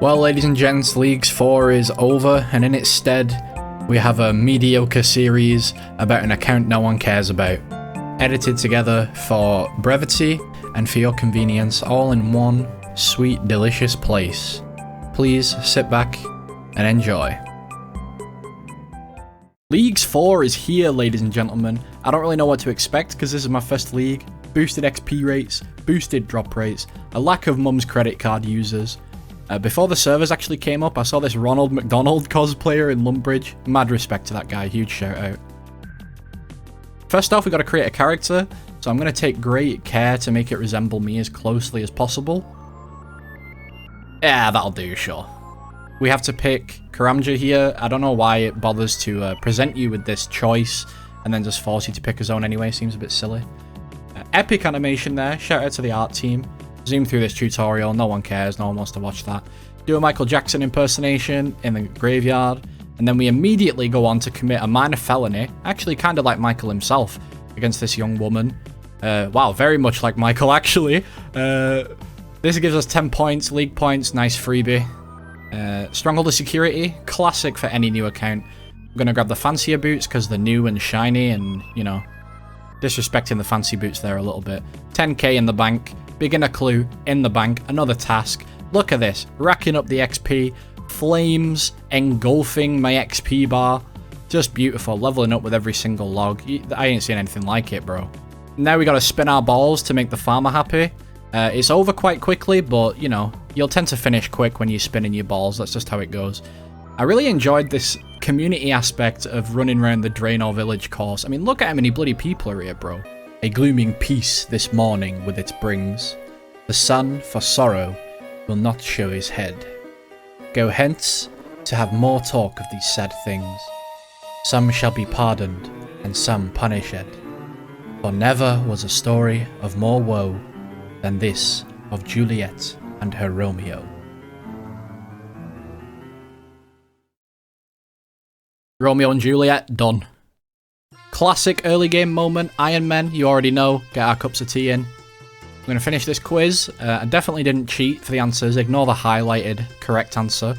Well, ladies and gents, Leagues 4 is over, and in its stead, we have a mediocre series about an account no one cares about. Edited together for brevity and for your convenience, all in one sweet, delicious place. Please sit back and enjoy. Leagues 4 is here, ladies and gentlemen. I don't really know what to expect because this is my first league. Boosted XP rates, boosted drop rates, a lack of mum's credit card users. Before the servers actually came up, I saw this Ronald McDonald cosplayer in Lumbridge. Mad respect to that guy, huge shout out. First off, we got to create a character, so I'm going to take great care to make it resemble me as closely as possible. Yeah, that'll do, sure. We have to pick Karamja here. I don't know why it bothers to present you with this choice and then just force you to pick a zone anyway. Seems a bit silly. Epic animation there. Shout out to the art team. Zoom through this tutorial. No one cares. No one wants to watch that. Do a Michael Jackson impersonation in the graveyard. And then we immediately go on to commit a minor felony. Actually, kind of like Michael himself against this young woman. Wow, very much like Michael, actually. This gives us 10 points, league points. Nice freebie. Stronghold of Security. Classic for any new account. I'm going to grab the fancier boots because they're new and shiny and, you know, disrespecting the fancy boots there a little bit. 10k in the bank. Beginner clue in the bank. Another task. Look at this. Racking up the XP. Flames engulfing my XP bar. Just beautiful. Leveling up with every single log. I ain't seen anything like it, bro. Now we got to spin our balls to make the farmer happy. It's over quite quickly, but, you know, you'll tend to finish quick when you're spinning your balls. That's just how it goes. I really enjoyed this community aspect of running around the Draenor village course. I mean, look at how many bloody people are here, bro. A glooming peace this morning with its brings. The sun, for sorrow, will not show his head. Go hence to have more talk of these sad things. Some shall be pardoned, and some punished. For never was a story of more woe than this of Juliet and her Romeo. Romeo and Juliet, done. Classic early game moment, Iron Men, you already know, get our cups of tea in. I'm going to finish this quiz. I definitely didn't cheat for the answers, ignore the highlighted correct answer.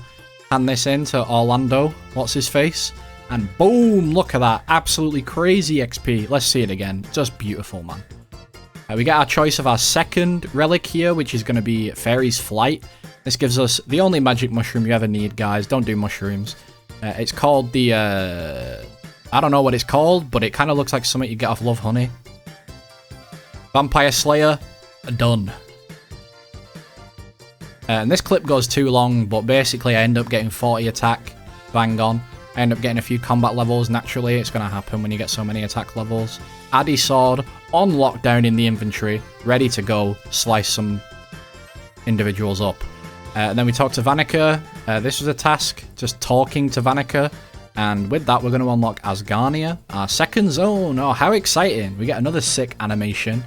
Hand this in to Orlando, what's his face? And boom, look at that, absolutely crazy XP. Let's see it again, just beautiful, man. We get our choice of our second relic here, which is going to be Fairy's Flight. This gives us the only magic mushroom you ever need, guys. Don't do mushrooms. It's called the, I don't know what it's called, but it kind of looks like something you get off Love Honey. Vampire Slayer, done. And this clip goes too long, but basically I end up getting 40 attack, bang on. I end up getting a few combat levels naturally. It's going to happen when you get so many attack levels. Addy Sword on lockdown in the inventory, ready to go, slice some individuals up. And then we talk to Vanica. This was a task, just talking to Vanica. And with that, we're going to unlock Asgarnia, our second zone. Oh, how exciting. We get another sick animation.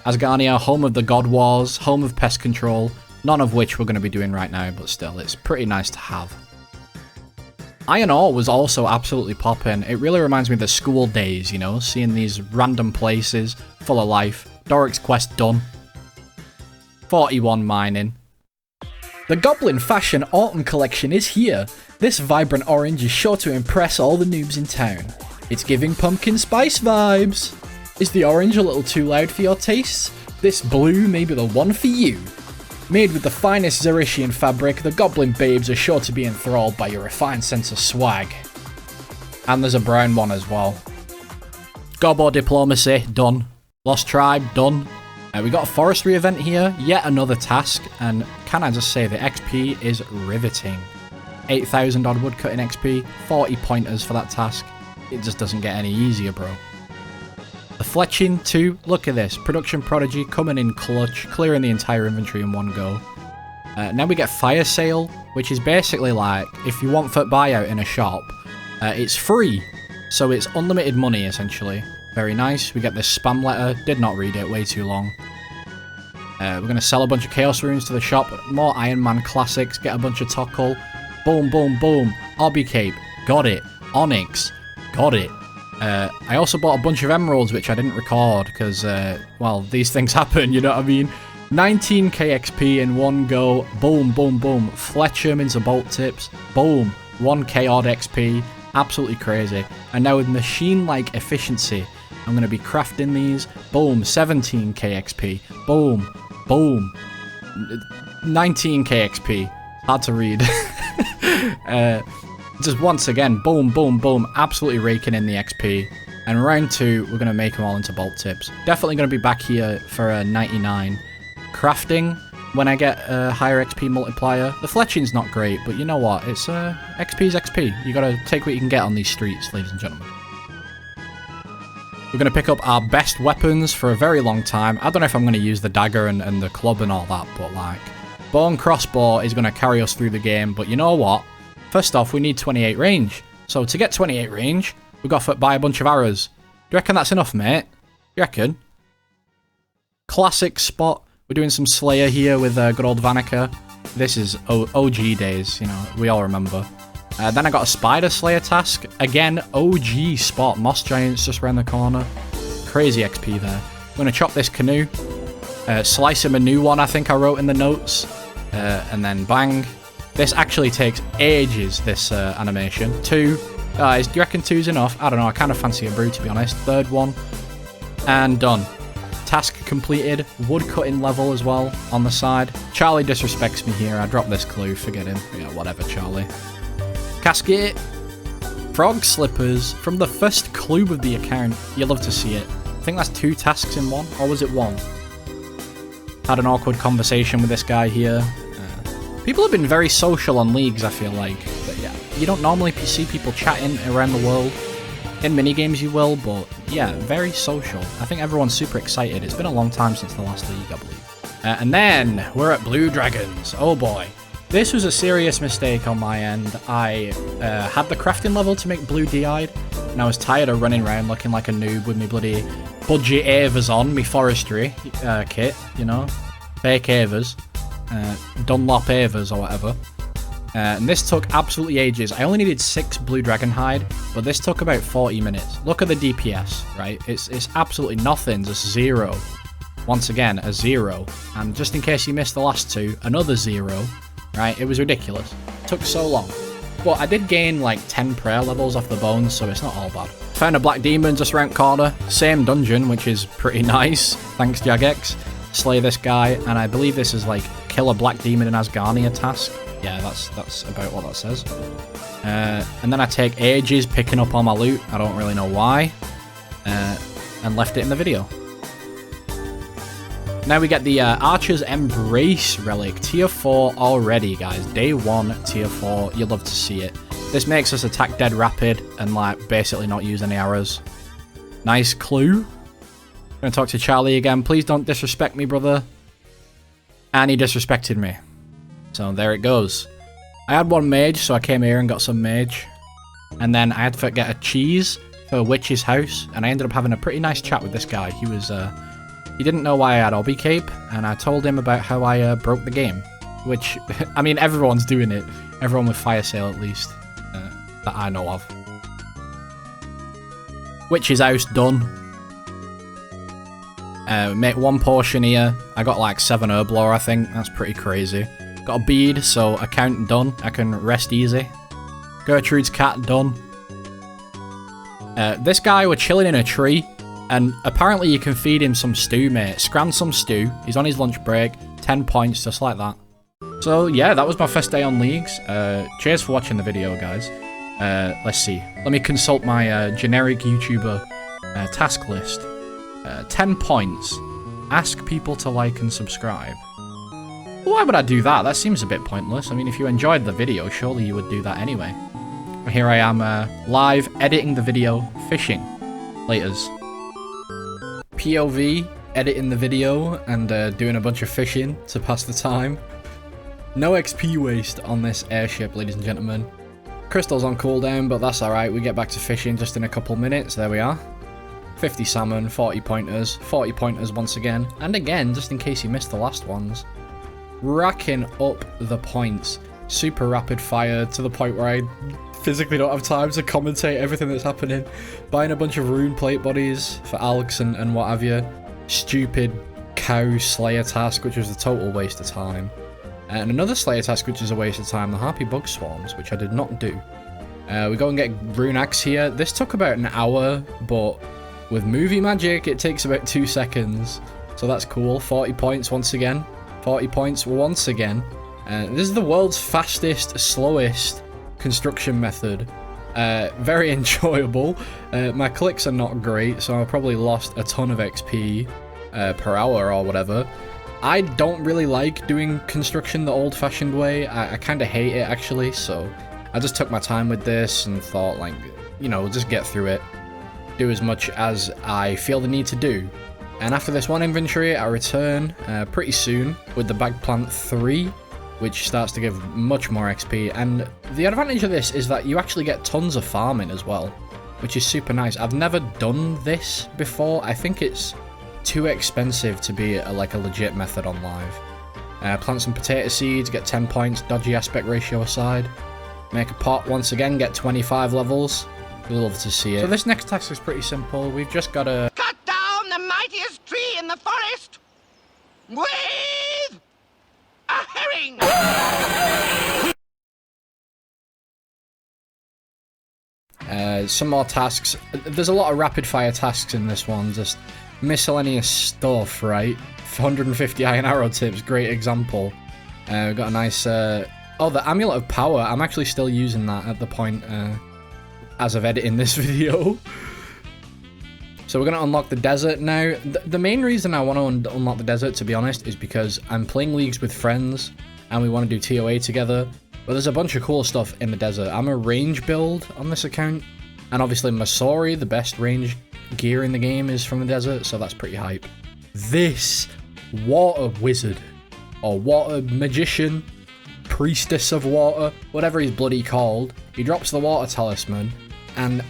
Asgarnia, home of the God Wars, home of pest control, none of which we're going to be doing right now, but still, it's pretty nice to have. Iron Ore was also absolutely popping. It really reminds me of the school days, you know, seeing these random places full of life. Doric's quest done. 41 mining. The Goblin Fashion Autumn Collection is here. This vibrant orange is sure to impress all the noobs in town. It's giving pumpkin spice vibes. Is the orange a little too loud for your tastes? This blue may be the one for you. Made with the finest Zerishian fabric, the Goblin Babes are sure to be enthralled by your refined sense of swag. And there's a brown one as well. Gobbo Diplomacy, done. Lost Tribe, done. We got a forestry event here, yet another task, and can I just say the XP is riveting. 8,000 odd woodcutting XP, 40 pointers for that task. It just doesn't get any easier, bro. The Fletching 2, look at this. Production Prodigy coming in clutch, clearing the entire inventory in one go. Now we get Fire Sale, which is basically like, if you want for buyout in a shop, it's free. So it's unlimited money, essentially. Very nice. We get this spam letter. Did not read it, way too long. We're going to sell a bunch of Chaos Runes to the shop. More Iron Man classics. Get a bunch of Tockle. Boom, boom, boom. Obby Cape. Got it. Onyx. Got it. I also bought a bunch of emeralds, which I didn't record, because, well, these things happen, you know what I mean? 19k XP in one go. Boom, boom, boom. Fletch him into bolt tips. Boom. 1k odd XP. Absolutely crazy. And now with machine-like efficiency, I'm going to be crafting these. Boom. 17k XP. Boom. Boom. 19k XP. Hard to read. Just once again, boom, boom, boom. Absolutely raking in the XP. And round 2, we're going to make them all into bolt tips. Definitely going to be back here for a 99. Crafting, when I get a higher XP multiplier. The fletching's not great, but you know what? It's XP's XP. You got to take what you can get on these streets, ladies and gentlemen. We're going to pick up our best weapons for a very long time. I don't know if I'm going to use the dagger and the club and all that, but like, bow and crossbow is going to carry us through the game. But you know what? First off, we need 28 range. So to get 28 range, we got to buy a bunch of arrows. Do you reckon that's enough, mate? You reckon? Classic spot. We're doing some Slayer here with good old Vanica. This is OG days, you know, we all remember. Then I got a Spider Slayer task. Again, OG spot. Moss Giants just around the corner. Crazy XP there. I'm going to chop this canoe. Slice him a new one, I think I wrote in the notes. And then bang. This actually takes ages, this animation. 2. Do you reckon 2's enough? I don't know, I kind of fancy a brew, to be honest. 3rd one. And done. Task completed. Wood cutting level as well on the side. Charlie disrespects me here. I dropped this clue. Forget him. Yeah, whatever, Charlie. Casket. Frog slippers from the first clue of the account. You'll love to see it. I think that's 2 tasks in one. Or was it 1? Had an awkward conversation with this guy here. People have been very social on leagues, I feel like. But yeah, you don't normally see people chatting around the world. In minigames you will, but yeah, very social. I think everyone's super excited. It's been a long time since the last league, I believe. And then we're at Blue Dragons. Oh boy. This was a serious mistake on my end. I had the crafting level to make blue DI'd, and I was tired of running around looking like a noob with me bloody budget Avers on, me forestry kit, you know? Fake Avers. Dunlop Avers or whatever. And this took absolutely ages. I only needed 6 blue dragon hide, but this took about 40 minutes. Look at the DPS, right? It's absolutely nothing, just 0. Once again, a 0. And just in case you missed the last 2, another 0, right? It was ridiculous. It took so long. But I did gain like 10 prayer levels off the bones, so it's not all bad. Found a black demon just around corner. Same dungeon, which is pretty nice. Thanks, Jagex. Slay this guy, and I believe this is like kill a black demon in Asgarnia task. Yeah, that's about what that says. And then I take ages picking up all my loot. I don't really know why. And left it in the video. Now we get the Archer's Embrace relic. Tier 4 already, guys. Day 1, tier 4. You'll love to see it. This makes us attack dead rapid and like basically not use any arrows. Nice clue. I'm gonna talk to Charlie again. Please don't disrespect me, brother. And he disrespected me. So there it goes. I had 1 mage, so I came here and got some mage. And then I had to get a cheese for Witch's house. And I ended up having a pretty nice chat with this guy. He was, he didn't know why I had Obby Cape. And I told him about how I broke the game. Which, I mean, everyone's doing it. Everyone with Fire Sale, at least. That I know of. Witch's house done. Make 1 portion here. I got like 7 herb lore, I think. That's pretty crazy. Got a bead, so account done. I can rest easy. Gertrude's cat done. This guy, we're chilling in a tree, and apparently you can feed him some stew, mate. Scram some stew. He's on his lunch break. 10 points, just like that. So yeah, that was my first day on leagues. Cheers for watching the video, guys. Let's see. Let me consult my generic YouTuber task list. 10 points. Ask people to like and subscribe. Why would I do that? That seems a bit pointless. I mean, if you enjoyed the video, surely you would do that anyway. Here I am, live, editing the video, fishing. Laters. POV, editing the video, and doing a bunch of fishing to pass the time. No XP waste on this airship, ladies and gentlemen. Crystal's on cooldown, but that's alright. We get back to fishing just in a couple minutes. There we are. 50 salmon, 40 pointers once again. And again, just in case you missed the last ones. Racking up the points. Super rapid fire to the point where I physically don't have time to commentate everything that's happening. Buying a bunch of rune plate bodies for algs and what have you. Stupid cow slayer task, which was a total waste of time. And another slayer task, which is a waste of time, the harpy bug swarms, which I did not do. We go and get Rune axe here. This took about an hour, but with movie magic, it takes about 2 seconds. So that's cool. 40 points once again. 40 points once again. This is the world's fastest, slowest construction method. Very enjoyable. My clicks are not great, so I probably lost a ton of XP per hour or whatever. I don't really like doing construction the old-fashioned way. I kind of hate it, actually, so I just took my time with this and thought, like, you know, just get through it. Do as much as I feel the need to do. And after this one inventory, I return pretty soon with the Bag Plant 3, which starts to give much more XP. And the advantage of this is that you actually get tons of farming as well, which is super nice. I've never done this before. I think it's too expensive to be like a legit method on live. Plant some potato seeds, get 10 points, dodgy aspect ratio aside. Make a pot once again, get 25 levels. We'd love to see it. So this next task is pretty simple. We've just got to cut down the mightiest tree in the forest with a herring. Some more tasks. There's a lot of rapid fire tasks in this one, just miscellaneous stuff, right? 150 iron arrow tips, great example. We've got a nice oh, the amulet of power. I'm actually still using that at the point as of editing this video. So we're going to unlock the desert now. The main reason I want to unlock the desert, to be honest, is because I'm playing leagues with friends and we want to do TOA together. But there's a bunch of cool stuff in the desert. I'm a range build on this account. And obviously Masori, the best range gear in the game, is from the desert, so that's pretty hype. This water wizard, or water magician, priestess of water, whatever he's bloody called, he drops the water talisman, and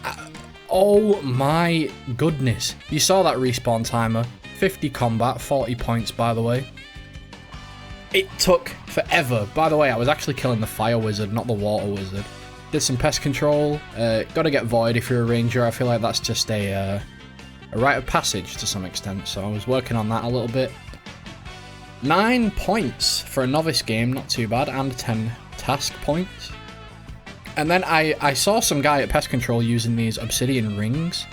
oh my goodness. You saw that respawn timer. 50 combat, 40 points by the way. It took forever. By the way, I was actually killing the fire wizard, not the water wizard. Did some pest control. Gotta get void if you're a ranger. I feel like that's just a rite of passage to some extent. So I was working on that a little bit. 9 points for a novice game, not too bad, and 10 task points. And then I saw some guy at pest control using these obsidian rings,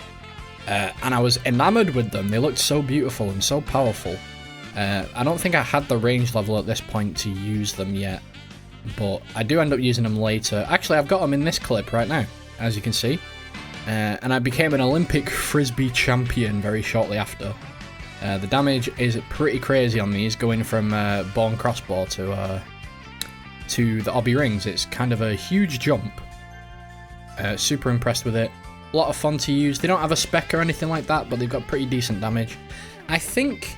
and I was enamored with them. They looked so beautiful and so powerful. I don't think I had the range level at this point to use them yet, but I do end up using them later. Actually, I've got them in this clip right now, as you can see. And I became an Olympic Frisbee champion very shortly after. The damage is pretty crazy on these, going from bone crossbow to the obby rings. It's kind of a huge jump. Super impressed with it. A lot of fun to use. They don't have a spec or anything like that, but they've got pretty decent damage. I think,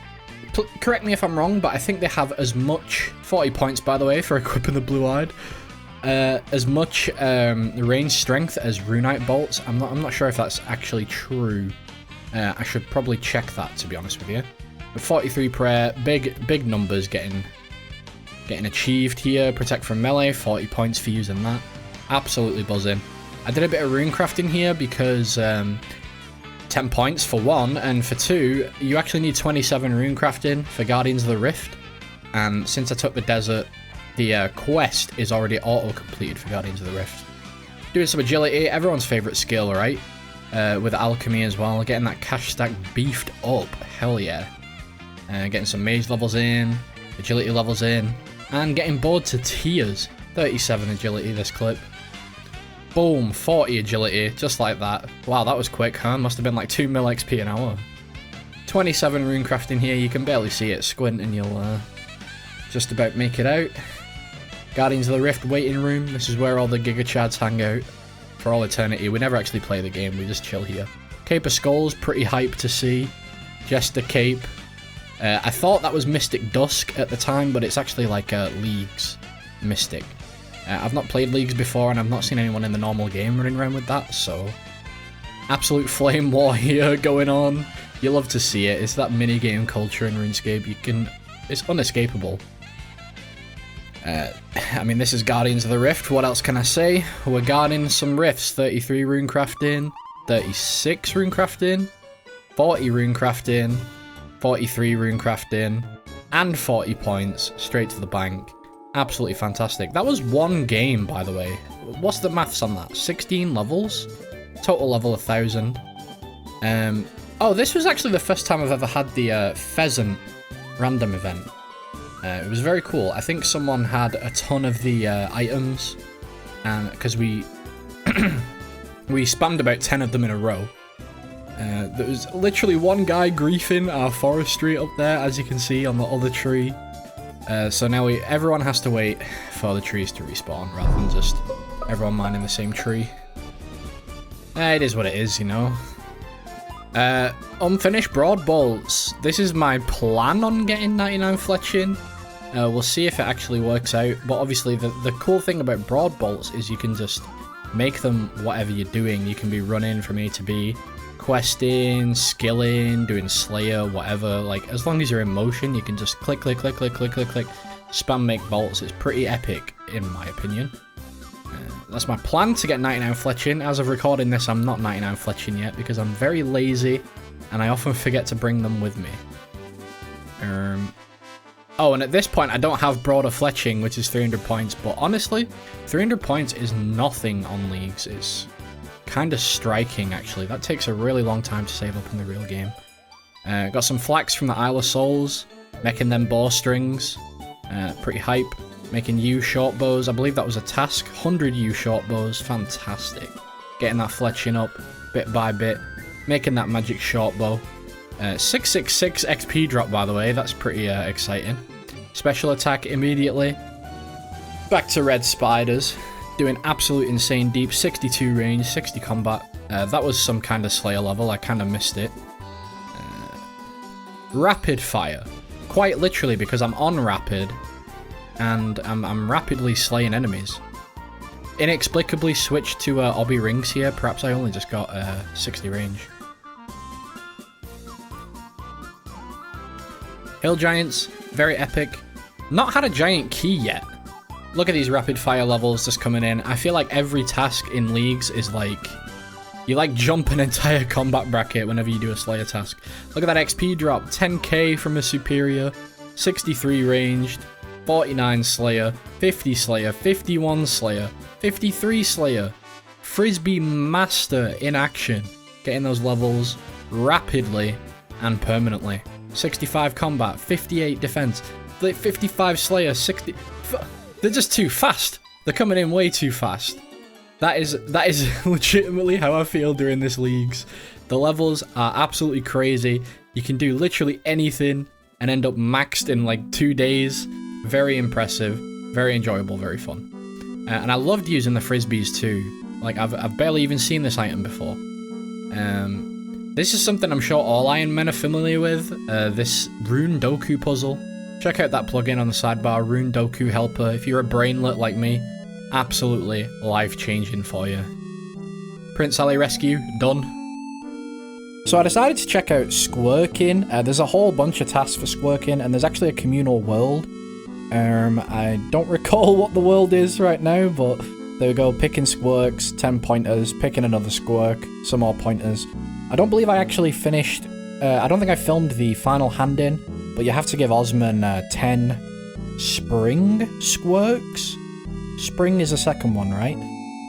correct me if I'm wrong, but I think they have as much, 40 points by the way for equipping the blue-eyed, as much range strength as runite bolts. I'm not sure if that's actually true. I should probably check that, to be honest with you. But 43 prayer, big numbers getting achieved here. Protect from melee, 40 points for using that. Absolutely buzzing. I did a bit of rune crafting here because 10 points for one, and for two, you actually need 27 rune crafting for Guardians of the Rift. And since I took the desert, the quest is already auto-completed for Guardians of the Rift. Doing some agility, everyone's favourite skill, right? With alchemy as well, getting that cash stack beefed up, hell yeah. Getting some mage levels in, agility levels in, and getting bored to tears. 37 agility this clip. Boom, 40 agility, just like that. Wow, that was quick, huh? Must have been like 2 mil XP an hour. 27 rune crafting here, you can barely see it. Squint and you'll just about make it out. Guardians of the Rift waiting room. This is where all the Giga Chads hang out for all eternity. We never actually play the game, we just chill here. Cape of Skulls, pretty hype to see. Jester Cape. I thought that was Mystic Dusk at the time, but it's actually like Leagues Mystic. I've not played Leagues before, and I've not seen anyone in the normal game running around with that, so... Absolute flame war here going on. You love to see it. It's that mini-game culture in RuneScape. It's unescapable. I mean, this is Guardians of the Rift. What else can I say? We're guarding some rifts. 33 rune crafting, 36 rune crafting, 40 rune crafting, 43 rune crafting, and 40 points straight to the bank. Absolutely fantastic. That was one game, by the way. What's the maths on that? 16 levels? Total level 1,000. Oh, this was actually the first time I've ever had the pheasant random event. It was very cool. I think someone had a ton of the items, and because we we spammed about 10 of them in a row. There was literally one guy griefing our forestry up there, as you can see on the other tree. So now everyone has to wait for the trees to respawn, rather than just everyone mining the same tree. It is what it is, you know. Unfinished broad bolts. This is my plan on getting 99 fletching. We'll see if it actually works out. But obviously the cool thing about broad bolts is you can just make them whatever you're doing. You can be running from A to B, questing, skilling, doing slayer, whatever. Like, as long as you're in motion, you can just click, click, click, click, click, click, click, spam make bolts. It's pretty epic, in my opinion. That's my plan to get 99 fletching. As of recording this, I'm not 99 fletching yet because I'm very lazy and I often forget to bring them with me. Oh, and at this point, I don't have broader fletching, which is 300 points. But honestly, 300 points is nothing on leagues. It's kind of striking, actually. That takes a really long time to save up in the real game. Got some flax from the Isle of Souls, making them bowstrings. Pretty hype. Making U short bows. I believe that was a task. 100 U short bows. Fantastic. Getting that fletching up bit by bit. Making that magic short bow. 666 XP drop, by the way. That's pretty exciting. Special attack immediately. Back to red spiders. Doing absolute insane deep. 62 range, 60 combat. That was some kind of slayer level. I kind of missed it. Rapid fire. Quite literally, because I'm on rapid. And I'm rapidly slaying enemies. Inexplicably switched to obby rings here. Perhaps I only just got 60 range. Hill giants, very epic. Not had a giant key yet. Look at these rapid fire levels just coming in. I feel like every task in leagues is like, you like jump an entire combat bracket whenever you do a slayer task. Look at that XP drop, 10k from a superior, 63 ranged, 49 slayer, 50 slayer, 51 slayer, 53 slayer. Frisbee master in action. Getting those levels rapidly and permanently. 65 combat, 58 defense, 55 slayer, 60... They're just too fast. They're coming in way too fast. That is legitimately how I feel during this leagues. The levels are absolutely crazy. You can do literally anything and end up maxed in like 2 days. Very impressive, very enjoyable, very fun. And I loved using the frisbees too. Like, I've barely even seen this item before. This is something I'm sure all Iron Men are familiar with. This Rune Doku puzzle. Check out that plugin on the sidebar, Rune Doku Helper. If you're a brainlet like me, absolutely life-changing for you. Prince Ali Rescue, done. So I decided to check out Squirking. There's a whole bunch of tasks for Squirking, and there's actually a communal world. I don't recall what the world is right now, but there we go. Picking squirks, 10 pointers, picking another squirk, some more pointers. I don't believe I actually finished, I don't think I filmed the final hand in, but you have to give Osman 10 spring squirks. Spring is the second one, right?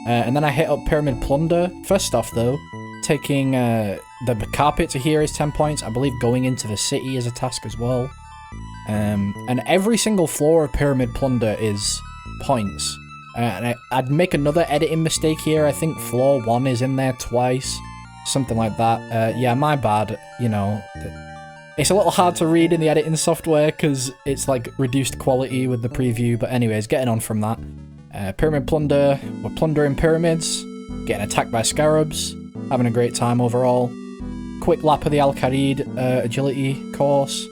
And then I hit up Pyramid Plunder. First off though, taking the carpet to here is 10 points. I believe going into the city is a task as well. And every single floor of Pyramid Plunder is points. And I'd make another editing mistake here. I think floor 1 is in there twice. Something like that. Yeah, my bad. You know, it's a little hard to read in the editing software because it's like reduced quality with the preview. But anyways, getting on from that. Pyramid Plunder. We're plundering pyramids. Getting attacked by scarabs. Having a great time overall. Quick lap of the Al-Kharid agility course.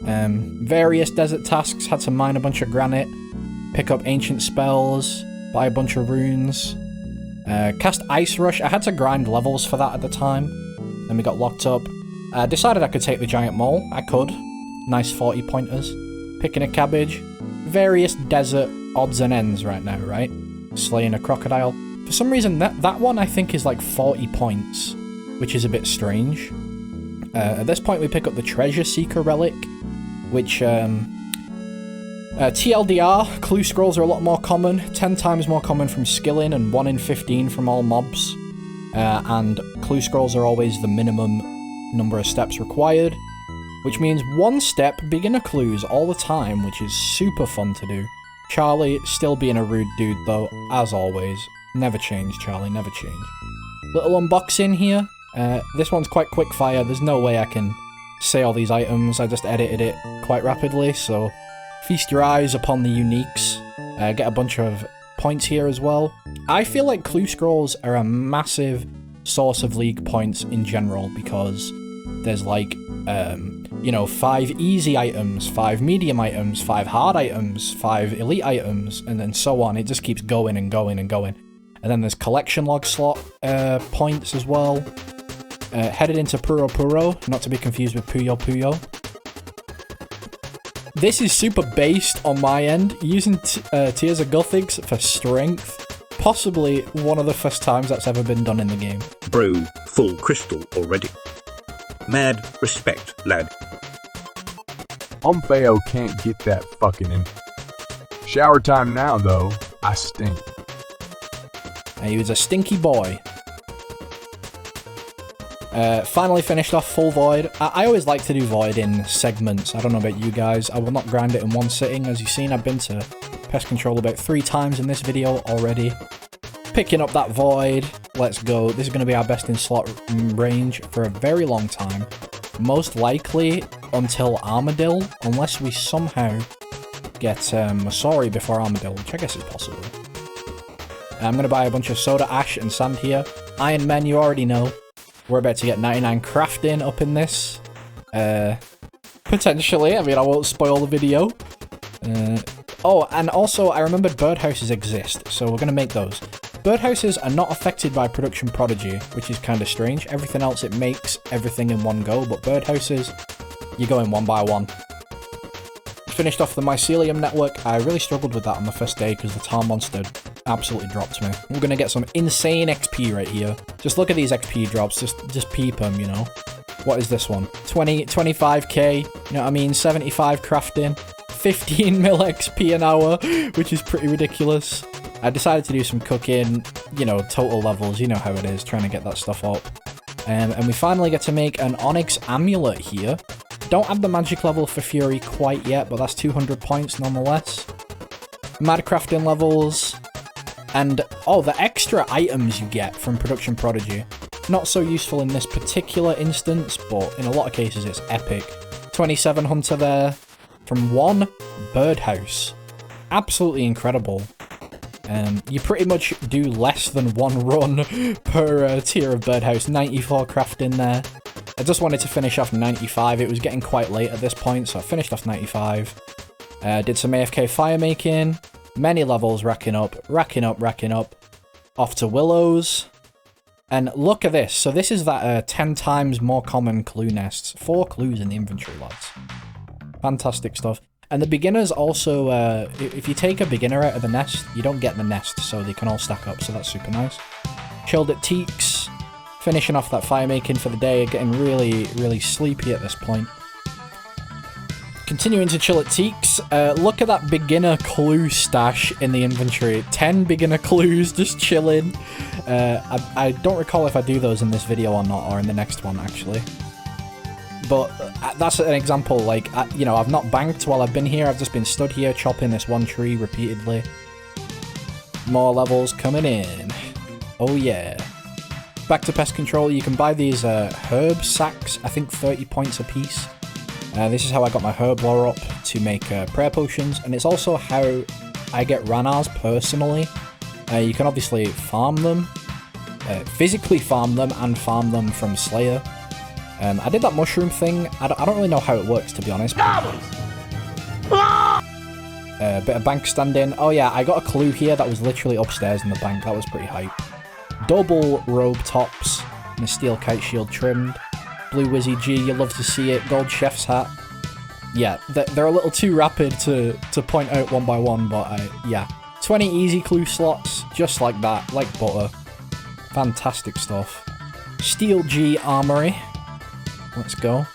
Various desert tasks, had to mine a bunch of granite, pick up ancient spells, buy a bunch of runes, cast Ice Rush. I had to grind levels for that at the time, then we got locked up. Decided I could take the giant mole. I could. Nice 40 pointers. Picking a cabbage. Various desert odds and ends right now, right? Slaying a crocodile. For some reason, that one I think is like 40 points, which is a bit strange. At this point we pick up the Treasure Seeker Relic, which, TLDR, clue scrolls are a lot more common, 10 times more common from skilling and 1 in 15 from all mobs. And clue scrolls are always the minimum number of steps required, which means 1 step beginner clues all the time, which is super fun to do. Charlie still being a rude dude though, as always. Never change, Charlie, never change. Little unboxing here. This one's quite quick fire, there's no way I can say all these items, I just edited it quite rapidly, so feast your eyes upon the uniques. Get a bunch of points here as well. I feel like clue scrolls are a massive source of league points in general, because there's like, you know, 5 easy items, 5 medium items, 5 hard items, 5 elite items, and then so on. It just keeps going and going and going. And then there's collection log slot points as well. Headed into Puro Puro, not to be confused with Puyo Puyo. This is super based on my end, using Tears of Gothics for strength. Possibly one of the first times that's ever been done in the game. Bro, full crystal already. Mad respect, lad. Ompheo can't get that fucking in. Shower time now, though. I stink. He was a stinky boy. Finally finished off full void. I always like to do void in segments. I don't know about you guys. I will not grind it in one sitting. As you've seen, I've been to pest control about 3 times in this video already. Picking up that void. Let's go. This is going to be our best in slot range for a very long time. Most likely until Armadillo, unless we somehow get Masori before Armadillo, which I guess is possible. I'm going to buy a bunch of soda ash and sand here. Iron Men, you already know. We're about to get 99 crafting up in this. Potentially. I mean, I won't spoil the video. Oh, and also, I remembered birdhouses exist, so we're going to make those. Birdhouses are not affected by Production Prodigy, which is kind of strange. Everything else, it makes everything in one go, but birdhouses, you're going one by one. Finished off the Mycelium network. I really struggled with that on the first day because the tar monster absolutely dropped me. We're going to get some insane XP right here. Just look at these XP drops, just peep them, you know. What is this one? 25k, you know what I mean? 75 crafting, 15 mil XP an hour, which is pretty ridiculous. I decided to do some cooking, you know, total levels, you know how it is, trying to get that stuff up. And we finally get to make an Onyx Amulet here. Don't have the magic level for Fury quite yet, but that's 200 points nonetheless. Mad crafting levels. And, oh, the extra items you get from Production Prodigy. Not so useful in this particular instance, but in a lot of cases it's epic. 27 Hunter there. From 1 Birdhouse. Absolutely incredible. You pretty much do less than 1 run per tier of Birdhouse. 94 crafting there. I just wanted to finish off 95. It was getting quite late at this point, so I finished off 95. Did some AFK fire making. Many levels racking up. Off to Willows. And look at this. So this is that 10 times more common clue nests. 4 clues in the inventory, lads. Fantastic stuff. And the beginners also, if you take a beginner out of the nest, you don't get the nest, so they can all stack up, so that's super nice. Chilled at Teaks. Finishing off that fire making for the day, getting really, really sleepy at this point. Continuing to chill at Teaks. Look at that beginner clue stash in the inventory. 10 beginner clues just chilling. I don't recall if I do those in this video or not, or in the next one, actually. But that's an example, like, you know, I've not banked while I've been here. I've just been stood here chopping this one tree repeatedly. More levels coming in. Oh, yeah. Back to pest control. You can buy these herb sacks, I think 30 points a piece. This is how I got my herb lore up to make prayer potions, and it's also how I get Ranars personally. You can obviously farm them, physically farm them, and farm them from Slayer. I did that mushroom thing. I don't really know how it works, to be honest. Bit of bank standing. Oh yeah, I got a clue here that was literally upstairs in the bank. That was pretty hype. Double robe tops and a steel kite shield trimmed. Blue Wizzy G, you love to see it. Gold chef's hat. Yeah, they're a little too rapid to point out one by one, but yeah. 20 easy clue slots, just like that, like butter. Fantastic stuff. Steel G Armory. Let's go.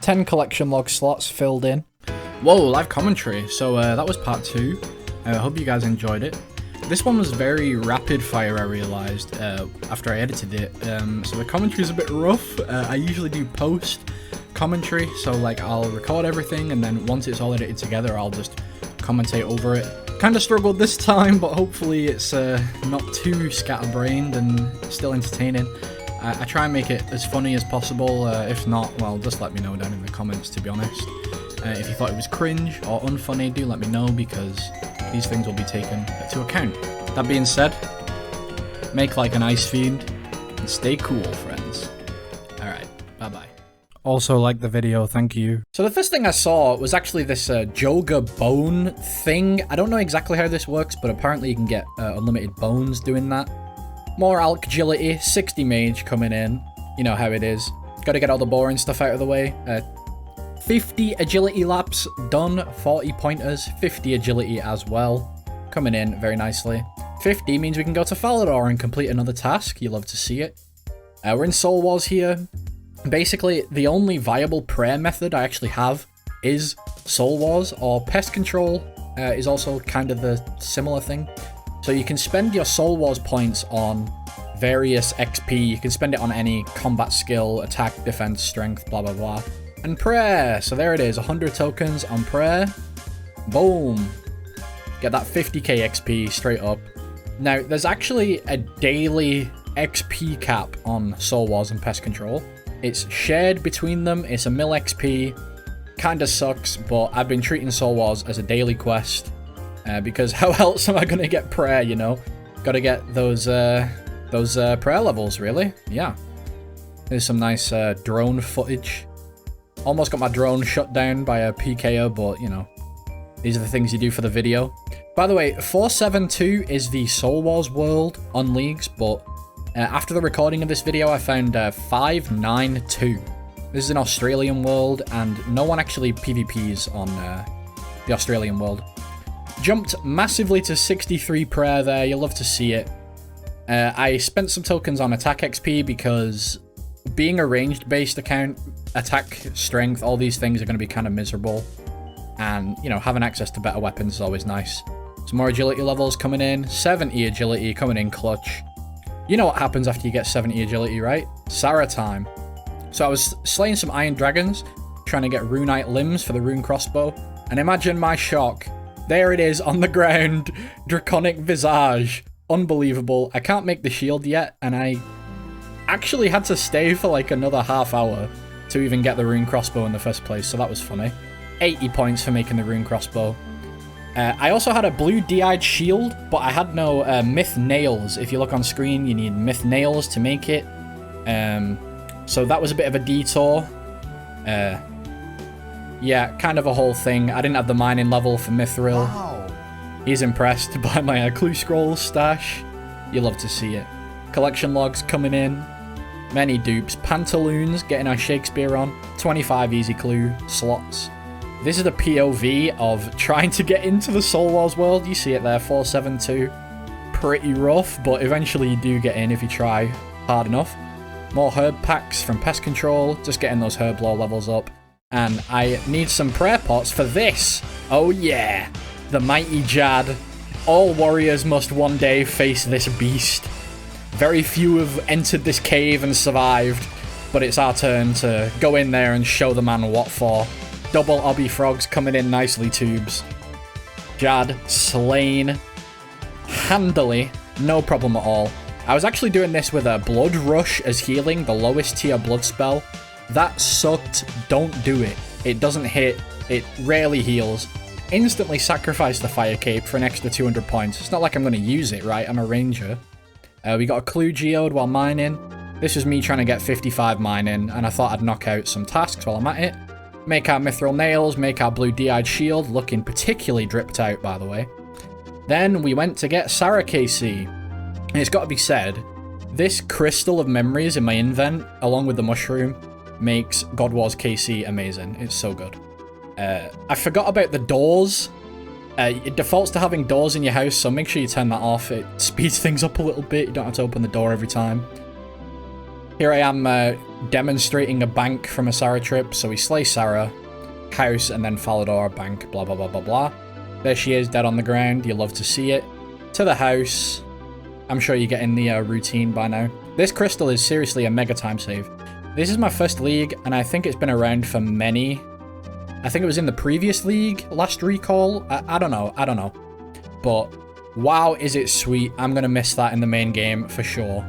10 collection log slots filled in. Whoa, live commentary. So that was part 2. I hope you guys enjoyed it. This one was very rapid fire, I realised, after I edited it. So the commentary is a bit rough. I usually do post commentary, so like I'll record everything and then once it's all edited together, I'll just commentate over it. Kind of struggled this time, but hopefully it's not too scatterbrained and still entertaining. I try and make it as funny as possible. If not, well, just let me know down in the comments, to be honest. If you thought it was cringe or unfunny, do let me know, because these things will be taken to account. That being said, make like an ice fiend and stay cool, friends. Alright, bye-bye. Also like the video, thank you. So the first thing I saw was actually this Joga bone thing. I don't know exactly how this works, but apparently you can get unlimited bones doing that. More alk agility, 60 mage coming in. You know how it is. Gotta get all the boring stuff out of the way. 50 agility laps done, 40 pointers, 50 agility as well. Coming in very nicely. 50 means we can go to Falador and complete another task. You love to see it. We're in Soul Wars here. Basically, the only viable prayer method I actually have is Soul Wars, or Pest Control is also kind of the similar thing. So you can spend your Soul Wars points on various XP. You can spend it on any combat skill, attack, defense, strength, blah, blah, blah. And prayer. So there it is, 100 tokens on prayer. Boom. Get that 50k XP straight up. Now, there's actually a daily XP cap on Soul Wars and Pest Control. It's shared between them. It's a mil XP. Kinda sucks, but I've been treating Soul Wars as a daily quest. Because how else am I going to get prayer, you know? Gotta get those prayer levels, really. Yeah. There's some nice drone footage. Almost got my drone shut down by a PKer, but, you know, these are the things you do for the video. By the way, 472 is the Soul Wars world on Leagues, but after the recording of this video, I found 592. This is an Australian world, and no one actually PvPs on the Australian world. Jumped massively to 63 prayer there, you'll love to see it. I spent some tokens on attack XP because being a ranged based account, attack, strength, all these things are going to be kind of miserable. And, you know, having access to better weapons is always nice. Some more agility levels coming in, 70 agility coming in clutch. You know what happens after you get 70 agility, right? Sarah time. So I was slaying some iron dragons, trying to get runite limbs for the rune crossbow, and imagine my shock. There it is on the ground, draconic visage. Unbelievable. I can't make the shield yet, and I actually had to stay for like another half hour to even get the rune crossbow in the first place, so that was funny. 80 points for making the rune crossbow. I also had a blue DI'd shield, but I had no myth nails. If you look on screen, you need myth nails to make it. So that was a bit of a detour. Yeah, kind of a whole thing. I didn't have the mining level for Mithril. Wow. He's impressed by my clue scroll stash. You love to see it. Collection logs coming in. Many dupes. Pantaloons, getting our Shakespeare on. 25 easy clue slots. This is the POV of trying to get into the Soul Wars world. You see it there, 472. Pretty rough, but eventually you do get in if you try hard enough. More herb packs from Pest Control. Just getting those herb lore levels up. And I need some prayer pots for this. Oh yeah, the mighty Jad. All warriors must one day face this beast. Very few have entered this cave and survived, but it's our turn to go in there and show the man what for. Double obby frogs coming in nicely, tubes. Jad slain handily, no problem at all. I was actually doing this with a blood rush as healing, the lowest tier blood spell. That sucked. Don't do it. It doesn't hit. It rarely heals. Instantly sacrifice the fire cape for an extra 200 points. It's not like I'm going to use it, right? I'm a ranger. We got a clue geode while mining. This was me trying to get 55 mining, and I thought I'd knock out some tasks while I'm at it. Make our mithril nails, make our blue DI'd shield, looking particularly dripped out, by the way. Then we went to get Sarah KC. And it's got to be said, this crystal of memories in my invent, along with the mushroom, makes God Wars KC amazing. It's so good. I forgot about the doors. It defaults to having doors in your house, so make sure you turn that off. It speeds things up a little bit. You don't have to open the door every time. Here I am demonstrating a bank from a Sarah trip. So we slay Sarah, house, and then Falador, bank, blah, blah, blah, blah, blah. There she is, dead on the ground. You love to see it. To the house. I'm sure you're getting the routine by now. This crystal is seriously a mega time save. This is my first league, and I think it's been around for many. I think it was in the previous league, last recall. I don't know. But wow, is it sweet. I'm going to miss that in the main game for sure.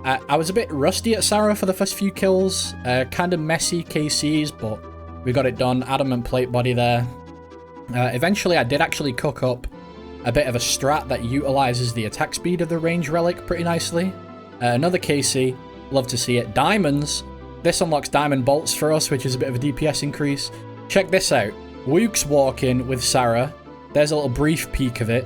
I was a bit rusty at Sarah for the first few kills. Kind of messy KCs, but we got it done. Adamant plate body there. Eventually, I did actually cook up a bit of a strat that utilizes the attack speed of the range relic pretty nicely. Another KC. Love to see it. Diamonds. This unlocks diamond bolts for us, which is a bit of a DPS increase. Check this out. Wook's walking with Sarah. There's a little brief peek of it.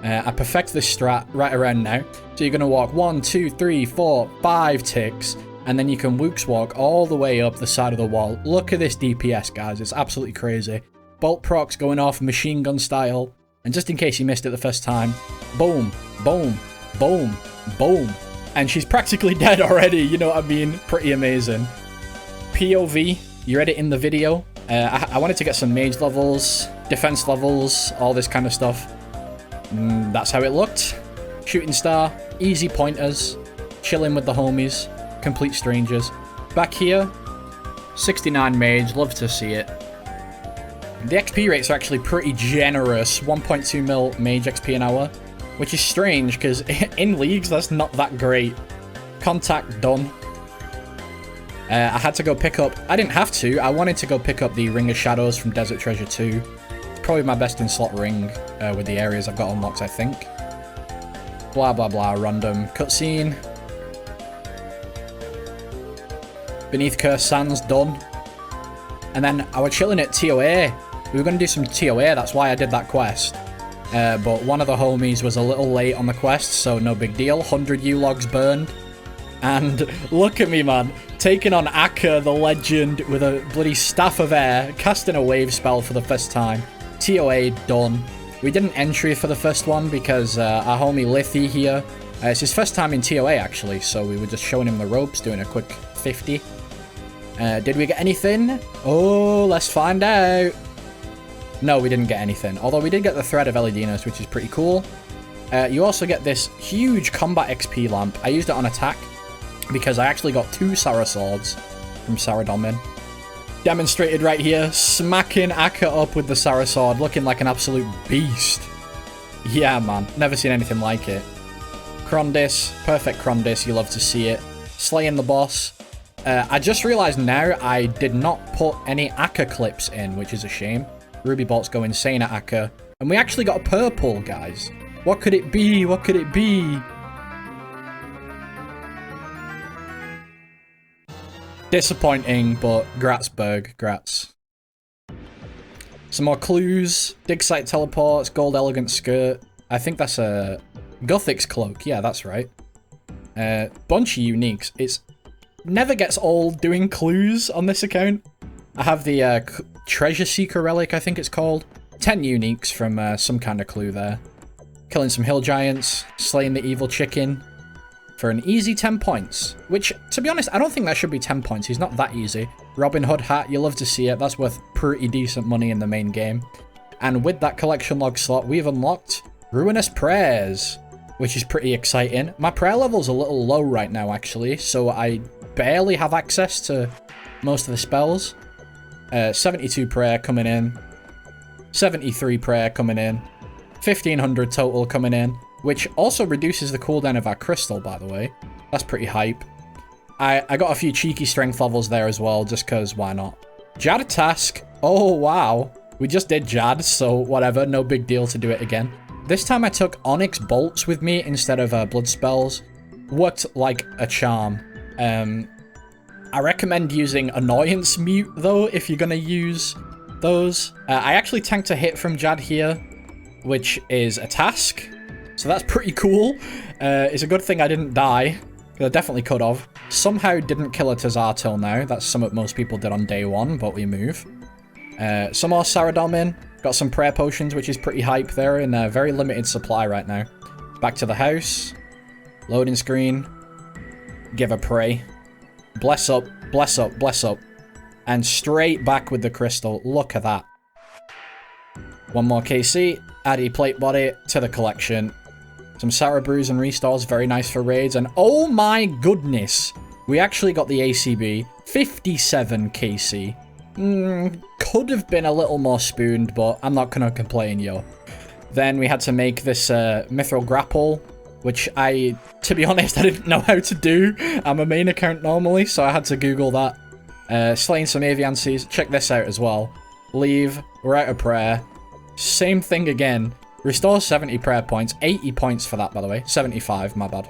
I perfect this strat right around now. So you're going to walk 1, 2, 3, 4, 5 ticks. And then you can Wook's walk all the way up the side of the wall. Look at this DPS, guys. It's absolutely crazy. Bolt procs going off machine gun style. And just in case you missed it the first time. Boom, boom, boom, boom. And she's practically dead already. You know what I mean? Pretty amazing. POV. You read it in the video. I wanted to get some mage levels, defense levels, all this kind of stuff. That's how it looked. Shooting star, easy pointers, chilling with the homies, complete strangers. Back here, 69 mage, love to see it. The XP rates are actually pretty generous, 1.2 mil mage XP an hour, which is strange because in leagues that's not that great. Contact done. I had to go pick up, I didn't have to, I wanted to go pick up the Ring of Shadows from Desert Treasure 2. Probably my best in slot ring with the areas I've got unlocked, I think. Blah, blah, blah, random cutscene. Beneath Cursed Sands, done. And then I was chilling at TOA. We were going to do some TOA, that's why I did that quest. But one of the homies was a little late on the quest, so no big deal. 100 U-logs burned. And look at me, man. Taking on Akka, the legend, with a bloody Staff of Air, casting a wave spell for the first time. TOA done. We didn't entry for the first one because our homie Lithy here, it's his first time in TOA actually, so we were just showing him the ropes, doing a quick 50. Did we get anything? Oh, let's find out. No, we didn't get anything, although we did get the Thread of Elidinos, which is pretty cool. You also get this huge combat XP lamp. I used it on attack because I actually got 2 Sarah swords from Sarah Domin. Demonstrated right here, smacking Akka up with the Sarah sword, looking like an absolute beast. Yeah, man, never seen anything like it. Krondis, perfect Krondis, you love to see it. Slaying the boss. I just realized now I did not put any Akka clips in, which is a shame. Ruby bolts go insane at Akka. And we actually got a purple, guys. What could it be? What could it be? Disappointing, but Gratzberg, grats. Some more clues. Dig site teleports, gold elegant skirt. I think that's a Gothic's cloak. Yeah, that's right. Bunch of uniques. It's never gets old doing clues on this account. I have the treasure seeker relic, I think it's called. 10 uniques from some kind of clue there. Killing some hill giants, slaying the evil chicken. For an easy 10 points. Which, to be honest, I don't think that should be 10 points. He's not that easy. Robin Hood hat, you love to see it. That's worth pretty decent money in the main game. And with that collection log slot, we've unlocked Ruinous Prayers, which is pretty exciting. My prayer level's a little low right now, actually, so I barely have access to most of the spells. 72 prayer coming in. 73 prayer coming in. 1500 total coming in. Which also reduces the cooldown of our crystal, by the way. That's pretty hype. I got a few cheeky strength levels there as well, just because why not? Jad task. Oh, wow. We just did Jad, so whatever. No big deal to do it again. This time I took Onyx bolts with me instead of blood spells. Worked like a charm. I recommend using Annoyance Mute, though, if you're going to use those. I actually tanked a hit from Jad here, which is a task. So that's pretty cool. It's a good thing I didn't die. I definitely could have. Somehow didn't kill a Tazar till now. That's something most people did on day 1, but we move. Some more Saradomin. Got some prayer potions, which is pretty hype. They're in a very limited supply right now. Back to the house. Loading screen. Give a pray. Bless up, bless up, bless up. And straight back with the crystal. Look at that. One more KC. Addy plate body to the collection. Some Sarah Brews and restores. Very nice for raids. And oh my goodness. We actually got the ACB. 57 KC. Could have been a little more spooned, but I'm not going to complain, yo. Then we had to make this Mithril Grapple, which to be honest, I didn't know how to do. I'm a main account normally, so I had to Google that. Slaying some Aviancies. Check this out as well. Leave. We're out of prayer. Same thing again. Restore 70 prayer points. 80 points for that, by the way. 75, my bad.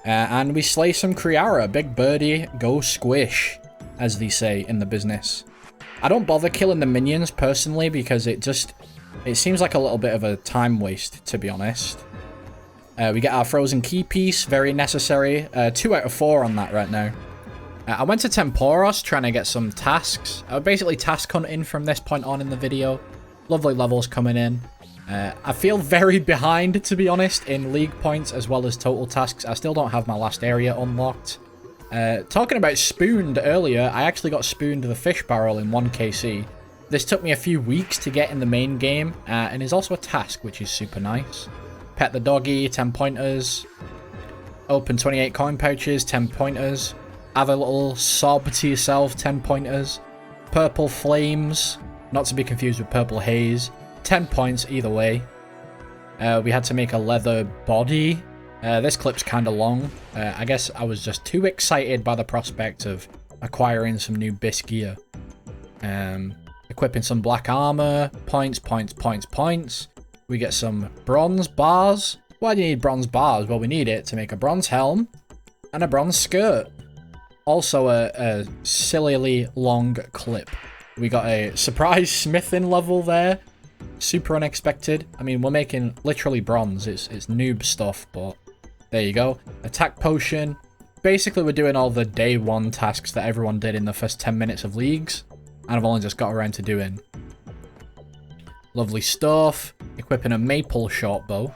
And we slay some Kriara. Big birdie, go squish, as they say in the business. I don't bother killing the minions, personally, because it seems like a little bit of a time waste, to be honest. We get our frozen key piece. Very necessary. 2 out of 4 on that right now. I went to Temporos trying to get some tasks. I was basically task hunting from this point on in the video. Lovely levels coming in. I feel very behind, to be honest, in league points as well as total tasks. I still don't have my last area unlocked. Talking about spooned earlier, I actually got spooned the fish barrel in 1 KC. This took me a few weeks to get in the main game, and is also a task, which is super nice. Pet the doggy, 10 pointers. Open 28 coin pouches, 10 pointers. Have a little sob to yourself, 10 pointers. Purple flames, not to be confused with purple haze. 10 points either way. We had to make a leather body. This clip's kind of long. I guess I was just too excited by the prospect of acquiring some new bisque gear. Equipping some black armor. Points, points, points, points. We get some bronze bars. Why do you need bronze bars? Well, we need it to make a bronze helm and a bronze skirt. Also a sillily long clip. We got a surprise smithing level there. Super unexpected. I mean, we're making literally bronze. It's noob stuff, but there you go. Attack potion. Basically, we're doing all the day 1 tasks that everyone did in the first 10 minutes of leagues. And I've only just got around to doing. Lovely stuff. Equipping a maple short bow.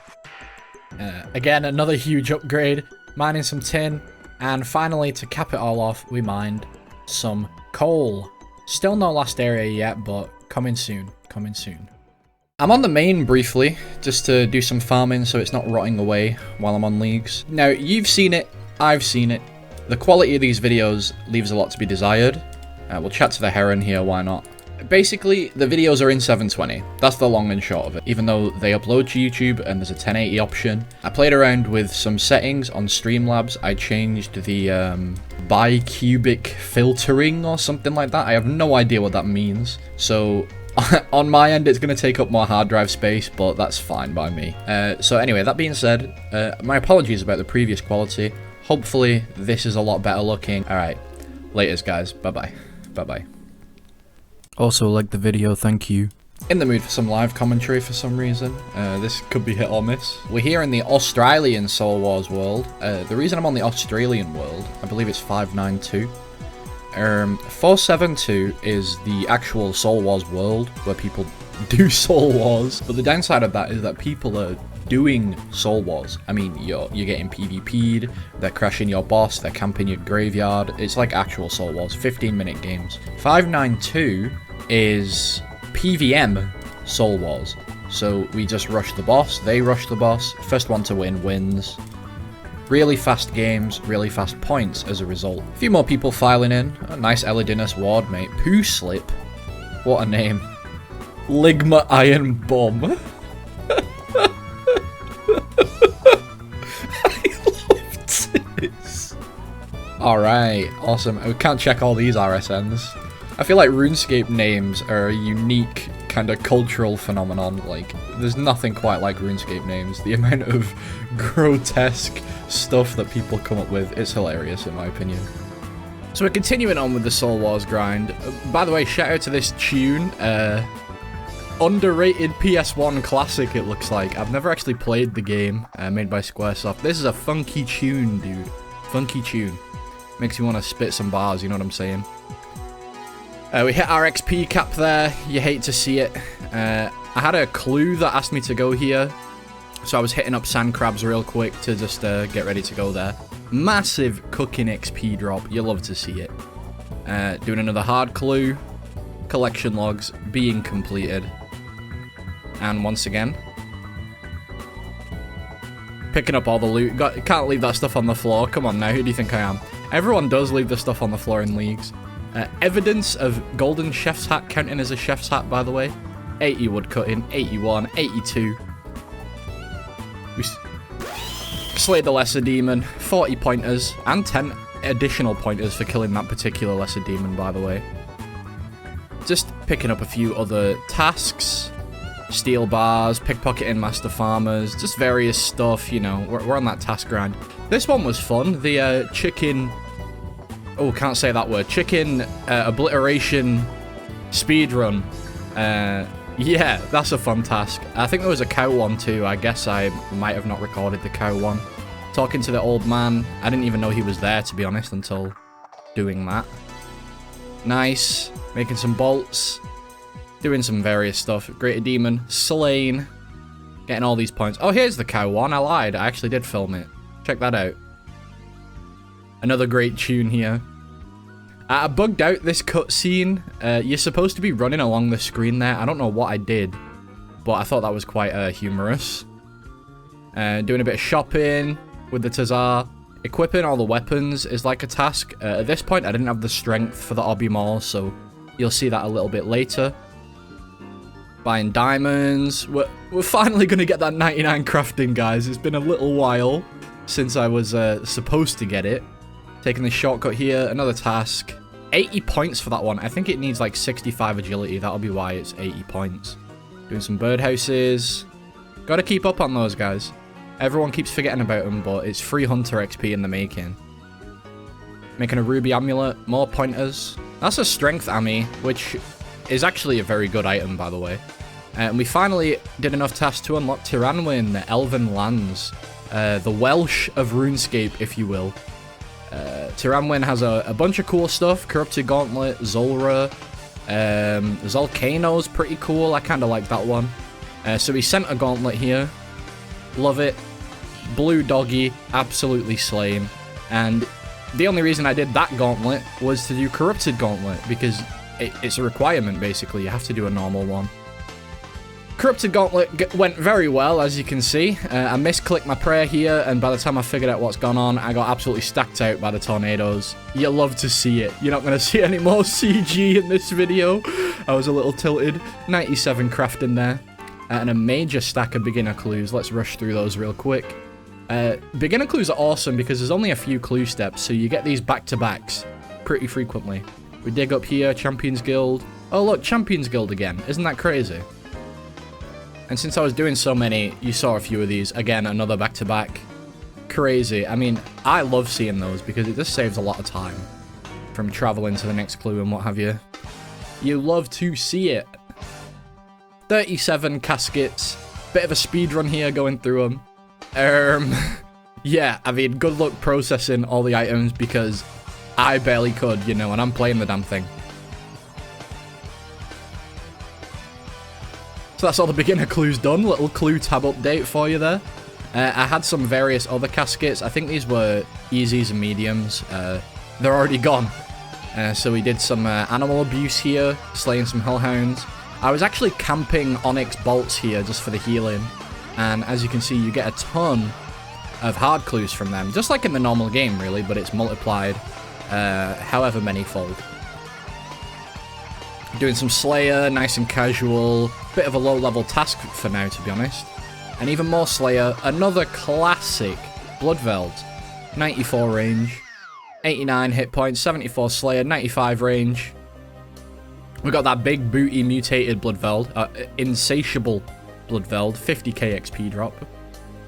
Again, another huge upgrade. Mining some tin. And finally, to cap it all off, we mined some coal. Still no last area yet, but coming soon. Coming soon. I'm on the main briefly, just to do some farming so it's not rotting away while I'm on leagues. Now, you've seen it, I've seen it. The quality of these videos leaves a lot to be desired. We'll chat to the Heron here, why not? Basically, the videos are in 720. That's the long and short of it. Even though they upload to YouTube and there's a 1080 option. I played around with some settings on Streamlabs. I changed the bicubic filtering or something like that. I have no idea what that means. So on my end, it's going to take up more hard drive space, but that's fine by me. So anyway, that being said, my apologies about the previous quality. Hopefully, this is a lot better looking. Alright, laters guys. Bye-bye. Bye-bye. Also, like the video, thank you. In the mood for some live commentary for some reason. This could be hit or miss. We're here in the Australian Soul Wars world. The reason I'm on the Australian world, I believe it's 592. 472 is the actual Soul Wars world where people do Soul Wars. But the downside of that is that people are doing Soul Wars. I mean, you're getting PvP'd, they're crashing your boss, they're camping your graveyard. It's like actual Soul Wars, 15-minute games. 592 is PVM Soul Wars. So we just rush the boss, they rush the boss, first one to win wins. Really fast games, really fast points as a result. A few more people filing in. A nice Elidinus ward mate. Poo Slip. What a name. Ligma Iron Bomb. I love this. Alright, awesome. We can't check all these RSNs. I feel like RuneScape names are a unique kind of cultural phenomenon. Like, there's nothing quite like RuneScape names. The amount of grotesque stuff that people come up with, it's hilarious in my opinion. So we're continuing on with the Soul Wars grind. By the way, shout out to this tune. Underrated PS1 classic, it looks like. I've never actually played the game made by Squaresoft. This is a funky tune, dude. Funky tune. Makes you want to spit some bars, you know what I'm saying? We hit our XP cap there. You hate to see it. I had a clue that asked me to go here. So I was hitting up sand crabs real quick to just get ready to go there. Massive cooking XP drop. You'll love to see it. Doing another hard clue. Collection logs being completed. And once again, picking up all the loot. Can't leave that stuff on the floor. Come on now, who do you think I am? Everyone does leave the stuff on the floor in leagues. Evidence of golden chef's hat counting as a chef's hat, by the way. 80 woodcutting, 81, 82. We slayed the lesser demon, 40 pointers, and 10 additional pointers for killing that particular lesser demon, by the way. Just picking up a few other tasks. Steel bars, pickpocketing master farmers, just various stuff, you know, we're on that task grind. This one was fun, the chicken, oh, can't say that word, chicken obliteration speedrun. Yeah, that's a fun task. I think there was a cow one too, I guess I might have not recorded the cow one. Talking to the old man, I didn't even know he was there, to be honest, until doing that. Nice, making some bolts. Doing some various stuff. Greater Demon. Slain. Getting all these points. Oh, here's the cow one. I lied. I actually did film it. Check that out. Another great tune here. I bugged out this cutscene. You're supposed to be running along the screen there. I don't know what I did, but I thought that was quite humorous. Doing a bit of shopping with the Tazar. Equipping all the weapons is like a task. At this point, I didn't have the strength for the Obby Mall, so you'll see that a little bit later. Buying diamonds. We're finally going to get that 99 crafting, guys. It's been a little while since I was supposed to get it. Taking the shortcut here. Another task. 80 points for that one. I think it needs like 65 agility. That'll be why it's 80 points. Doing some birdhouses. Got to keep up on those, guys. Everyone keeps forgetting about them, but it's free hunter XP in the making. Making a ruby amulet. More pointers. That's a strength ammy, which is actually a very good item, by the way. And we finally did enough tasks to unlock Tiranwyn, the Elven Lands. The Welsh of RuneScape, if you will. Tiranwyn has a bunch of cool stuff. Corrupted Gauntlet, Zulra. Zolcano's pretty cool. I kind of like that one. So we sent a gauntlet here. Love it. Blue Doggy, absolutely slain. And the only reason I did that gauntlet was to do Corrupted Gauntlet, because it's a requirement, basically. You have to do a normal one. Corrupted Gauntlet went very well, as you can see. I misclicked my prayer here, and by the time I figured out what's gone on, I got absolutely stacked out by the tornadoes. You'll love to see it. You're not going to see any more CG in this video. I was a little tilted. 97 crafting there. And a major stack of beginner clues. Let's rush through those real quick. Beginner clues are awesome because there's only a few clue steps, so you get these back-to-backs pretty frequently. We dig up here, Champions Guild. Oh look, Champions Guild again. Isn't that crazy? And since I was doing so many, you saw a few of these. Again, another back-to-back. Crazy. I mean, I love seeing those because it just saves a lot of time from traveling to the next clue and what have you. You love to see it. 37 caskets. Bit of a speed run here going through them. Yeah, I mean, good luck processing all the items because I barely could, you know, and I'm playing the damn thing. So that's all the beginner clues done. Little clue tab update for you there. I had some various other caskets. I think these were easies and mediums. They're already gone. So we did some animal abuse here, slaying some hellhounds. I was actually camping onyx bolts here just for the healing. And as you can see, you get a ton of hard clues from them. Just like in the normal game, really, but it's multiplied however many-fold. Doing some Slayer, nice and casual. Bit of a low-level task for now, to be honest. And even more Slayer. Another classic Bloodveld. 94 range. 89 hit points. 74 Slayer. 95 range. We got that big booty mutated Bloodveld. Insatiable Bloodveld. 50k XP drop.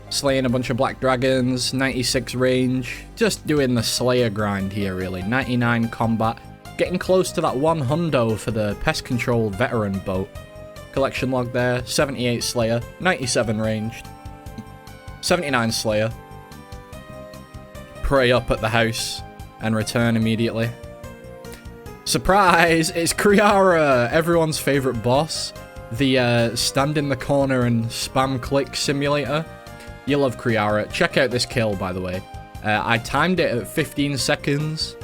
Slaying a bunch of black dragons. 96 range. Just doing the Slayer grind here, really. 99 combat. Getting close to that 100 for the pest control veteran boat. Collection log there. 78 Slayer. 97 ranged. 79 Slayer. Pray up at the house and return immediately. Surprise! It's Kriara, everyone's favorite boss. The stand in the corner and spam click simulator. You love Kriara. Check out this kill, by the way. I timed it at 15 seconds.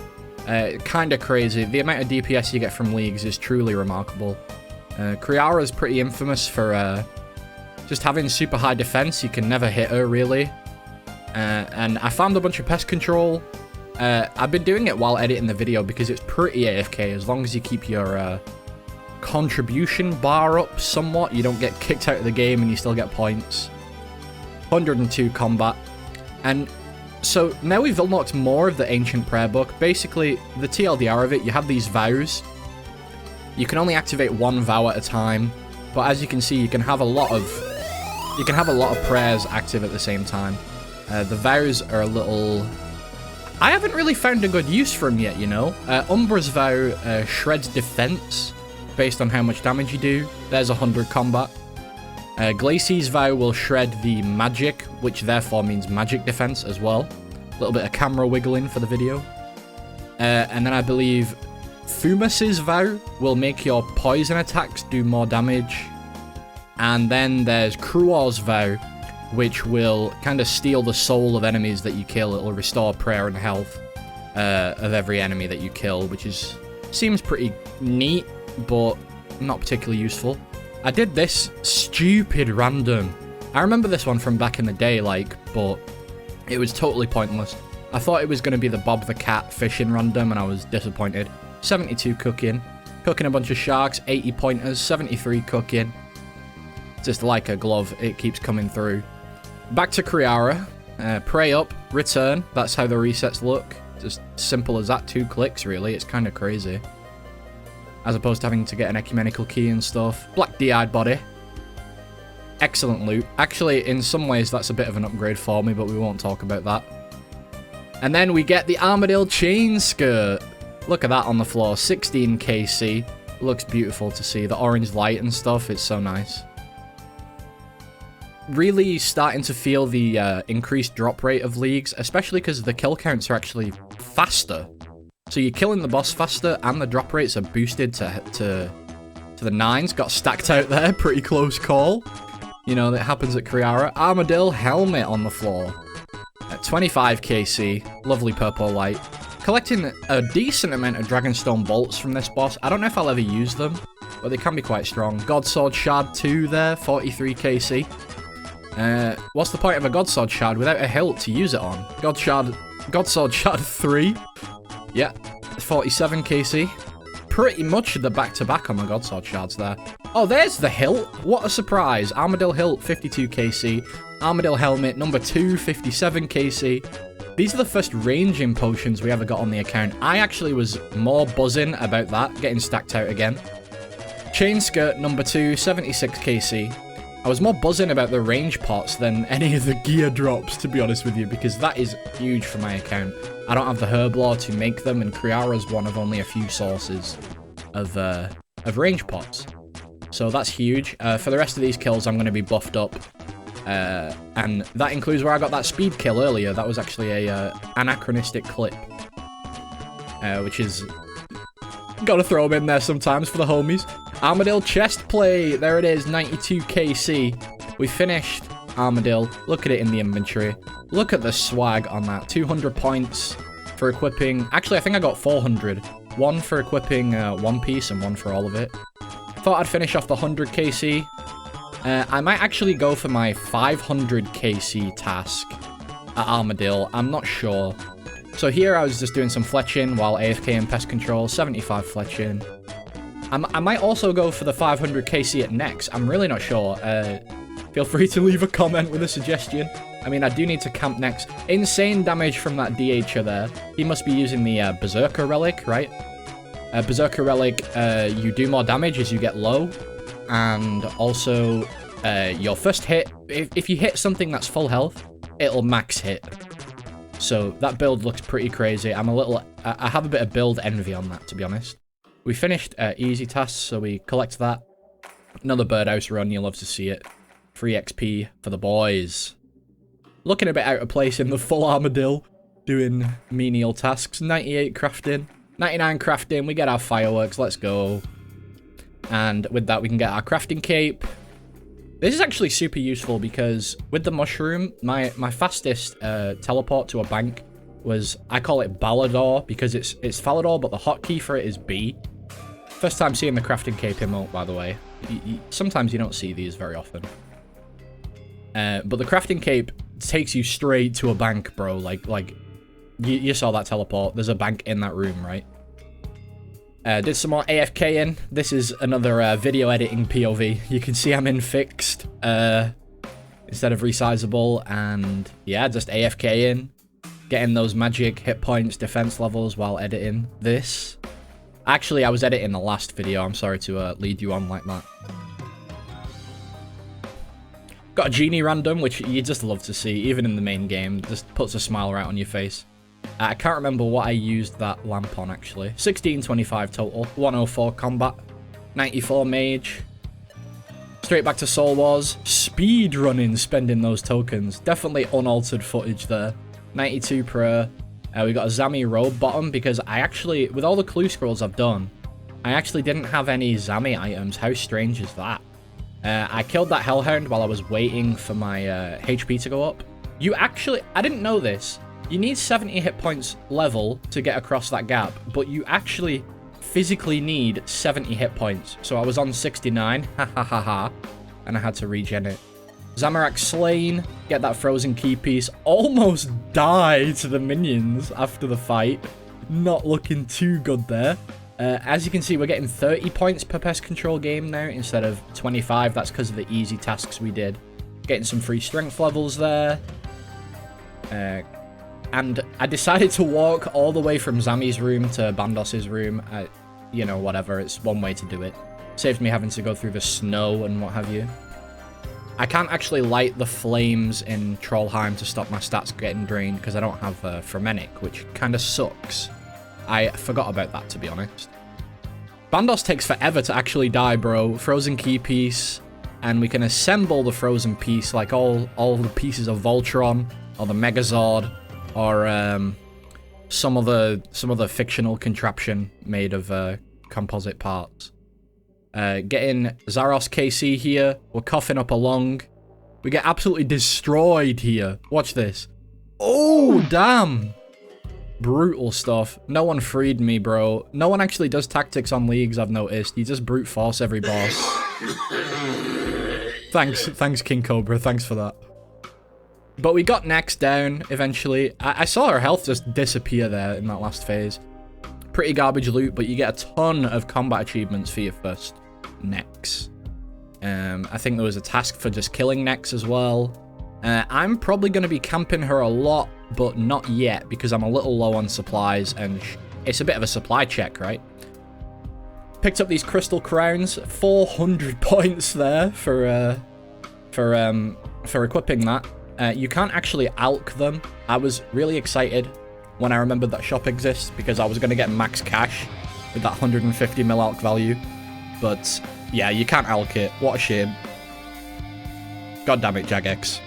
Kind of crazy. The amount of DPS you get from leagues is truly remarkable. Kriara is pretty infamous for just having super high defense. You can never hit her, really. And I found a bunch of pest control. I've been doing it while editing the video because it's pretty AFK. As long as you keep your contribution bar up somewhat, you don't get kicked out of the game and you still get points. 102 combat. And so now we've unlocked more of the Ancient Prayer Book. Basically, the TLDR of it, you have these vows. You can only activate one vow at a time, but as you can see, you can have a lot of prayers active at the same time. The vows are a little... I haven't really found a good use for them yet, you know. Umbra's vow shreds defense based on how much damage you do. There's 100 combat. Glacie's vow will shred the magic, which therefore means magic defense as well. A little bit of camera wiggling for the video. And then I believe Fumus's vow will make your poison attacks do more damage. And then there's Kruor's vow, which will kind of steal the soul of enemies that you kill. It'll restore prayer and health of every enemy that you kill, which seems pretty neat, but not particularly useful. I did this stupid random. I remember this one from back in the day, but it was totally pointless. I thought it was going to be the Bob the Cat fishing random, and I was disappointed. 72 cooking. Cooking a bunch of sharks, 80 pointers, 73 cooking. Just like a glove, it keeps coming through. Back to Kriara. Pray up, return. That's how the resets look. Just simple as that, 2 clicks, really. It's kind of crazy. As opposed to having to get an ecumenical key and stuff. Black D-eyed body. Excellent loot. Actually, in some ways, that's a bit of an upgrade for me, but we won't talk about that. And then we get the Armadillo chain skirt. Look at that on the floor. 16 KC. Looks beautiful to see. The orange light and stuff, it's so nice. Really starting to feel the increased drop rate of leagues, especially because the kill counts are actually faster. So you're killing the boss faster, and the drop rates are boosted to the 9s. Got stacked out there, pretty close call. You know, that happens at Kriara. Armadillo helmet on the floor. At 25 KC, lovely purple light. Collecting a decent amount of Dragonstone bolts from this boss. I don't know if I'll ever use them, but they can be quite strong. Godsword Shard 2 there, 43 KC. What's the point of a Godsword Shard without a hilt to use it on? Godsword Shard 3. Yeah, 47 KC. Pretty much the back-to-back on the Godsword Shards there. Oh, there's the hilt. What a surprise. Armadillo hilt, 52 KC. Armadillo helmet, number 2, 57 KC. These are the first ranging potions we ever got on the account. I actually was more buzzing about that, getting stacked out again. Chain skirt, number 2, 76 KC. I was more buzzing about the range pots than any of the gear drops, to be honest with you, because that is huge for my account. I don't have the herb lore to make them, and Kriara's one of only a few sources of range pots. So that's huge. For the rest of these kills, I'm going to be buffed up. And that includes where I got that speed kill earlier. That was actually a anachronistic clip. Which is... Gotta throw them in there sometimes for the homies. Armadillo chest plate. There it is, 92 KC. We finished Armadillo. Look at it in the inventory. Look at the swag on that. 200 points for equipping. Actually, I think I got 400. One for equipping one piece and one for all of it. Thought I'd finish off the 100 KC. I might actually go for my 500 KC task at Armadillo. I'm not sure. So here I was just doing some fletching while AFK and pest control. 75 fletching. I might also go for the 500 KC at next. I'm really not sure. Feel free to leave a comment with a suggestion. I mean, I do need to camp next. Insane damage from that DH'er there. He must be using the Berserker Relic, right? Berserker Relic, you do more damage as you get low. And also, your first hit, if you hit something that's full health, it'll max hit. So that build looks pretty crazy. I have a bit of build envy on that, to be honest. We finished easy tasks, so we collect that. Another birdhouse run, you'll love to see it. Free XP for the boys. Looking a bit out of place in the full Armadillo, doing menial tasks. 98 crafting, 99 crafting, we get our fireworks, let's go. And with that we can get our crafting cape. This is actually super useful because with the mushroom, my fastest teleport to a bank was, I call it Ballador because it's Falador, but the hotkey for it is B. First time seeing the crafting cape emote, by the way. Sometimes you don't see these very often. But the crafting cape takes you straight to a bank, bro. Like you saw that teleport. There's a bank in that room, right? Did some more AFK in. This is another video editing POV. You can see I'm in fixed instead of resizable, and yeah, just AFK in, getting those magic hit points, defense levels while editing this. Actually, I was editing the last video. I'm sorry to lead you on like that. Got a genie random, which you just love to see, even in the main game. Just puts a smile right on your face. I can't remember what I used that lamp on, actually. 1625 total, 104 combat, 94 mage. Straight back to Soul Wars. Speed running, spending those tokens. Definitely unaltered footage there. 92 prayer. We got a Zami robe bottom because I actually, with all the clue scrolls I've done, I actually didn't have any Zami items. How strange is that? I killed that Hellhound while I was waiting for my HP to go up. You actually, I didn't know this. You need 70 hit points level to get across that gap, but you actually physically need 70 hit points. So I was on 69, ha ha ha ha, and I had to regen it. Zamorak slain, get that frozen key piece, almost die to the minions after the fight. Not looking too good there. As you can see, we're getting 30 points per pest control game now instead of 25. That's because of the easy tasks we did. Getting some free strength levels there. And I decided to walk all the way from Zami's room to Bandos's room. You know, whatever. It's one way to do it. Saved me having to go through the snow and what have you. I can't actually light the flames in Trollheim to stop my stats getting drained because I don't have Fremennic, which kind of sucks. I forgot about that, to be honest. Bandos takes forever to actually die, bro. Frozen key piece. And we can assemble the frozen piece like all the pieces of Voltron or the Megazord or some other fictional contraption made of composite parts. Getting Zaros KC here. We're coughing up a lung. We get absolutely destroyed here. Watch this. Oh, damn. Brutal stuff. No one freed me, bro. No one actually does tactics on leagues, I've noticed. You just brute force every boss. Thanks, King Cobra. Thanks for that. But we got Nex down eventually. I saw her health just disappear there in that last phase. Pretty garbage loot, but you get a ton of combat achievements for your first Nex. I think there was a task for just killing Nex as well. I'm probably going to be camping her a lot, but not yet because I'm a little low on supplies and it's a bit of a supply check, right? Picked up these crystal crowns, 400 points there for equipping that. You can't actually alch them. I was really excited when I remembered that shop exists because I was going to get max cash with that 150 mil alch value. But yeah, you can't alch it. What a shame. God damn it, Jagex.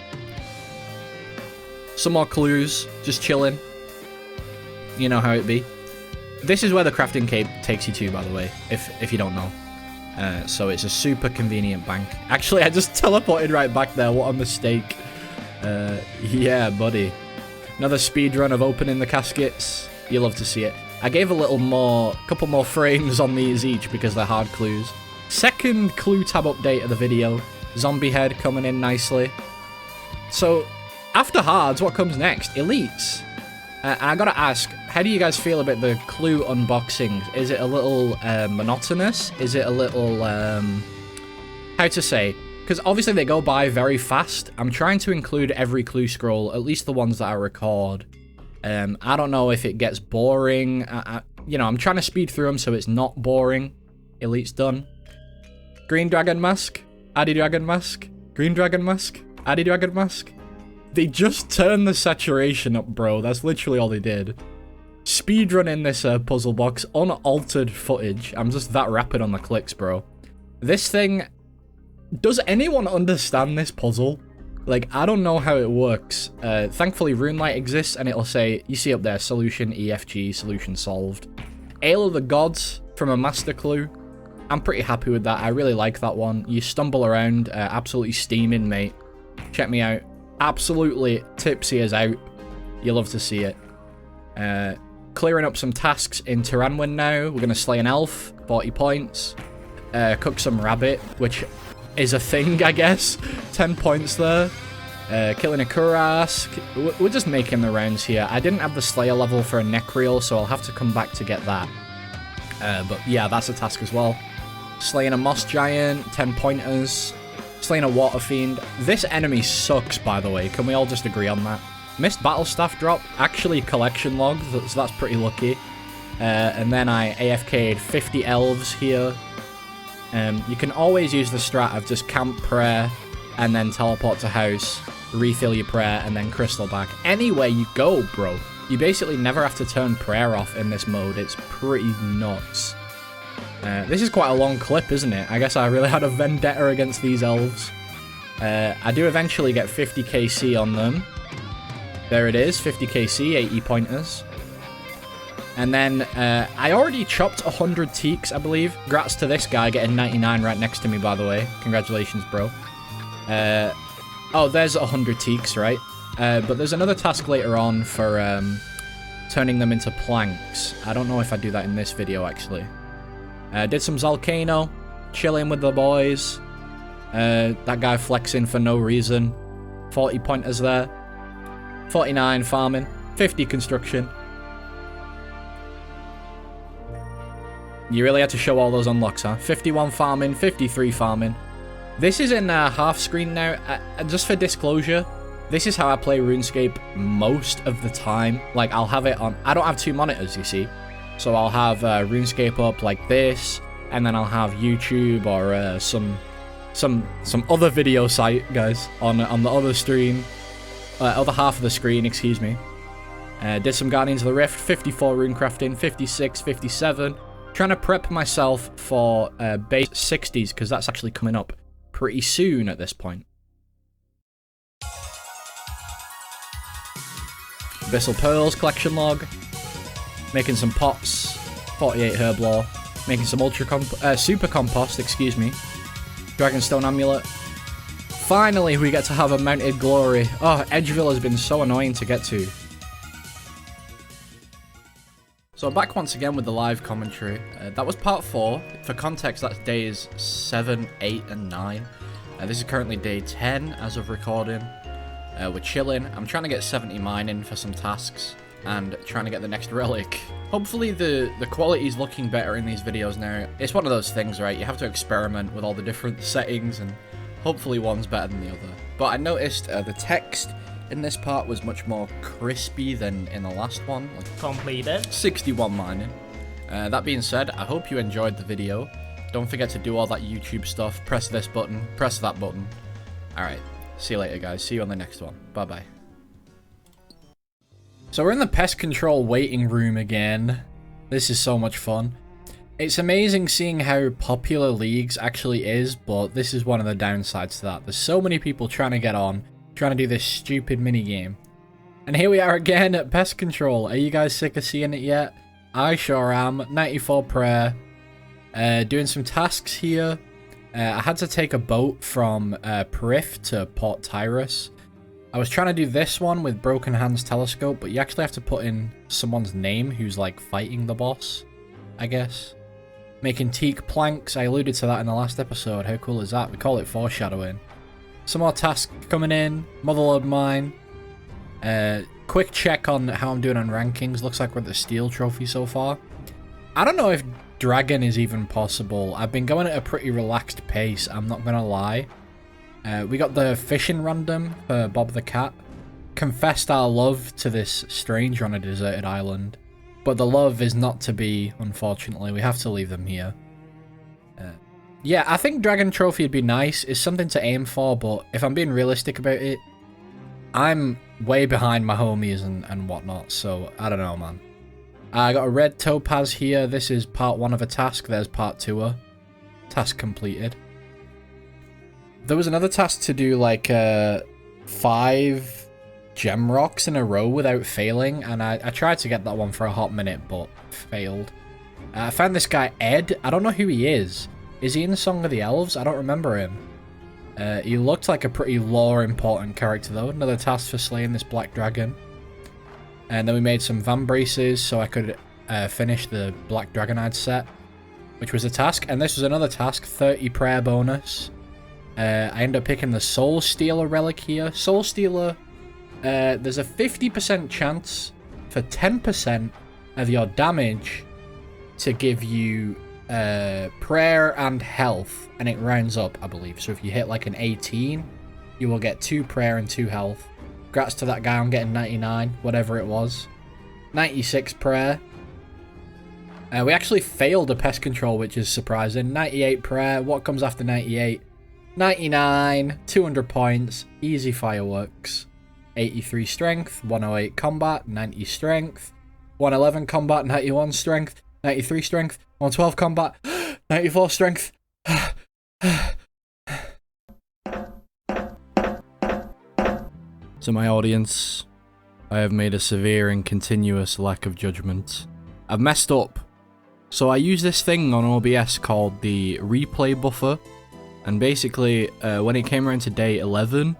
Some more clues, just chilling. You know how it be. This is where the crafting cape takes you to, by the way, if you don't know. So it's a super convenient bank. Actually, I just teleported right back there. What a mistake. Yeah, buddy. Another speed run of opening the caskets. You love to see it. I gave a couple more frames on these each because they're hard clues. Second clue tab update of the video. Zombie head coming in nicely. So, after hards, what comes next? Elites. I gotta ask, how do you guys feel about the clue unboxings? Is it a little monotonous? Is it a little, how to say? Because obviously they go by very fast. I'm trying to include every clue scroll, at least the ones that I record. I don't know if it gets boring. You know, I'm trying to speed through them so it's not boring. Elite's done. Green Dragon Mask. Addy Dragon Mask. Green Dragon Mask. Addy Dragon Mask. They just turned the saturation up, bro. That's literally all they did. Speedrunning this puzzle box. Unaltered footage. I'm just that rapid on the clicks, bro. This thing... Does anyone understand this puzzle? Like, I don't know how it works. Thankfully, Runelight exists, and it'll say, you see up there, solution EFG, solution solved. Ale of the Gods from a master clue. I'm pretty happy with that. I really like that one. You stumble around, absolutely steaming, mate. Check me out. Absolutely tipsy as out. You love to see it. Clearing up some tasks in Tyranwin now. We're going to slay an elf, 40 points. Cook some rabbit, which is a thing, I guess. 10 points there. Killing a Kurask. We're just making the rounds here. I didn't have the Slayer level for a Necreal, so I'll have to come back to get that. But yeah, that's a task as well. Slaying a Moss Giant, 10 pointers. Slaying a Water Fiend. This enemy sucks, by the way. Can we all just agree on that? Missed Battle Staff drop. Actually, collection log, so that's pretty lucky. And then I AFK'd 50 elves here. You can always use the strat of just camp prayer and then teleport to house, refill your prayer, and then crystal back. Anywhere you go, bro. You basically never have to turn prayer off in this mode. It's pretty nuts. This is quite a long clip, isn't it? I guess I really had a vendetta against these elves. I do eventually get 50 KC on them. There it is, 50 KC, 80 pointers. And then I already chopped 100 teaks, I believe. Congrats to this guy getting 99 right next to me, by the way. Congratulations, bro. Oh, there's 100 teaks, right? But there's another task later on for turning them into planks. I don't know if I do that in this video, actually. Did some Zalcano, chilling with the boys. That guy flexing for no reason. 40 pointers there. 49 farming. 50 construction. You really had to show all those unlocks, huh? 51 farming, 53 farming. This is in half screen now. Just for disclosure, this is how I play RuneScape most of the time. Like, I'll have it on... I don't have two monitors, you see. So I'll have RuneScape up like this, and then I'll have YouTube or some other video site, guys, on the other stream. Other half of the screen, excuse me. Did some Guardians of the Rift, 54 rune crafting, 56, 57. Trying to prep myself for base 60s, because that's actually coming up pretty soon at this point. Abyssal Pearls collection log. Making some pots. 48 herb lore. Making some super compost, excuse me. Dragonstone amulet. Finally, we get to have a mounted glory. Oh, Edgeville has been so annoying to get to. So back once again with the live commentary. That was part 4. For context, that's days 7, 8, and 9. This is currently day 10 as of recording. We're chilling. I'm trying to get 70 mining for some tasks and trying to get the next relic. Hopefully the quality's looking better in these videos now. It's one of those things, right? You have to experiment with all the different settings and hopefully one's better than the other. But I noticed the text in this part was much more crispy than in the last one. Like completed. 61 mining. That being said, I hope you enjoyed the video. Don't forget to do all that YouTube stuff. Press this button. Press that button. Alright. See you later, guys. See you on the next one. Bye-bye. So we're in the pest control waiting room again. This is so much fun. It's amazing seeing how popular Leagues actually is, but this is one of the downsides to that. There's so many people trying to get on, trying to do this stupid minigame. And here we are again at pest control. Are you guys sick of seeing it yet? I sure am. 94 prayer. Doing some tasks here. I had to take a boat from Perif to Port Tyrus. I was trying to do this one with Broken Hands Telescope, but you actually have to put in someone's name who's like fighting the boss, I guess. Making teak planks. I alluded to that in the last episode. How cool is that? We call it foreshadowing. Some more tasks coming in. Motherlode Mine. Quick check on how I'm doing on rankings. Looks like we're at the Steel Trophy so far. I don't know if Dragon is even possible. I've been going at a pretty relaxed pace, I'm not gonna lie. We got the fishing random for Bob the Cat. Confessed our love to this stranger on a deserted island. But the love is not to be, unfortunately. We have to leave them here. Yeah, I think Dragon Trophy would be nice. It's something to aim for, but if I'm being realistic about it, I'm way behind my homies and whatnot, so I don't know, man. I got a red topaz here. This is part 1 of a task. There's part 2. Task completed. There was another task to do, like, 5 gem rocks in a row without failing, and I tried to get that one for a hot minute, but failed. I found this guy, Ed. I don't know who he is. Is he in the Song of the Elves? I don't remember him. He looked like a pretty lore-important character, though. Another task for slaying this black dragon. And then we made some van braces so I could finish the black dragonite set, which was a task. And this was another task, 30 prayer bonus. I ended up picking the Soul Stealer relic here. Soul Stealer, there's a 50% chance for 10% of your damage to give you prayer and health, and it rounds up, I believe. So if you hit like an 18, you will get 2 prayer and 2 health. Congrats to that guy on getting 99, whatever it was. 96 prayer. We actually failed a pest control, which is surprising. 98 prayer. What comes after 98? 99, 200 points, easy fireworks. 83 strength, 108 combat, 90 strength, 111 combat, 91 strength, 93 strength, 112 combat, 94 strength. To my audience, I have made a severe and continuous lack of judgment. I've messed up. So I use this thing on OBS called the replay buffer, and basically when it came around to day 11,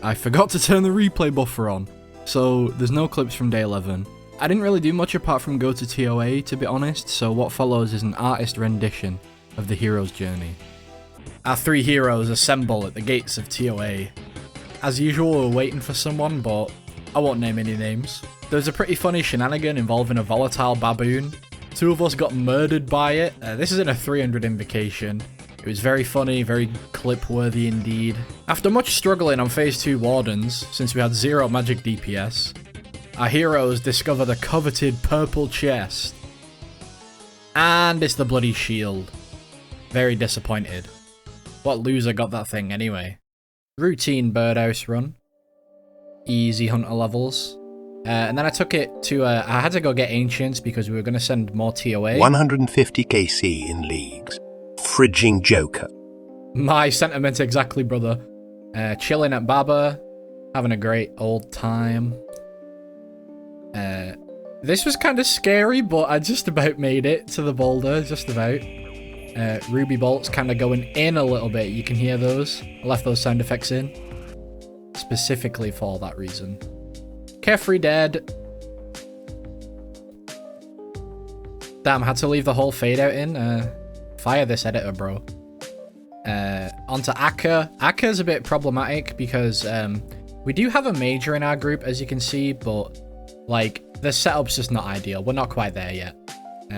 I forgot to turn the replay buffer on. So there's no clips from day 11. I didn't really do much apart from go to TOA, to be honest, so what follows is an artist rendition of the hero's journey. Our 3 heroes assemble at the gates of TOA. As usual, we're waiting for someone, but I won't name any names. There's a pretty funny shenanigan involving a volatile baboon. 2 of us got murdered by it. This isn't a 300 invocation. It was very funny, very clip-worthy indeed. After much struggling on phase 2 wardens, since we had 0 magic DPS, our heroes discover the coveted purple chest. And it's the bloody shield. Very disappointed. What loser got that thing anyway? Routine birdhouse run. Easy hunter levels. And then I took it to, I had to go get ancients because we were going to send more TOA. 150 KC in leagues. Fridging Joker. My sentiment exactly, brother. Chilling at Baba. Having a great old time. This was kind of scary, but I just about made it to the boulder, just about. Ruby bolts kind of going in a little bit, you can hear those. I left those sound effects in, specifically for that reason. Carefree dead. Damn, had to leave the whole fade out in. Fire this editor, bro. Onto Akka. Akka's a bit problematic because we do have a major in our group, as you can see, but like, the setup's just not ideal. We're not quite there yet.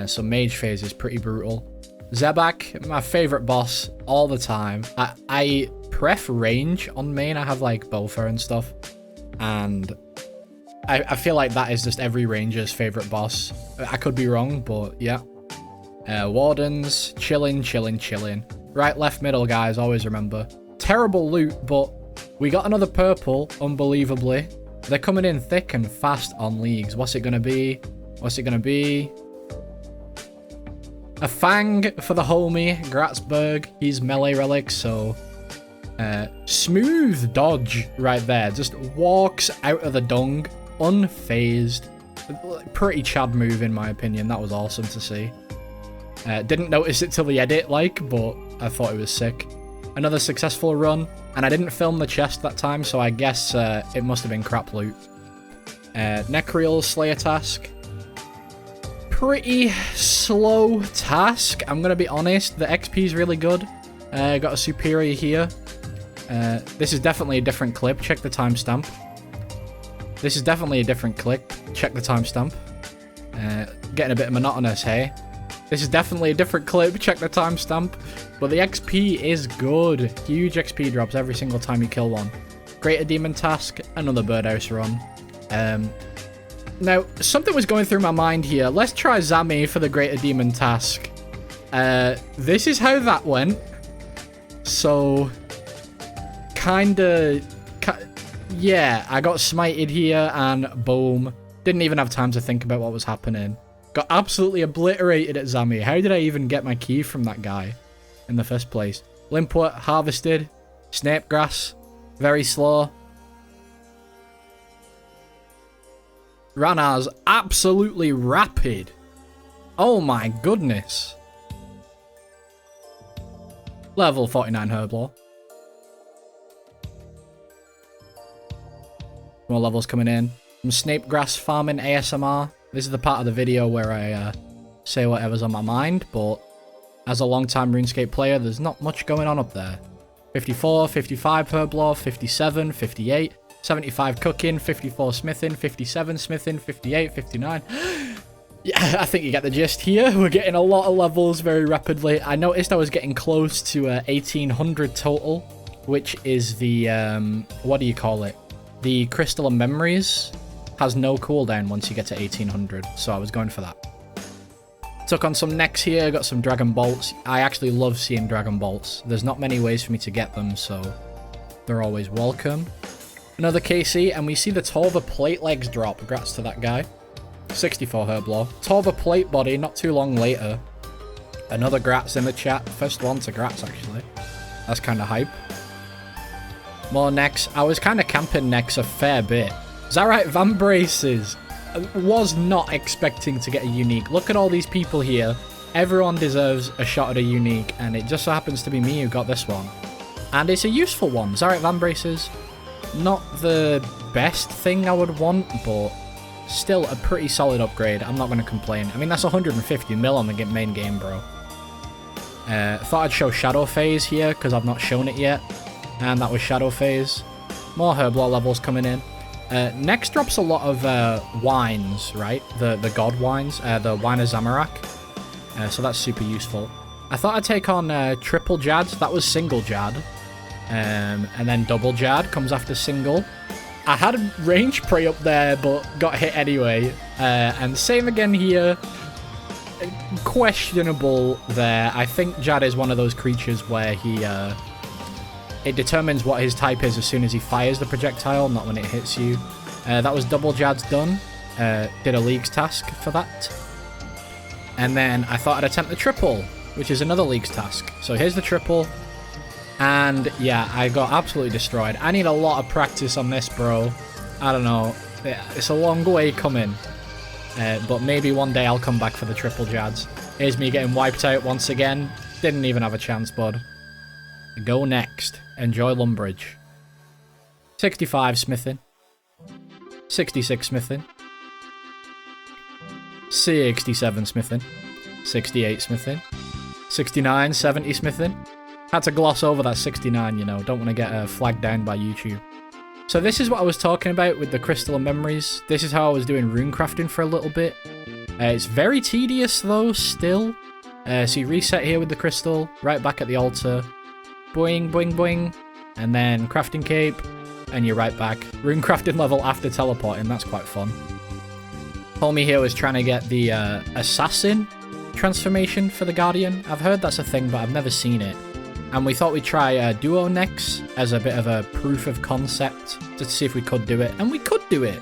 So mage phase is pretty brutal. Zebak, my favorite boss all the time. I pref range on main. I have like Bowfer and stuff. And I feel like that is just every ranger's favorite boss. I could be wrong, but yeah. Wardens, chilling. Right, left, middle, guys, always remember. Terrible loot, but we got another purple, unbelievably. They're coming in thick and fast on leagues. What's it gonna be? What's it gonna be? A Fang for the homie, Gratzberg. He's melee relic, so... smooth dodge right there. Just walks out of the dung, unfazed. Pretty Chad move, in my opinion. That was awesome to see. Didn't notice it till the edit, like, but I thought it was sick. Another successful run, and I didn't film the chest that time, so I guess it must have been crap loot. Necreal Slayer task. Pretty slow task, I'm gonna be honest. The XP is really good. Got a superior here. This is definitely a different clip. Check the timestamp. This is definitely a different clip. Check the timestamp. Getting a bit monotonous, hey? This is definitely a different clip. Check the timestamp. But the XP is good. Huge XP drops every single time you kill one. Greater Demon task. Another birdhouse run. Now, something was going through my mind here. Let's try Zami for the Greater Demon task. This is how that went. So, yeah, I got smited here and boom. Didn't even have time to think about what was happening. Got absolutely obliterated at Zami. How did I even get my key from that guy in the first place? Limpwort harvested. Snapegrass. Very slow. Ranar's absolutely rapid. Oh my goodness. Level 49 Herblore. More levels coming in. Some Snape Grass farming ASMR. This is the part of the video where I say whatever's on my mind, but as a long-time RuneScape player, there's not much going on up there. 54, 55 Herblore, 57, 58, 75 cooking, 54 smithing, 57 smithing, 58, 59. Yeah, I think you get the gist here. We're getting a lot of levels very rapidly. I noticed I was getting close to 1800 total, which is the, what do you call it? The Crystal of Memories has no cooldown once you get to 1800, so I was going for that. Took on some necks here, got some Dragon Bolts. I actually love seeing Dragon Bolts. There's not many ways for me to get them, so they're always welcome. Another KC, and we see the Torva plate legs drop. Congrats to that guy. 64 Herblore. Torva plate body, not too long later. Another Grats in the chat. First one to Grats, actually. That's kind of hype. More necks. I was kind of camping necks a fair bit. Zarite Van Braces. Was not expecting to get a unique. Look at all these people here. Everyone deserves a shot at a unique, and it just so happens to be me who got this one. And it's a useful one. Zarite Van Braces. Not the best thing I would want, but still a pretty solid upgrade. I'm not going to complain. I mean, that's 150 mil on the main game, bro. Thought I'd show Shadow Phase here, because I've not shown it yet. And that was Shadow Phase. More Herblore levels coming in. Next drops a lot of wines, right? The god wines, the Wine of Zamorak. So that's super useful. I thought I'd take on triple Jads. That was single Jad. And then double Jad comes after single. I had a range prey up there, but got hit anyway. And same again here. Questionable there. I think Jad is one of those creatures where he... it determines what his type is as soon as he fires the projectile, not when it hits you. That was double Jad's done. Did a League's task for that. And then I thought I'd attempt the triple, which is another League's task. So here's the triple. And yeah, I got absolutely destroyed. I need a lot of practice on this, bro. I don't know. It's a long way coming. But maybe one day I'll come back for the triple Jads. Here's me getting wiped out once again. Didn't even have a chance, bud. Go next. Enjoy Lumbridge. 65 smithing. 66 smithing. 67 smithing. 68 smithing. 69, 70 smithing. Had to gloss over that 69, you know. Don't want to get flagged down by YouTube. So this is what I was talking about with the Crystal of Memories. This is how I was doing rune crafting for a little bit. It's very tedious though, still. So you reset here with the crystal. Right back at the altar. Boing, boing, boing. And then crafting cape. And you're right back. Rune crafting level after teleporting. That's quite fun. Homie here was trying to get the assassin transformation for the Guardian. I've heard that's a thing, but I've never seen it. And we thought we'd try duo necks as a bit of a proof of concept. Just to see if we could do it. And we could do it.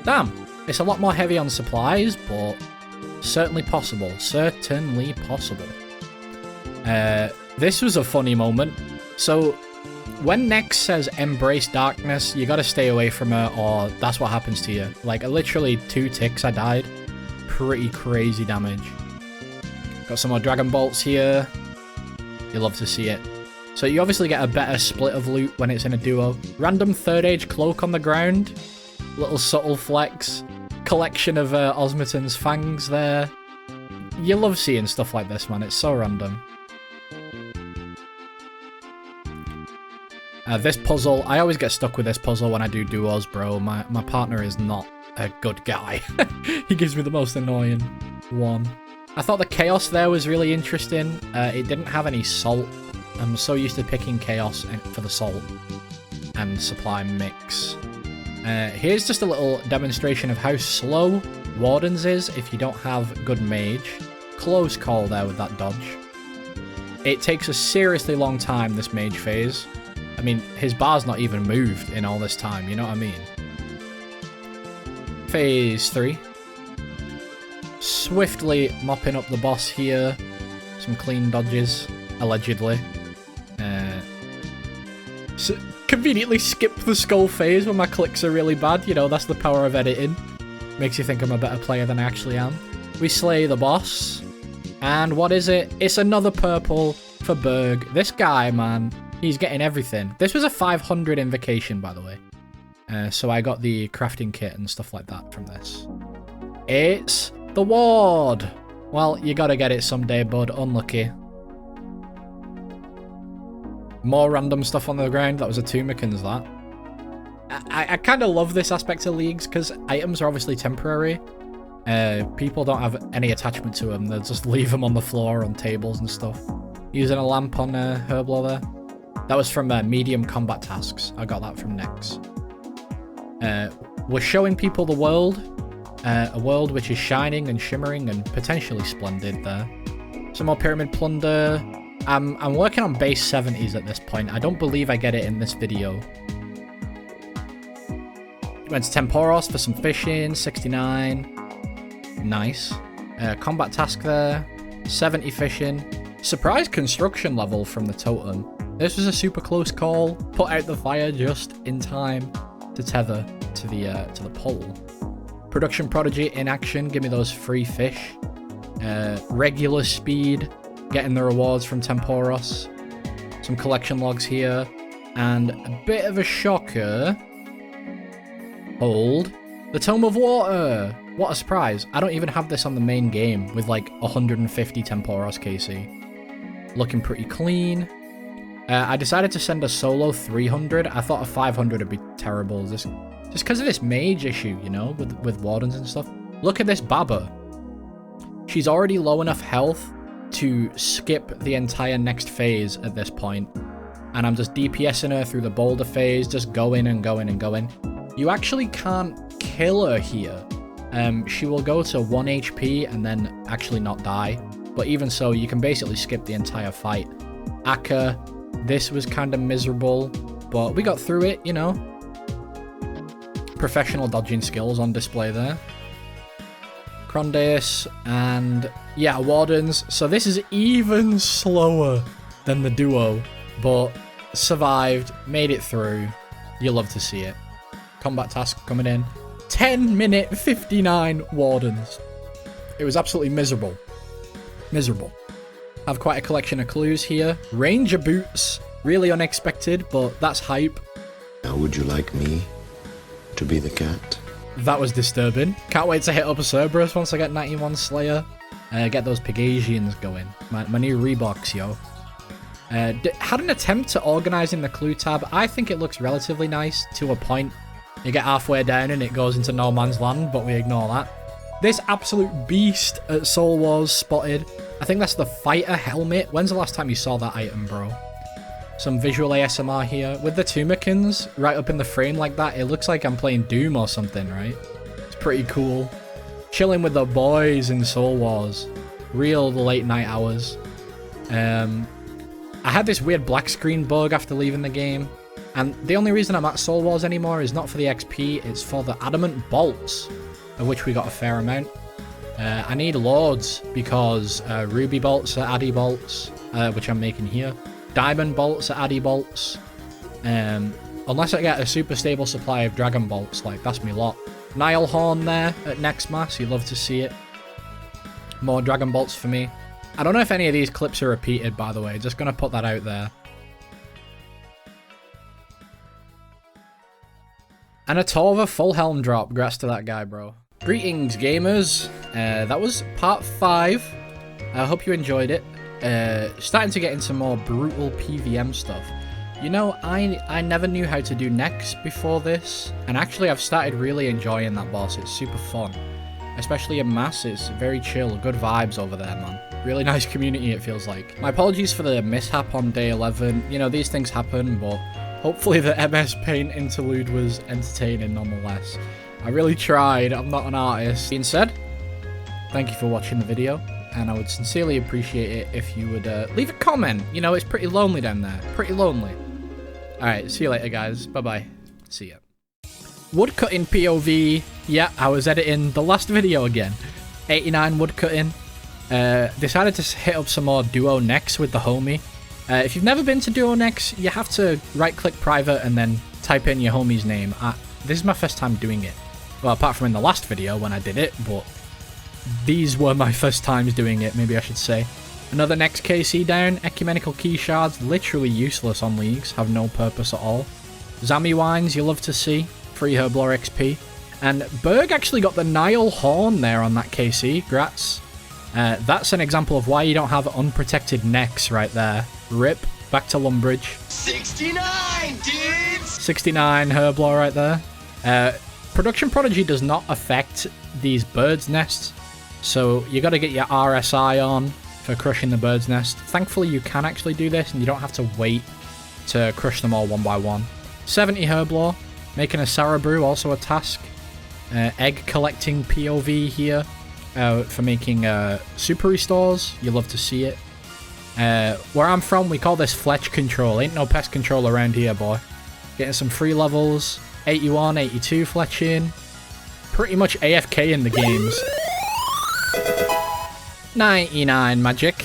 Damn. It's a lot more heavy on supplies, but certainly possible. Certainly possible. This was a funny moment. So, when Nex says embrace darkness, you gotta stay away from her or that's what happens to you. Like, literally 2 ticks I died. Pretty crazy damage. Got some more Dragon Bolts here. You love to see it. So you obviously get a better split of loot when it's in a duo. Random 3rd age cloak on the ground. Little subtle flex. Collection of Osmoton's fangs there. You love seeing stuff like this, man. It's so random. This puzzle, I always get stuck with this puzzle when I do duos, bro. My partner is not a good guy. He gives me the most annoying one. I thought the chaos there was really interesting. It didn't have any salt. I'm so used to picking chaos for the salt and supply mix. Here's just a little demonstration of how slow Wardens is if you don't have good mage. Close call there with that dodge. It takes a seriously long time, this mage phase. I mean, his bar's not even moved in all this time, you know what I mean? Phase 3. Swiftly mopping up the boss here. Some clean dodges, allegedly. Conveniently skip the skull phase when my clicks are really bad. You know, that's the power of editing. Makes you think I'm a better player than I actually am. We slay the boss. And what is it? It's another purple for Berg. This guy, man, he's getting everything. This was a 500 invocation, by the way. So I got the crafting kit and stuff like that from this. It's the ward. Well, you gotta get it someday, bud. Unlucky. More random stuff on the ground. That was a Tumikins, that. I kind of love this aspect of leagues because items are obviously temporary. People don't have any attachment to them. They'll just leave them on the floor, on tables and stuff. Using a lamp on Herblo there. That was from medium combat tasks. I got that from Nex. We're showing people the world. A world which is shining and shimmering and potentially splendid there. Some more pyramid plunder. I'm working on base 70s at this point. I don't believe I get it in this video. Went to Temporos for some fishing. 69. Nice. Combat task there. 70 fishing. Surprise construction level from the totem. This was a super close call. Put out the fire just in time to tether to the pole. Production prodigy in action. Give me those free fish. Regular speed. Getting the rewards from Temporos. Some collection logs here. And a bit of a shocker. Hold. The Tome of Water. What a surprise. I don't even have this on the main game with like 150 Temporos KC. Looking pretty clean. I decided to send a solo 300. I thought a 500 would be terrible. Just because of this mage issue, you know, with wardens and stuff. Look at this Baba. She's already low enough health to skip the entire next phase at this point. And I'm just DPSing her through the boulder phase, just going and going and going. You actually can't kill her here. She will go to 1 HP and then actually not die. But even so, you can basically skip the entire fight. Akka, this was kind of miserable, but we got through it, you know. Professional dodging skills on display there. Crondaeus and, yeah, Wardens. So this is even slower than the duo, but survived, made it through. You'll love to see it. Combat task coming in. 10-minute 59 Wardens. It was absolutely miserable. Miserable. Have quite a collection of clues here. Ranger boots. Really unexpected, but that's hype. Now would you like me to be the cat? That was disturbing. Can't wait to hit up a Cerberus once I get 91 Slayer. Get those Pegasians going. My new Reeboks, yo. Had an attempt to organising the clue tab. I think it looks relatively nice to a point. You get halfway down and it goes into no man's land, but we ignore that. This absolute beast at Soul Wars spotted. I think that's the fighter helmet. When's the last time you saw that item, bro? Some visual ASMR here. With the Tumikins right up in the frame like that, it looks like I'm playing Doom or something, right? It's pretty cool. Chilling with the boys in Soul Wars. Real late night hours. I had this weird black screen bug after leaving the game. And the only reason I'm at Soul Wars anymore is not for the XP, it's for the adamant bolts, of which we got a fair amount. I need loads because ruby bolts are addy bolts, which I'm making here. Diamond bolts are addy bolts. Unless I get a super stable supply of dragon bolts, like that's me lot. Nile Horn there at next mass, you love to see it. More dragon bolts for me. I don't know if any of these clips are repeated, by the way, just gonna put that out there. And a Torva full helm drop. Congrats to that guy, bro. Greetings, gamers. That was part 5. I hope you enjoyed it. Starting to get into more brutal PVM stuff. You know, I never knew how to do Nex before this. And actually, I've started really enjoying that boss. It's super fun. Especially in mass, it's very chill. Good vibes over there, man. Really nice community, it feels like. My apologies for the mishap on day 11. You know, these things happen, but hopefully the MS Paint interlude was entertaining nonetheless. I really tried. I'm not an artist. Being said, thank you for watching the video, and I would sincerely appreciate it if you would leave a comment. You know, it's pretty lonely down there. Pretty lonely. Alright, see you later, guys. Bye-bye. See ya. Woodcutting POV. Yeah, I was editing the last video again. 89 woodcutting. Decided to hit up some more Duo Nex with the homie. If you've never been to Duo Nex, you have to right-click private and then type in your homie's name. This is my first time doing it. Well, apart from in the last video when I did it, but these were my first times doing it, maybe I should say. Another next KC down. Ecumenical Key Shards, literally useless on leagues, have no purpose at all. Zammy Wines, you love to see. Free Herblore XP. And Berg actually got the Nile Horn there on that KC. Grats. That's an example of why you don't have unprotected necks right there. RIP. Back to Lumbridge. 69, dudes! 69 Herblore right there. Production Prodigy does not affect these birds' nests. So you got to get your RSI on for crushing the bird's nest. Thankfully, you can actually do this, and you don't have to wait to crush them all one by one. 70 Herblore, making a Sarah Brew, also a task. Egg collecting POV here for making super restores. You love to see it. Where I'm from, we call this Fletch Control. Ain't no pest control around here, boy. Getting some free levels. 81, 82 Fletching. Pretty much AFK in the games. 99 magic.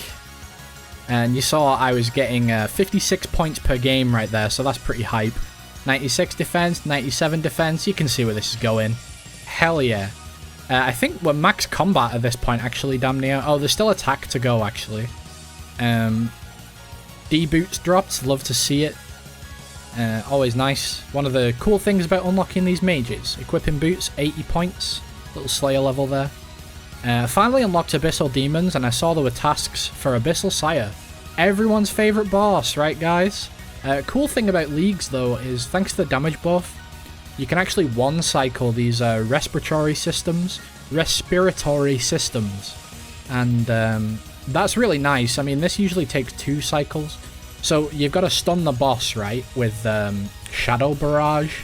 And you saw I was getting 56 points per game right there, so that's pretty hype. 96 defense, 97 defense. You can see where this is going. Hell yeah. I think we're max combat at this point, actually, damn near. Oh, there's still attack to go, actually. D-boots dropped. Love to see it. Always nice. One of the cool things about unlocking these mages. Equipping boots, 80 points. Little Slayer level there. Finally unlocked Abyssal Demons, and I saw there were tasks for Abyssal Sire. Everyone's favourite boss, right guys? Cool thing about leagues though is, thanks to the damage buff, you can actually one-cycle these respiratory systems. And that's really nice. I mean, this usually takes 2 cycles. So you've got to stun the boss, right, with Shadow Barrage,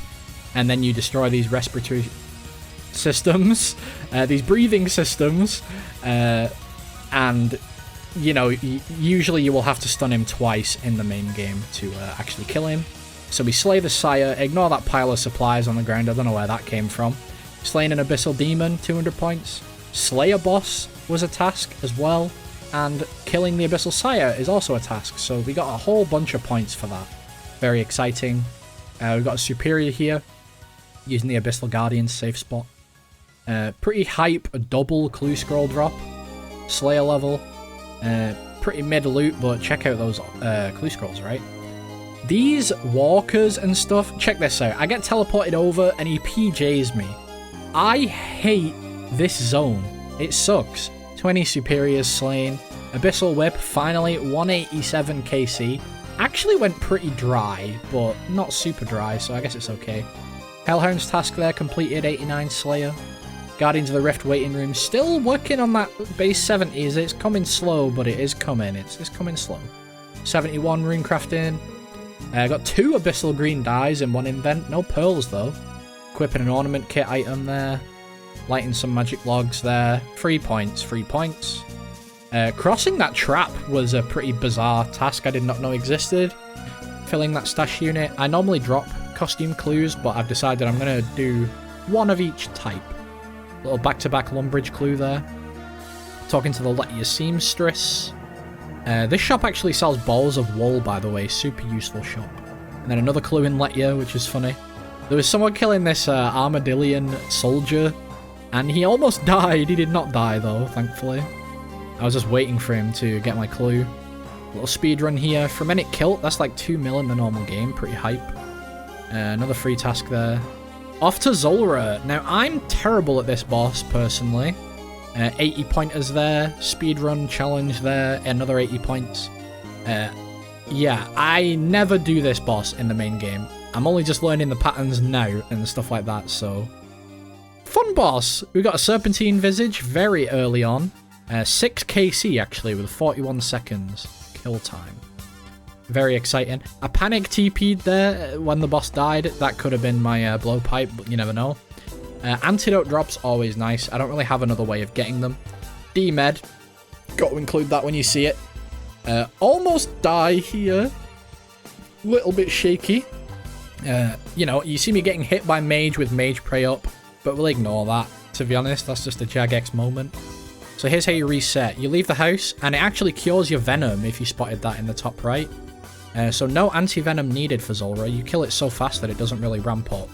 and then you destroy these respiratory systems, these breathing systems, and, you know, usually you will have to stun him twice in the main game to actually kill him. So we slay the Sire, ignore that pile of supplies on the ground, I don't know where that came from. Slaying an Abyssal Demon, 200 points. Slay a boss was a task as well, and killing the Abyssal Sire is also a task, so we got a whole bunch of points for that. Very exciting. We've got a Superior here, using the Abyssal Guardian's safe spot. Pretty hype, a double clue scroll drop. Slayer level. Pretty mid loot, but check out those clue scrolls, right? These walkers and stuff, check this out. I get teleported over and he PJs me. I hate this zone. It sucks. 20 Superiors slain. Abyssal Whip, finally, 187 KC. Actually went pretty dry, but not super dry, so I guess it's okay. Hellhound's task there completed, 89 Slayer. Guardians of the Rift waiting room, still working on that base 70s. It's coming slow, but it is coming. It's coming slow. 71 rune crafting. Got 2 Abyssal Green dyes in one invent. No pearls, though. Equipping an ornament kit item there. Lighting some magic logs there. 3 points, 3 points. Crossing that trap was a pretty bizarre task I did not know existed. Filling that stash unit. I normally drop costume clues, but I've decided I'm going to do one of each type. Little back-to-back Lumbridge clue there. Talking to the Letya Seamstress. This shop actually sells balls of wool, by the way. Super useful shop. And then another clue in Letya, which is funny. There was someone killing this Armadillion soldier, and he almost died. He did not die, though, thankfully. I was just waiting for him to get my clue. Little speed run here. Fremennic Kilt, that's like 2 mil in the normal game. Pretty hype. Another free task there. Off to Zulrah. Now, I'm terrible at this boss, personally. 80 pointers there. Speedrun challenge there. Another 80 points. Yeah, I never do this boss in the main game. I'm only just learning the patterns now and stuff like that, so... Fun boss! We got a Serpentine Visage very early on. 6 KC, actually, with 41 seconds kill time. Very exciting. I panic TP'd there when the boss died. That could have been my blowpipe, but you never know. Antidote drops, always nice. I don't really have another way of getting them. D-Med. Got to include that when you see it. Almost die here. Little bit shaky. You know, you see me getting hit by Mage with Mage Prey up, but we'll ignore that. To be honest, that's just a Jagex moment. So here's how you reset. You leave the house, and it actually cures your Venom if you spotted that in the top right. So no anti-venom needed for Zulrah. You kill it so fast that it doesn't really ramp up.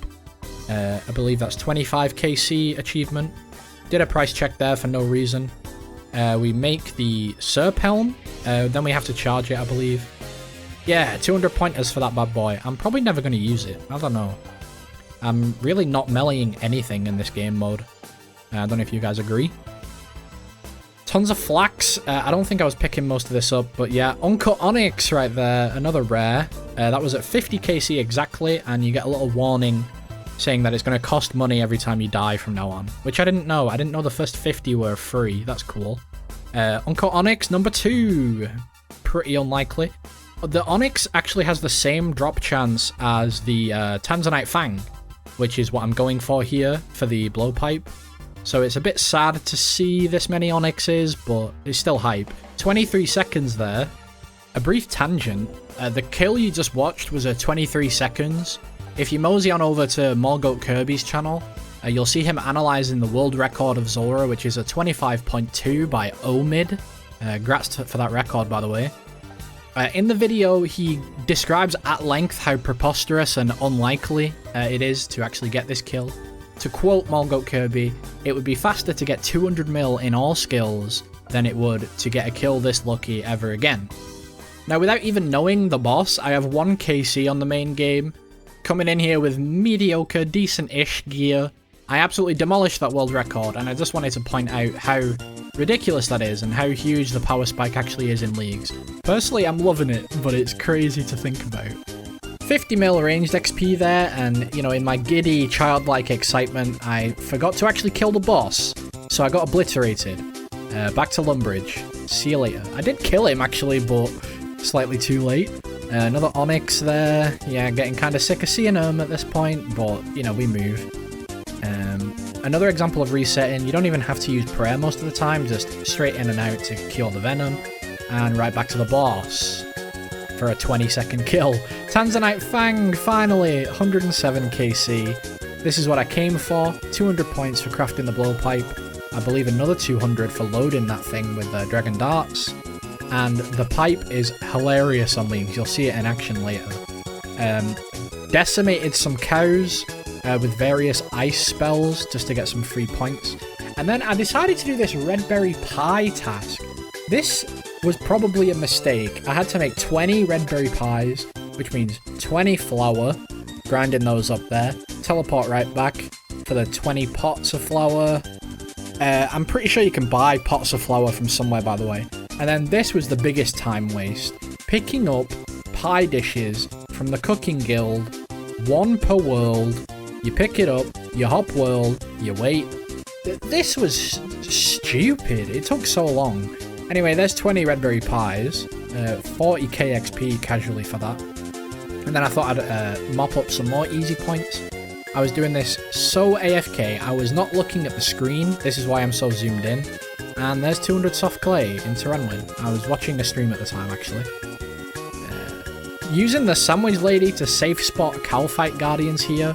I believe that's 25 KC achievement. Did a price check there for no reason. We make the Serp Helm. Then we have to charge it, I believe. Yeah, 200 pointers for that bad boy. I'm probably never going to use it. I don't know. I'm really not meleeing anything in this game mode. I don't know if you guys agree. Tons of flax. I don't think I was picking most of this up, but yeah, Uncut Onyx right there, another rare. That was at 50 KC exactly, and you get a little warning saying that it's going to cost money every time you die from now on, which I didn't know. I didn't know the first 50 were free. That's cool. Uncut Onyx number 2. Pretty unlikely. The Onyx actually has the same drop chance as the Tanzanite Fang, which is what I'm going for here for the blowpipe. So it's a bit sad to see this many Onyxes, but it's still hype. 23 seconds there. A brief tangent. The kill you just watched was at 23 seconds. If you mosey on over to Morgoat Kirby's channel, you'll see him analysing the world record of Zora, which is a 25.2 by Omid. Grats for that record, by the way. In the video, he describes at length how preposterous and unlikely it is to actually get this kill. To quote Morgoat Kirby, it would be faster to get 200 mil in all skills than it would to get a kill this lucky ever again. Now, without even knowing the boss, I have 1 KC on the main game, coming in here with mediocre, decent-ish gear. I absolutely demolished that world record, and I just wanted to point out how ridiculous that is and how huge the power spike actually is in leagues. Personally, I'm loving it, but it's crazy to think about. 50 mil ranged XP there, and, you know, in my giddy, childlike excitement, I forgot to actually kill the boss, so I got obliterated. Back to Lumbridge. See you later. I did kill him, actually, but slightly too late. Another Onyx there. Yeah, getting kind of sick of seeing him at this point, but, you know, we move. Another example of resetting. You don't even have to use prayer most of the time, just straight in and out to cure the venom, and right back to the boss for a 20-second kill. Tanzanite Fang, finally, 107 KC. This is what I came for. 200 points for crafting the blowpipe. I believe another 200 for loading that thing with dragon darts. And the pipe is hilarious on leagues. You'll see it in action later. Decimated some cows with various ice spells just to get some free points. And then I decided to do this red berry pie task. This was probably a mistake. I had to make 20 red berry pies, which means 20 flour, grinding those up there, teleport right back for the 20 pots of flour. I'm pretty sure you can buy pots of flour from somewhere, by the way. And then this was the biggest time waste. Picking up pie dishes from the cooking guild, 1 per world. You pick it up, you hop world, you wait. This was stupid. It took so long. Anyway, there's 20 red berry pies, 40k XP casually for that. And then I thought I'd mop up some more easy points. I was doing this so AFK, I was not looking at the screen. This is why I'm so zoomed in. And there's 200 soft clay in Terranwin. I was watching a stream at the time, actually. Using the sandwich lady to safe spot Calfight Guardians here.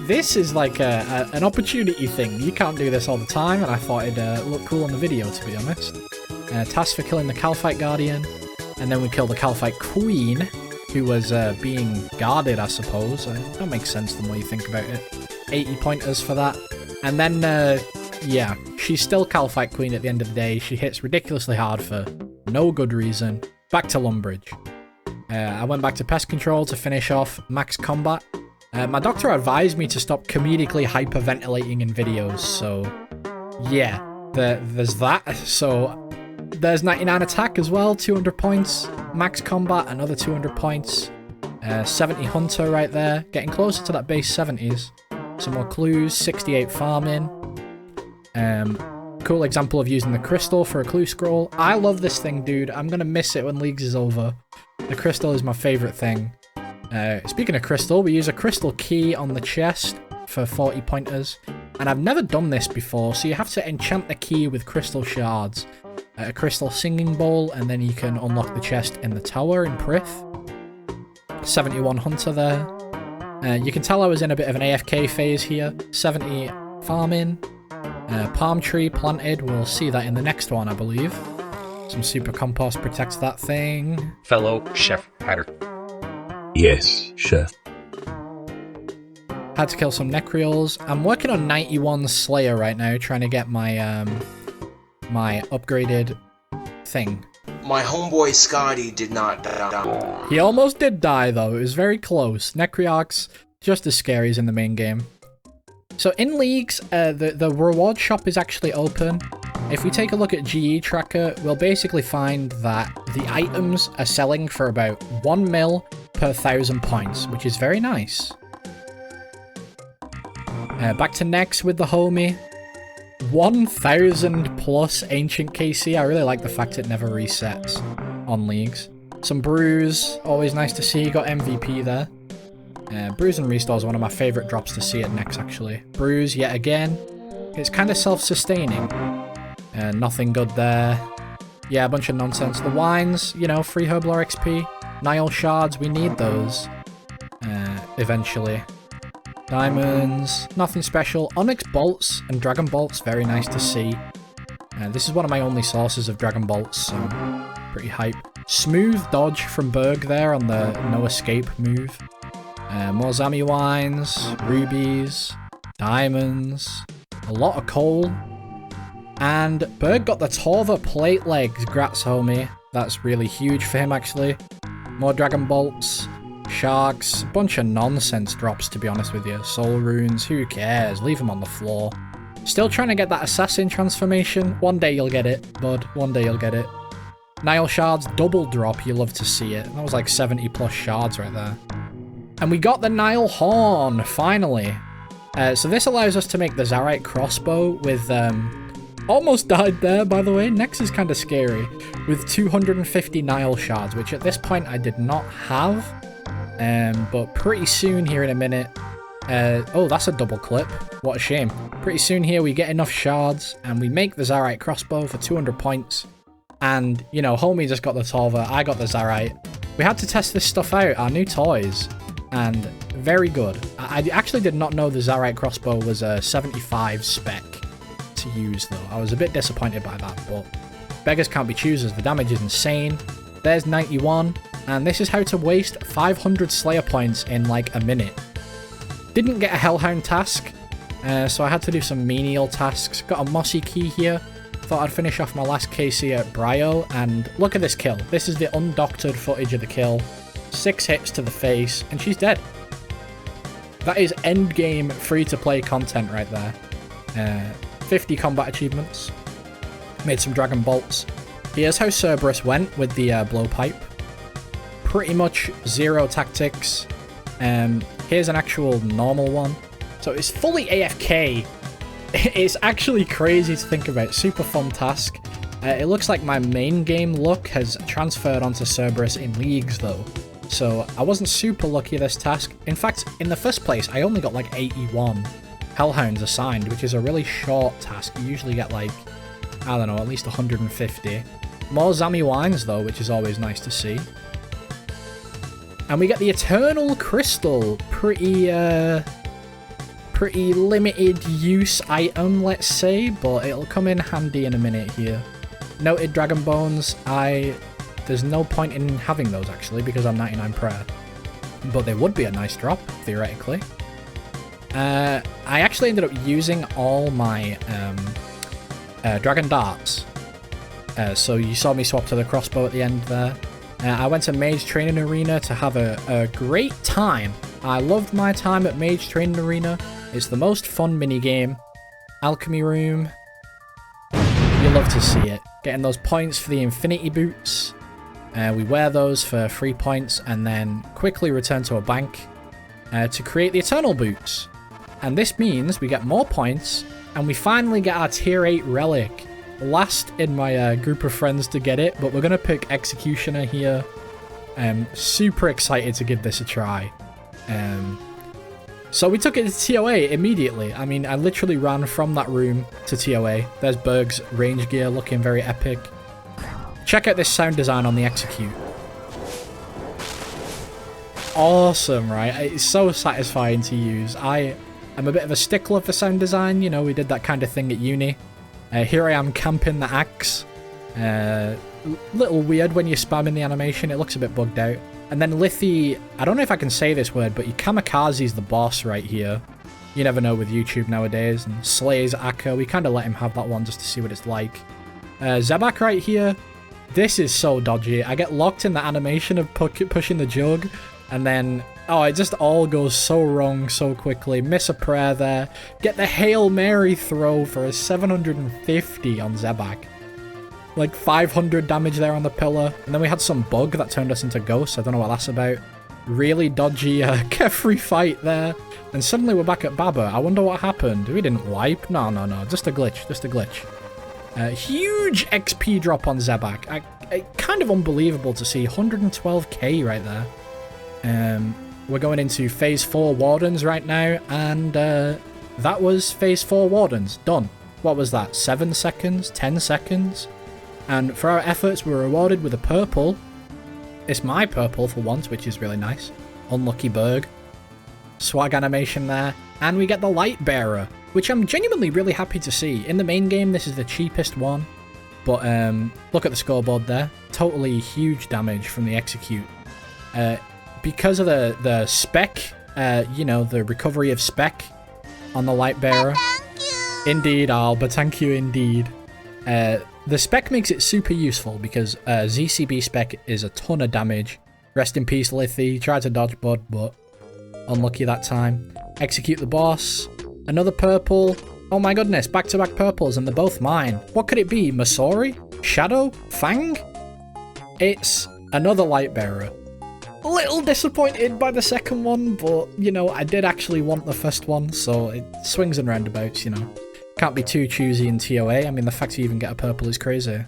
This is like an opportunity thing. You can't do this all the time, and I thought it'd look cool on the video, to be honest. Task for killing the Calfight Guardian, and then we kill the Calfight Queen, who was being guarded, I suppose. That makes sense the more you think about it. 80 pointers for that. And then, yeah, she's still Calfight Queen at the end of the day. She hits ridiculously hard for no good reason. Back to Lumbridge. I went back to Pest Control to finish off Max Combat. My doctor advised me to stop comedically hyperventilating in videos, so yeah, there's that. So there's 99 attack as well, 200 points. Max Combat, another 200 points. 70 Hunter right there, getting closer to that base 70s. Some more clues, 68 farming. Cool example of using the crystal for a clue scroll. I love this thing, dude. I'm gonna miss it when Leagues is over. The crystal is my favorite thing. Speaking of crystal, we use a crystal key on the chest for 40 pointers. And I've never done this before, so you have to enchant the key with crystal shards. A crystal singing bowl, and then you can unlock the chest in the tower in Prith. 71 Hunter there. You can tell I was in a bit of an AFK phase here. 70 farming. Palm tree planted. We'll see that in the next one, I believe. Some super compost protects that thing. Fellow Chef Hatter. Yes, chef. Had to kill some Necreals. I'm working on 91 Slayer right now, trying to get my my upgraded thing. My homeboy Scotty did not die. He almost did die, though. It was very close. Necriox, just as scary as in the main game. So in leagues, the reward shop is actually open. If we take a look at GE Tracker, we'll basically find that the items are selling for about 1 mil per 1,000 points, which is very nice. Back to next with the homie. 1,000 plus Ancient KC. I really like the fact it never resets on leagues. Some Bruise, always nice to see. Got MVP there. Bruise and Restore is one of my favourite drops to see at next, actually. Bruise, yet again. It's kind of self-sustaining. Nothing good there. Yeah, a bunch of nonsense. The wines, you know, free Herblore XP. Nile Shards, we need those. Eventually. Diamonds, nothing special. Onyx Bolts and Dragon Bolts, very nice to see. This is one of my only sources of Dragon Bolts, so pretty hype. Smooth dodge from Berg there on the no escape move. More Zami wines, rubies, diamonds, a lot of coal. And Berg got the Torva plate legs, grats homie. That's really huge for him actually. More Dragon Bolts. Sharks, a bunch of nonsense drops to be honest with you. Soul runes, who cares? Leave them on the floor. Still trying to get that assassin transformation. One day you'll get it, bud. One day you'll get it. Nile Shards double drop, you love to see it. That was like 70 plus shards right there. And we got the Nile Horn, finally. So this allows us to make the Zarite crossbow with, almost died there, by the way. Next is kind of scary. With 250 Nile Shards, which at this point I did not have. But pretty soon here in a minute, oh, that's a double clip. What a shame. Pretty soon here we get enough shards and we make the Zarite crossbow for 200 points. And, you know, homie just got the Torva, I got the Zarite. We had to test this stuff out, our new toys, and very good. I actually did not know the Zarite crossbow was a 75 spec to use though. I was a bit disappointed by that, but beggars can't be choosers. The damage is insane. There's 91. And this is how to waste 500 Slayer points in like a minute. Didn't get a Hellhound task, so I had to do some menial tasks. Got a Mossy key here. Thought I'd finish off my last KC at Brio, and look at this kill. This is the undoctored footage of the kill. 6 hits to the face, and she's dead. That is endgame free-to-play content right there. 50 combat achievements. Made some Dragon Bolts. Here's how Cerberus went with the blowpipe. Pretty much 0 tactics. Here's an actual normal one. So it's fully AFK. It's actually crazy to think about. Super fun task. It looks like my main game look has transferred onto Cerberus in leagues though. So I wasn't super lucky this task. In fact, in the first place, I only got like 81 Hellhounds assigned, which is a really short task. You usually get like, I don't know, at least 150. More Zami wines though, which is always nice to see. And we get the Eternal Crystal. Pretty limited use item, let's say, but it'll come in handy in a minute here. Noted Dragon Bones. There's no point in having those, actually, because I'm 99 prayer. But they would be a nice drop, theoretically. I actually ended up using all my Dragon Darts. So you saw me swap to the crossbow at the end there. I went to Mage Training Arena to have a great time. I loved my time at Mage Training Arena. It's the most fun minigame. Alchemy Room. You love to see it. Getting those points for the Infinity Boots. We wear those for 3 points and then quickly return to a bank to create the Eternal Boots. And this means we get more points and we finally get our tier 8 relic. Last in my group of friends to get it, but we're going to pick Executioner here. Super excited to give this a try. So we took it to TOA immediately. I mean, I literally ran from that room to TOA. There's Berg's range gear looking very epic. Check out this sound design on the Execute. Awesome, right? It's so satisfying to use. I'm a bit of a stickler for sound design. You know, we did that kind of thing at uni. Here I am camping the axe. Little weird when you're spamming the animation. It looks a bit bugged out. And then Lithi, I don't know if I can say this word, but he kamikazes the boss right here. You never know with YouTube nowadays. And slays Akka. We kind of let him have that one just to see what it's like. Zebak right here. This is so dodgy. I get locked in the animation of pushing the jug, and then, oh, it just all goes so wrong so quickly. Miss a prayer there. Get the Hail Mary throw for a 750 on Zebak. Like 500 damage there on the pillar. And then we had some bug that turned us into ghosts. I don't know what that's about. Really dodgy carefree fight there. And suddenly we're back at Baba. I wonder what happened. We didn't wipe. No. Just a glitch. Just a glitch. Huge XP drop on Zebak. Kind of unbelievable to see. 112k right there. We're going into Phase 4 Wardens right now. And that was Phase 4 Wardens. Done. What was that? 7 seconds? 10 seconds? And for our efforts, we're rewarded with a purple. It's my purple for once, which is really nice. Unlucky Berg. Swag animation there. And we get the Light Bearer, which I'm genuinely really happy to see. In the main game, this is the cheapest one. But look at the scoreboard there. Totally huge damage from the Execute. Because of the spec, you know, the recovery of spec on the Light Bearer. Indeed, Alba, thank you indeed. The spec makes it super useful because ZCB spec is a ton of damage. Rest in peace, Lithy. Tried to dodge Bud, but unlucky that time. Execute the boss. Another purple. Oh my goodness, back-to-back purples, and they're both mine. What could it be? Masori? Shadow? Fang? It's another Light Bearer. A little disappointed by the second one, but, you know, I did actually want the first one, so it swings and roundabouts, you know. Can't be too choosy in TOA. I mean, the fact you even get a purple is crazy.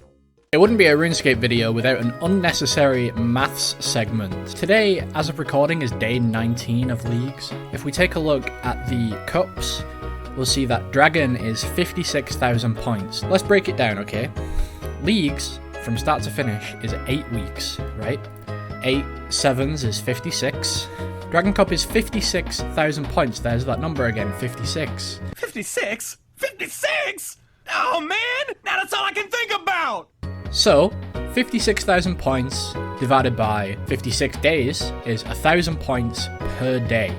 It wouldn't be a RuneScape video without an unnecessary maths segment. Today, as of recording, is day 19 of Leagues. If we take a look at the cups, we'll see that Dragon is 56,000 points. Let's break it down, okay? Leagues, from start to finish, is 8 weeks, right? 8 sevens is 56. Dragon Cup is 56,000 points. There's that number again, 56. 56? 56? Oh man, now that's all I can think about! So, 56,000 points divided by 56 days is 1,000 points per day.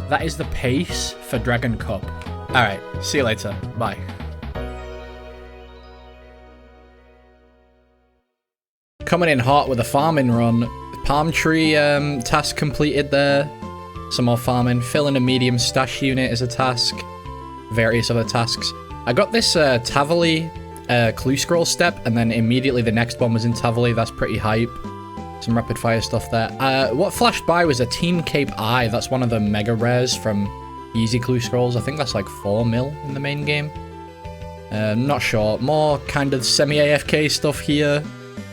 That is the pace for Dragon Cup. Alright, see you later. Bye. Coming in hot with a farming run. Palm tree task completed there. Some more farming. Fill in a medium stash unit is a task. Various other tasks. I got this Tavali clue scroll step, and then immediately the next one was in Tavali. That's pretty hype. Some rapid fire stuff there. What flashed by was a Team Cape Eye. That's one of the mega rares from Easy Clue Scrolls. I think that's like 4 mil in the main game. Not sure. More kind of semi-AFK stuff here,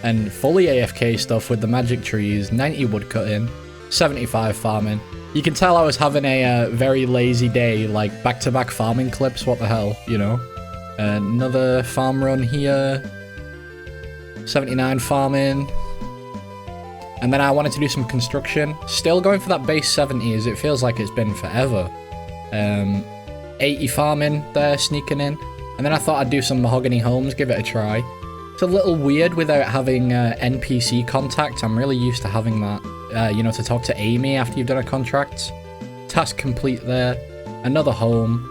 and fully AFK stuff with the magic trees. 90 woodcutting, 75 farming. You can tell I was having a very lazy day, like back-to-back farming clips, what the hell, you know? Another farm run here. 79 farming. And then I wanted to do some construction. Still going for that base 70 as it feels like it's been forever. 80 farming there, sneaking in. And then I thought I'd do some mahogany homes, give it a try. It's a little weird without having NPC contact. I'm really used to having that, you know, to talk to Amy after you've done a contract. Task complete there. Another home.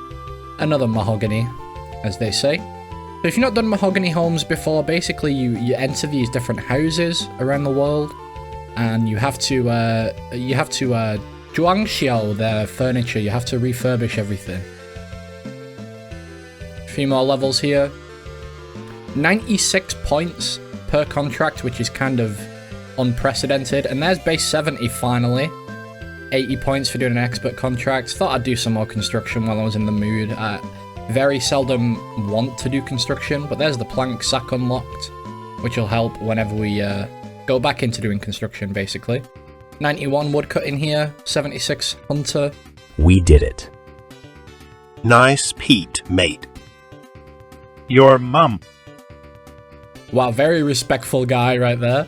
Another mahogany, as they say. So if you've not done mahogany homes before, basically you enter these different houses around the world, and you have to zhuangxiao their furniture. You have to refurbish everything. A few more levels here. 96 points per contract, which is kind of unprecedented. And there's base 70 finally. 80 points for doing an expert contract. Thought I'd do some more construction while I was in the mood. I very seldom want to do construction, but there's the plank sack unlocked, which will help whenever we go back into doing construction, basically. 91 woodcut in here. 76 hunter. We did it. Nice Pete, mate. Your mum. Wow, very respectful guy right there.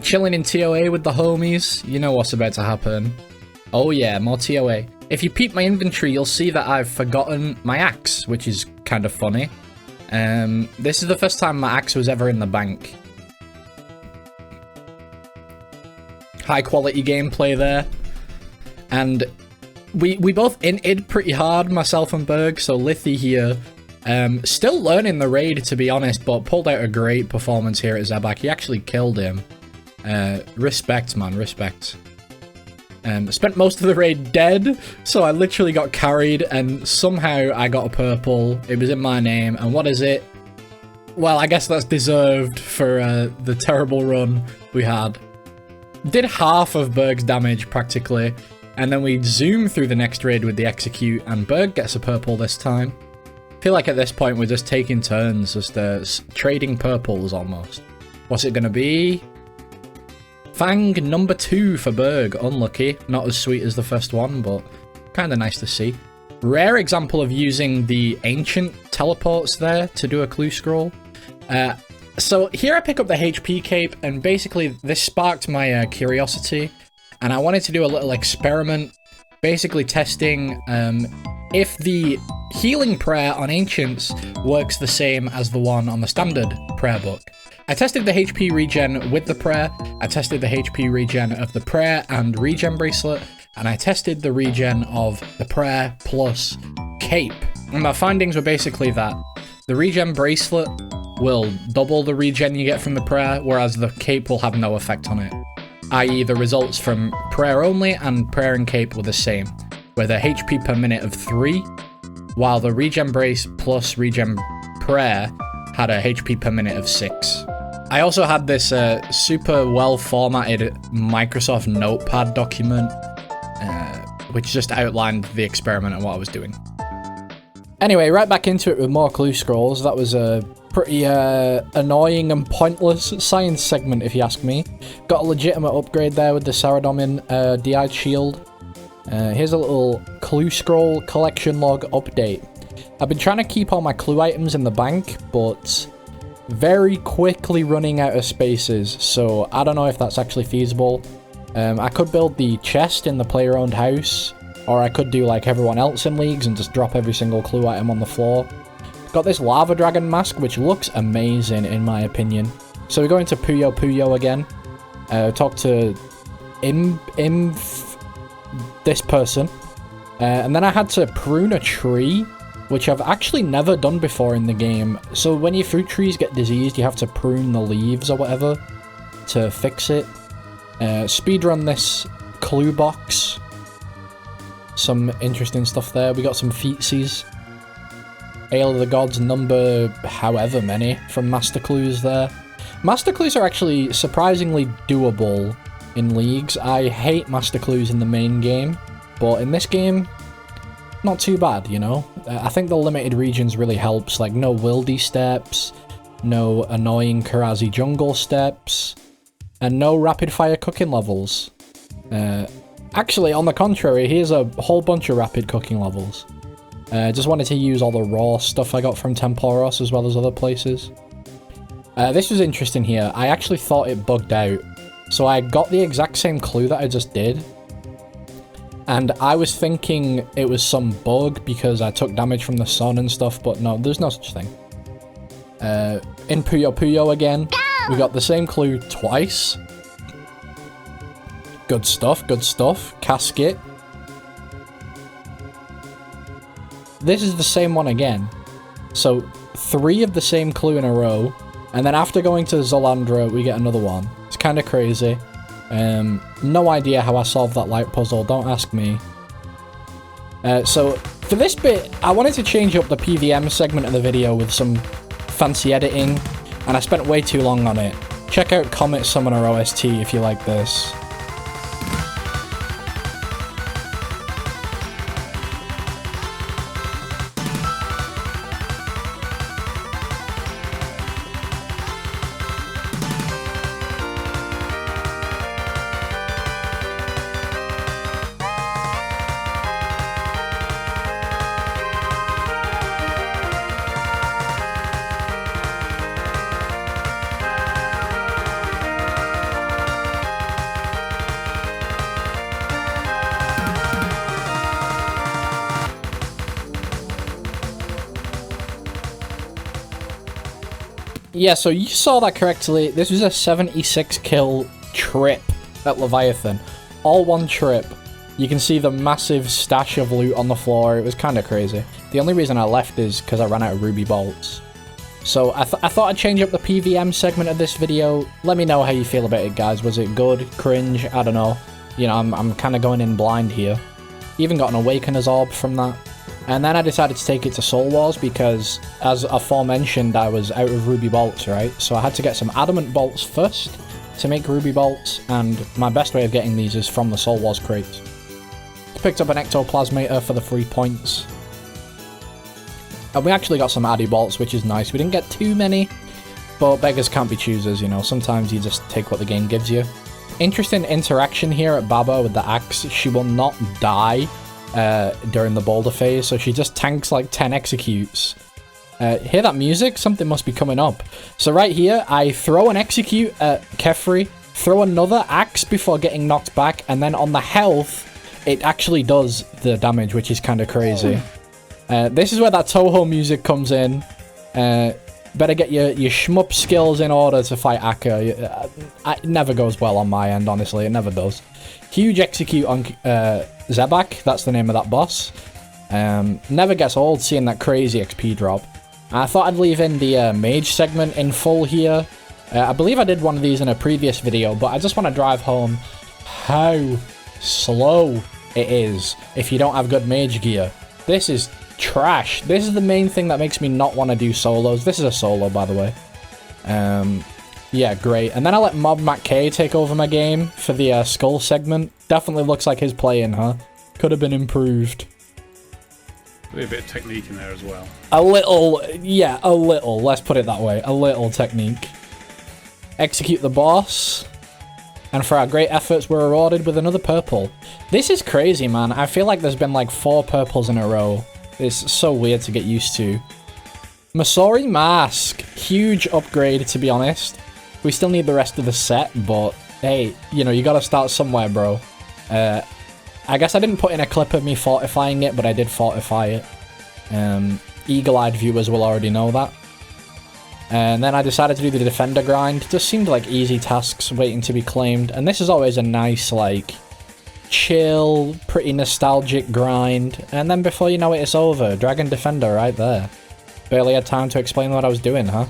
Chilling in TOA with the homies. You know what's about to happen. Oh yeah, more TOA. If you peep my inventory, you'll see that I've forgotten my axe, which is kind of funny. This is the first time my axe was ever in the bank. High quality gameplay there. And we both inted pretty hard, myself and Berg, so Lithy here Still learning the raid, to be honest, but pulled out a great performance here at Zebak. He actually killed him. Respect, man, respect. Spent most of the raid dead, so I literally got carried, and somehow I got a purple. It was in my name, and what is it? Well, I guess that's deserved for the terrible run we had. Did half of Berg's damage, practically, and then we zoom through the next raid with the execute, and Berg gets a purple this time. I feel like at this point we're just taking turns, just trading purples almost. What's it gonna be? Fang number 2 for Berg. Unlucky. Not as sweet as the first one, but kind of nice to see. Rare example of using the ancient teleports there to do a clue scroll. So here I pick up the HP cape, and basically this sparked my curiosity, and I wanted to do a little experiment, basically testing if the healing prayer on ancients works the same as the one on the standard prayer book. I tested the HP regen with the prayer, I tested the HP regen of the prayer and regen bracelet, and I tested the regen of the prayer plus cape. And my findings were basically that the regen bracelet will double the regen you get from the prayer, whereas the cape will have no effect on it. I.e. the results from prayer only and prayer and cape were the same, with a HP per minute of 3, while the regen brace plus regen prayer had a HP per minute of 6. I also had this super well formatted Microsoft Notepad document, which just outlined the experiment and what I was doing. Anyway, right back into it with more clue scrolls. That was a pretty annoying and pointless science segment, if you ask me. Got a legitimate upgrade there with the Saradomin DI shield. Here's a little clue scroll collection log update. I've been trying to keep all my clue items in the bank, but very quickly running out of spaces, so I don't know if that's actually feasible. I could build the chest in the player-owned house, or I could do like everyone else in leagues and just drop every single clue item on the floor. Got this lava dragon mask, which looks amazing in my opinion. So we go into Puyo Puyo again. Talk to this person. And then I had to prune a tree, which I've actually never done before in the game. So when your fruit trees get diseased, you have to prune the leaves or whatever to fix it. Speedrun this clue box. Some interesting stuff there. We got some featsies. Ale of the Gods number however many from Master Clues there. Master Clues are actually surprisingly doable in leagues. I hate Master Clues in the main game, but in this game, not too bad, you know? I think the limited regions really helps, like no wildy steps, no annoying Karazi jungle steps, and no rapid fire cooking levels. Actually, on the contrary, here's a whole bunch of rapid cooking levels. Just wanted to use all the raw stuff I got from Temporos as well as other places. This was interesting here. I actually thought it bugged out. So I got the exact same clue that I just did. And I was thinking it was some bug because I took damage from the sun and stuff, but no, there's no such thing. In Puyo Puyo again, we got the same clue twice. Good stuff, good stuff. Casket. This is the same one again. So 3 of the same clue in a row, and then after going to Zolandra, we get another one. It's kind of crazy. No idea how I solved that light puzzle, don't ask me. So for this bit, I wanted to change up the PVM segment of the video with some fancy editing, and I spent way too long on it. Check out Comet Summoner OST if you like this. Yeah, so you saw that correctly. This was a 76 kill trip at Leviathan. All one trip. You can see the massive stash of loot on the floor. It was kind of crazy. The only reason I left is because I ran out of ruby bolts. So I thought I'd change up the PVM segment of this video. Let me know how you feel about it, guys. Was it good? Cringe? I don't know. You know, I'm kind of going in blind here. Even got an Awakener's Orb from that. And then I decided to take it to Soul Wars because, as aforementioned, I was out of ruby bolts, right? So I had to get some adamant bolts first to make ruby bolts, and my best way of getting these is from the Soul Wars crates. Picked up an ectoplasmator for the 3 points. And we actually got some addy bolts, which is nice. We didn't get too many, but beggars can't be choosers, you know. Sometimes you just take what the game gives you. Interesting interaction here at Baba with the axe. She will not die during the boulder phase, so she just tanks like 10 executes. Hear that music? Something must be coming up. So right here, I throw an execute at Kefri, throw another axe before getting knocked back, and then on the health, it actually does the damage, which is kind of crazy. This is where that Toho music comes in. Better get your shmup skills in order to fight Akka. It never goes well on my end, honestly. It never does. Huge execute on Zebak. That's the name of that boss. Never gets old seeing that crazy XP drop. I thought I'd leave in the mage segment in full here. I believe I did one of these in a previous video, but I just want to drive home how slow it is if you don't have good mage gear. This is trash. This is the main thing that makes me not want to do solos. This is a solo, by the way. Yeah, great. And then I let Mob Mac K take over my game for the skull segment. Definitely looks like his playing, huh? Could have been improved. Maybe a bit of technique in there as well. A little, yeah, a little. Let's put it that way. A little technique. Execute the boss. And for our great efforts, we're rewarded with another purple. This is crazy, man. I feel like there's been like 4 purples in a row. It's so weird to get used to. Masori Mask. Huge upgrade, to be honest. We still need the rest of the set, but hey, you know, you gotta start somewhere, bro. I guess I didn't put in a clip of me fortifying it, but I did fortify it. Eagle-eyed viewers will already know that. And then I decided to do the defender grind. It just seemed like easy tasks waiting to be claimed. And this is always a nice, like, chill, pretty nostalgic grind. And then before you know it, it's over. Dragon Defender right there. Barely had time to explain what I was doing, huh?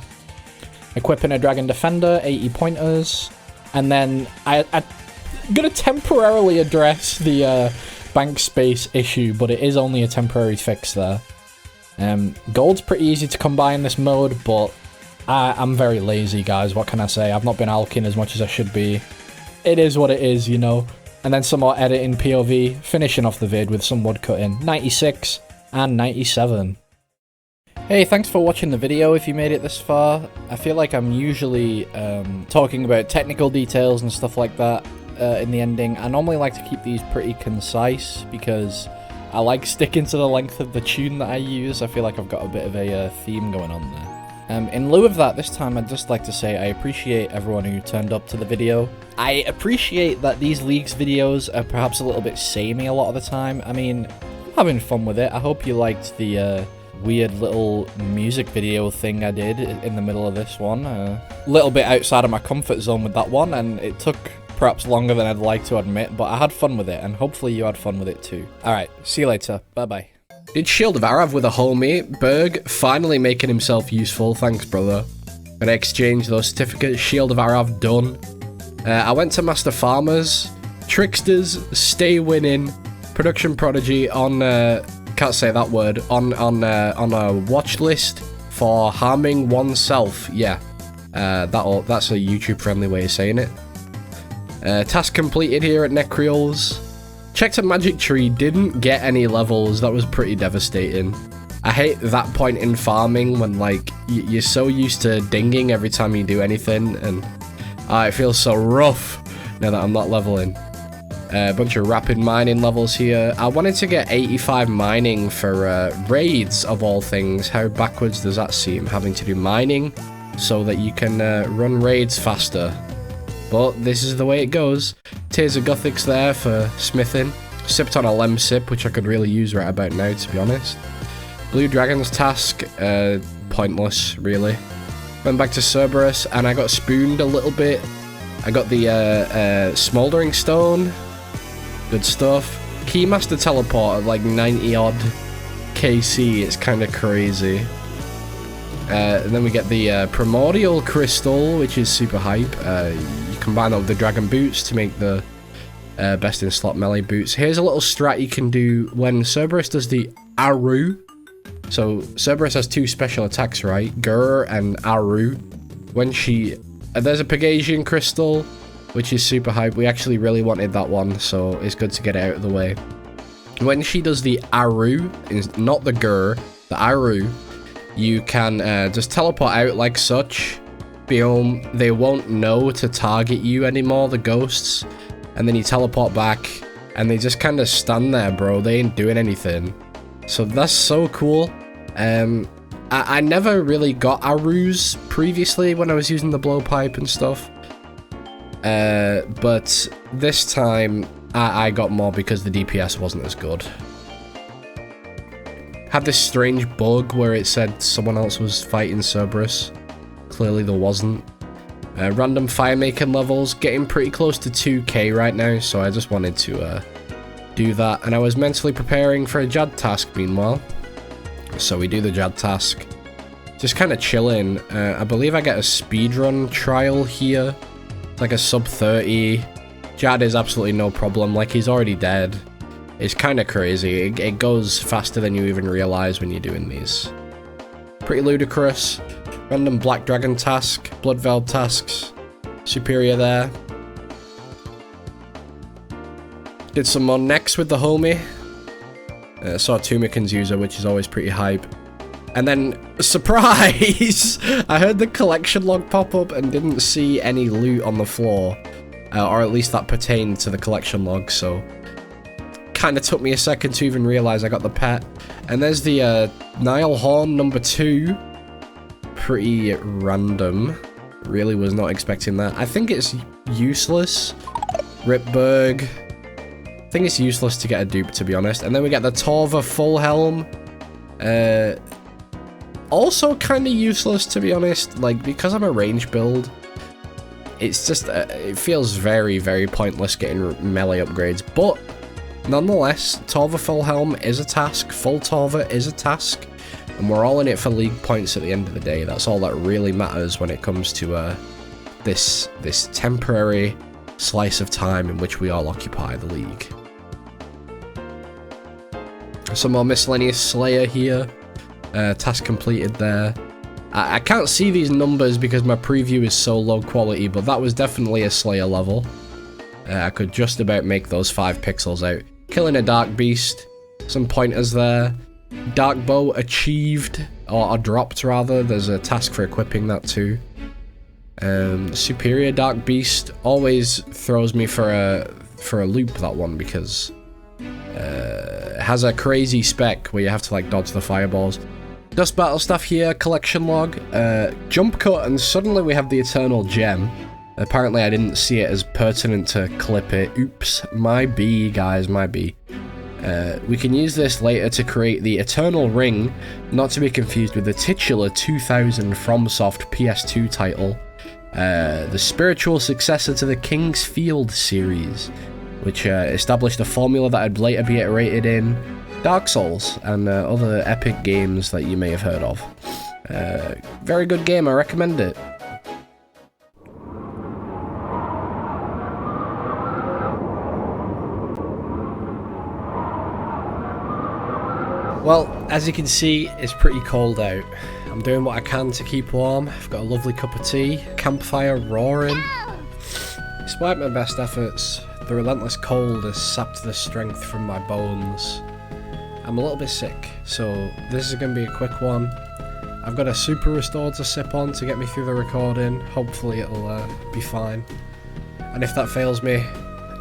Equipping a Dragon Defender, 80 pointers. And then I'm gonna temporarily address the bank space issue, but it is only a temporary fix there. Gold's pretty easy to come by in this mode, but I'm very lazy, guys. What can I say? I've not been alking as much as I should be. It is what it is, you know. And then some more editing POV, finishing off the vid with some woodcutting. 96 and 97. Hey, thanks for watching the video if you made it this far. I feel like I'm usually talking about technical details and stuff like that in the ending. I normally like to keep these pretty concise because I like sticking to the length of the tune that I use. I feel like I've got a bit of a theme going on there. In lieu of that, this time I'd just like to say I appreciate everyone who turned up to the video. I appreciate that these Leagues videos are perhaps a little bit samey a lot of the time. I mean, I'm having fun with it. I hope you liked the weird little music video thing I did in the middle of this one. A little bit outside of my comfort zone with that one, and it took perhaps longer than I'd like to admit, but I had fun with it, and hopefully you had fun with it too. Alright, see you later. Bye-bye. Did Shield of Arav with a homie. Berg finally making himself useful. Thanks, brother. Gonna exchange those certificates. Shield of Arav done. I went to Master Farmers. Tricksters, Stay Winning, Production Prodigy on, can't say that word, on a watch list for harming oneself. Yeah, that's a YouTube friendly way of saying it. Task completed here at Necreals. Checked a magic tree, didn't get any levels. That was pretty devastating. I hate that point in farming when like you're so used to dinging every time you do anything, and it feels so rough now that I'm not leveling. A bunch of rapid mining levels here. I wanted to get 85 mining for raids of all things. How backwards does that seem, having to do mining so that you can run raids faster? But this is the way it goes. Tears of Gothics there for smithing. Sipped on a lem sip, which I could really use right about now, to be honest. Blue Dragon's task, pointless, really. Went back to Cerberus, and I got spooned a little bit. I got the Smouldering Stone. Good stuff. Keymaster teleport at like 90 odd KC. It's kind of crazy. And then we get the Primordial Crystal, which is super hype. You combine that with the Dragon Boots to make the best in slot melee boots. Here's a little strat you can do when Cerberus does the Aru. So Cerberus has 2 special attacks, right? Gur and Aru. When she... there's a Pegasian Crystal, which is super hype. We actually really wanted that one, so it's good to get it out of the way. When she does the Aru, not the Gur, the Aru, you can just teleport out like such. Boom. They won't know to target you anymore, the ghosts. And then you teleport back, and they just kind of stand there, bro. They ain't doing anything. So that's so cool. I never really got Arus previously when I was using the blowpipe and stuff. But this time I got more because the DPS wasn't as good. Had this strange bug where it said someone else was fighting Cerberus. Clearly there wasn't. Random fire making levels, getting pretty close to 2k right now, so I just wanted to do that. And I was mentally preparing for a Jad task meanwhile. So we do the Jad task. Just kind of chilling. I believe I get a speedrun trial here. Like a sub 30. Jad is absolutely no problem, like he's already dead. It's kind of crazy. It goes faster than you even realize when you're doing these. Pretty ludicrous. Random Black Dragon task, Blood Veil tasks. Superior there. Did some more next with the homie. Saw Tumikin's user, which is always pretty hype. And then, surprise! I heard the collection log pop up and didn't see any loot on the floor. Or at least that pertained to the collection log, so... Kinda took me a second to even realize I got the pet. And there's the Nile Horn number 2. Pretty random. Really was not expecting that. I think it's useless. Ripberg. I think it's useless to get a dupe, to be honest. And then we get the Torva full helm. Also kind of useless, to be honest. Like, because I'm a range build, it's just, it feels very, very pointless getting melee upgrades. But, nonetheless, Torva full helm is a task. Full Torva is a task. And we're all in it for league points at the end of the day. That's all that really matters when it comes to this temporary slice of time in which we all occupy the league. Some more miscellaneous Slayer here. Task completed there. I can't see these numbers because my preview is so low quality, but that was definitely a Slayer level. I could just about make those 5 pixels out. Killing a Dark Beast. Some pointers there. Dark Bow achieved, or dropped rather. There's a task for equipping that too. Superior Dark Beast always throws me for a loop, that one, because it has a crazy spec where you have to like dodge the fireballs. Dust Battle stuff here, collection log, jump cut, and suddenly we have the Eternal Gem. Apparently I didn't see it as pertinent to clip it. Oops, my B, guys, my B. We can use this later to create the Eternal Ring, not to be confused with the titular 2000 FromSoft PS2 title, the spiritual successor to the King's Field series, which established a formula that would later be iterated in Dark Souls and other epic games that you may have heard of. Very good game, I recommend it. Well, as you can see, it's pretty cold out. I'm doing what I can to keep warm. I've got a lovely cup of tea, campfire roaring. Despite my best efforts, the relentless cold has sapped the strength from my bones. I'm a little bit sick, so this is going to be a quick one. I've got a Super Restore to sip on to get me through the recording. Hopefully it'll be fine. And if that fails me,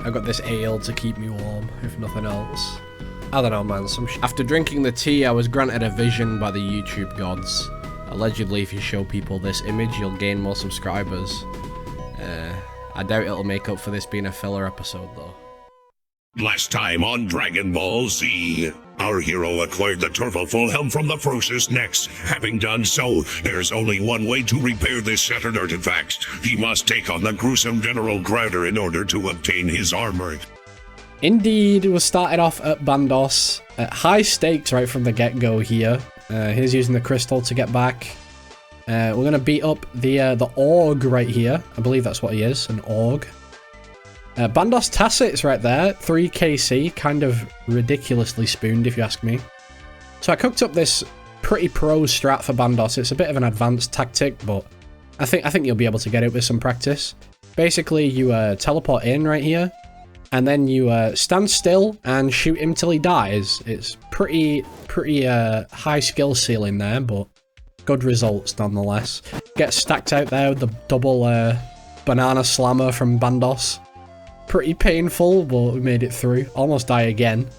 I've got this ale to keep me warm, if nothing else. I don't know, man, After drinking the tea, I was granted a vision by the YouTube gods. Allegedly, if you show people this image, you'll gain more subscribers. I doubt it'll make up for this being a filler episode, though. Last time on Dragon Ball Z, our hero acquired the Torva full helm from the Frosis Nex. Having done so, there's only one way to repair this shattered artifact. He must take on the gruesome General Crowder in order to obtain his armor. Indeed, we started off at Bandos. High stakes right from the get-go here. He's using the crystal to get back. We're going to beat up the org right here. I believe that's what he is, an org. Bandos Tacit's right there. 3 KC, kind of ridiculously spooned if you ask me. So I cooked up this pretty pro strat for Bandos. It's a bit of an advanced tactic, but I think you'll be able to get it with some practice. Basically, you teleport in right here, and then you stand still and shoot him till he dies. It's pretty high skill ceiling there, but good results nonetheless. Get stacked out there with the double banana slammer from Bandos. Pretty painful, but we made it through. Almost die again.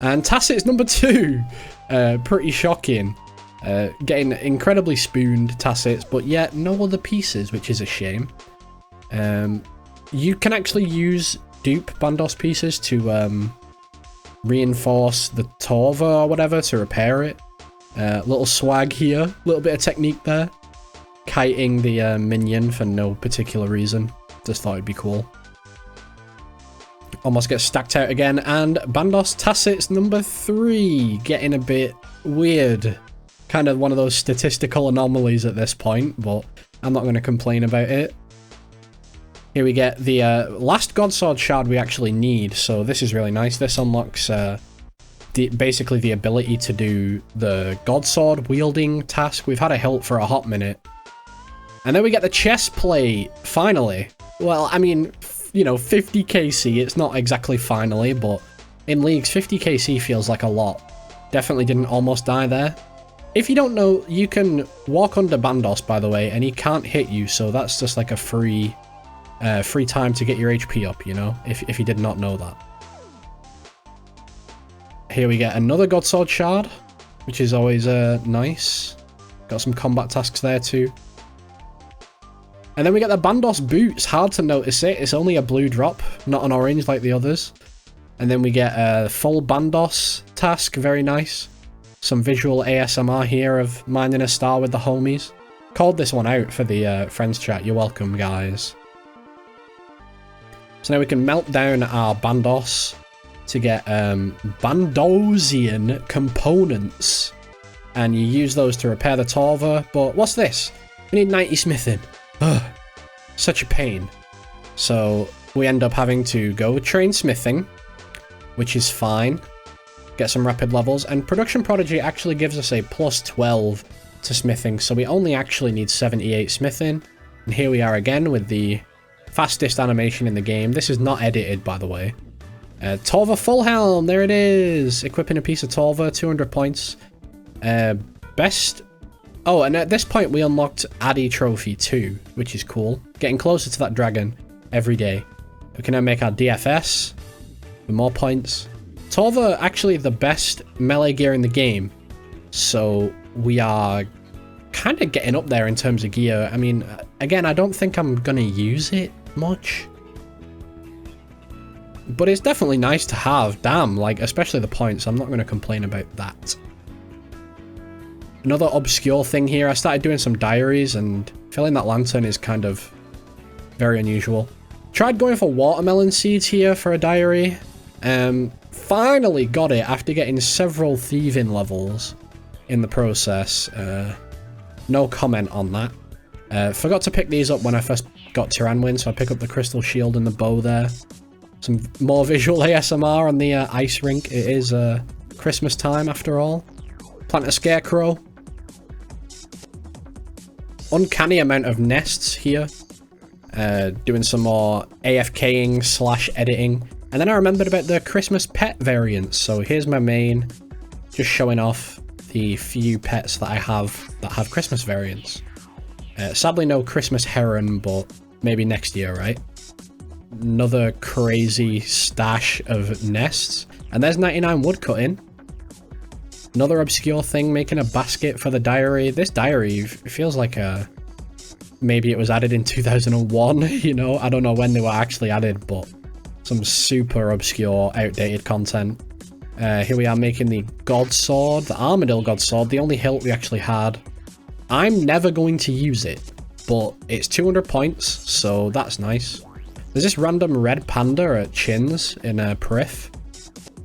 And Tacit's number 2. Pretty shocking. Getting incredibly spooned Tacit's, but yet no other pieces, which is a shame. You can actually use dupe Bandos pieces to reinforce the Torva or whatever to repair it. Little swag here, little bit of technique there. Kiting the minion for no particular reason. Just thought it'd be cool. Almost gets stacked out again, and Bandos Tacit's number 3, getting a bit weird. Kind of one of those statistical anomalies at this point, but I'm not going to complain about it. Here we get the last Godsword shard we actually need, so this is really nice. This unlocks basically the ability to do the Godsword wielding task. We've had a hilt for a hot minute. And then we get the chest plate, finally. Well, I mean, you know, 50 KC, it's not exactly finally, but in leagues, 50 KC feels like a lot. Definitely didn't almost die there. If you don't know, you can walk under Bandos, by the way, and he can't hit you, so that's just like a free time to get your HP up, you know, if you did not know that. Here we get another Godsword shard, which is always nice. Got some combat tasks there too. And then we get the Bandos boots. Hard to notice it. It's only a blue drop, not an orange like the others. And then we get a full Bandos task. Very nice. Some visual ASMR here of minding a star with the homies. Called this one out for the friends chat. You're welcome, guys. So now we can melt down our Bandos to get Bandosian components. And you use those to repair the Torva. But what's this? We need 90 smithing. Ugh, such a pain. So we end up having to go train smithing, which is fine. Get some rapid levels, and Production Prodigy actually gives us a plus 12 to smithing, so we only actually need 78 smithing. And here we are again with the fastest animation in the game. This is not edited, by the way. Torva Full Helm, there it is! Equipping a piece of Torva, 200 points. Best... Oh, and at this point we unlocked Addy Trophy 2, which is cool. Getting closer to that dragon every day. We can now make our DFS with more points. Torva actually the best melee gear in the game, so we are kind of getting up there in terms of gear. I mean, again, I don't think I'm going to use it much, but it's definitely nice to have. Damn, like, especially the points. I'm not going to complain about that. Another obscure thing here, I started doing some diaries, and filling that lantern is kind of very unusual. Tried going for watermelon seeds here for a diary. Finally got it after getting several thieving levels in the process. No comment on that. Forgot to pick these up when I first got Tyranwin, so I pick up the crystal shield and the bow there. Some more visual ASMR on the ice rink. It is Christmas time after all. Plant a scarecrow. Uncanny amount of nests here. Doing some more AFKing / editing. And then I remembered about the Christmas pet variants. So here's my main. Just showing off the few pets that I have that have Christmas variants. Sadly no Christmas heron, but maybe next year, right? Another crazy stash of nests. And there's 99 woodcutting. Another obscure thing, making a basket for the diary. This diary feels like maybe it was added in 2001, you know? I don't know when they were actually added, but some super obscure, outdated content. Here we are making the Godsword, the Armadillo Godsword, the only hilt we actually had. I'm never going to use it, but it's 200 points, so that's nice. There's this random red panda at Chins in Perif.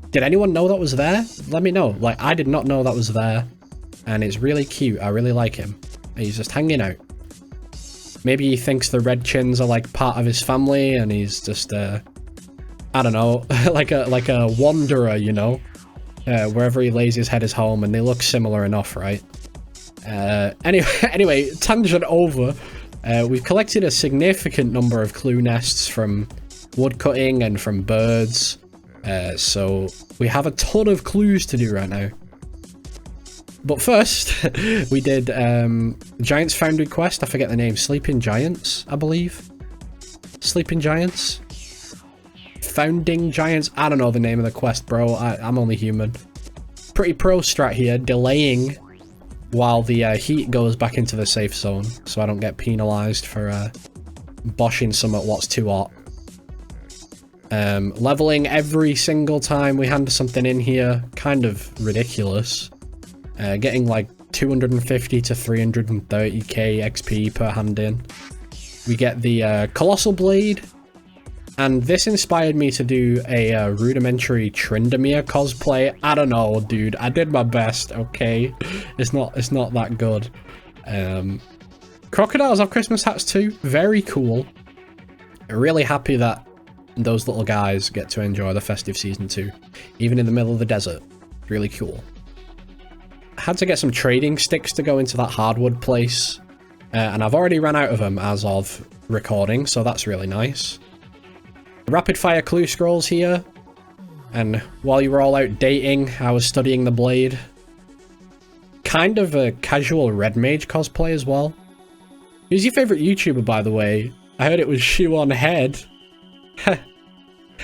Did anyone know that was there? Let me know. Like, I did not know that was there. And it's really cute. I really like him. He's just hanging out. Maybe he thinks the red chins are like part of his family and he's just, I don't know, like a wanderer, you know? Wherever he lays his head is home, and they look similar enough, right? Anyway, tangent over. We've collected a significant number of clue nests from woodcutting and from birds. So we have a ton of clues to do right now. But first, we did Giants Founded Quest. I forget the name. Sleeping Giants, I believe. Sleeping Giants? Founding Giants? I don't know the name of the quest, bro. I'm only human. Pretty pro strat here, delaying while the heat goes back into the safe zone, so I don't get penalized for boshing some at what's too hot. Leveling every single time we hand something in here, kind of ridiculous. Getting like 250 to 330k XP per hand in. We get the Colossal Blade, and this inspired me to do a rudimentary Tryndamere cosplay. I don't know, dude. I did my best, okay? It's not that good. Crocodiles have Christmas hats too. Very cool. Really happy that those little guys get to enjoy the festive season too, even in the middle of the desert. Really cool. I had to get some trading sticks to go into that hardwood place, and I've already ran out of them as of recording, so that's really nice. Rapid fire clue scrolls here, and while you were all out dating, I was studying the blade. Kind of a casual red mage cosplay as well. Who's your favorite YouTuber, by the way? I heard it was Shoe on Head.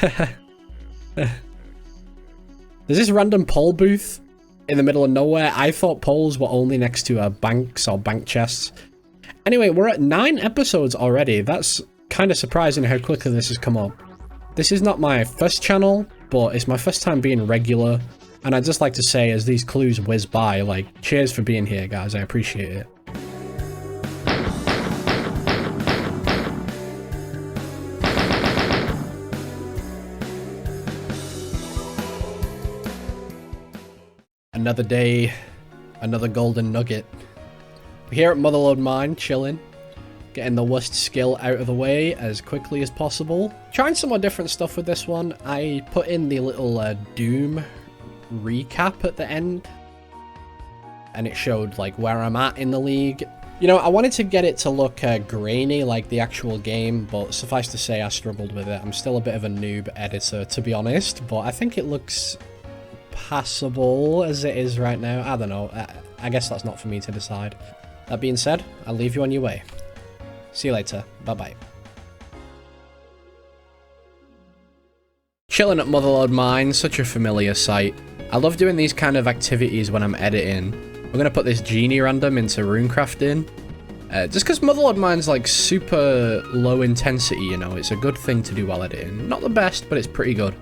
There's this random pole booth in the middle of nowhere. I thought poles were only next to banks or bank chests. Anyway, we're at 9 episodes already. That's kind of surprising how quickly this has come up. This is not my first channel, but it's my first time being regular. And I'd just like to say, as these clues whiz by, like, cheers for being here, guys. I appreciate it. Another day, another golden nugget. We're here at Motherlode Mine, chilling, getting the worst skill out of the way as quickly as possible. Trying some more different stuff with this one. I put in the little Doom recap at the end, and it showed like where I'm at in the league. You know, I wanted to get it to look grainy like the actual game, but suffice to say I struggled with it. I'm still a bit of a noob editor, to be honest, but I think it looks passable as it is right now. I don't know. I guess that's not for me to decide. That being said, I'll leave you on your way. See you later. Bye-bye. Chilling at Motherlode Mine, such a familiar sight. I love doing these kind of activities when I'm editing. We're going to put this genie random into runecrafting. Just because Motherlode Mine's like super low intensity, you know, it's a good thing to do while editing. Not the best, but it's pretty good.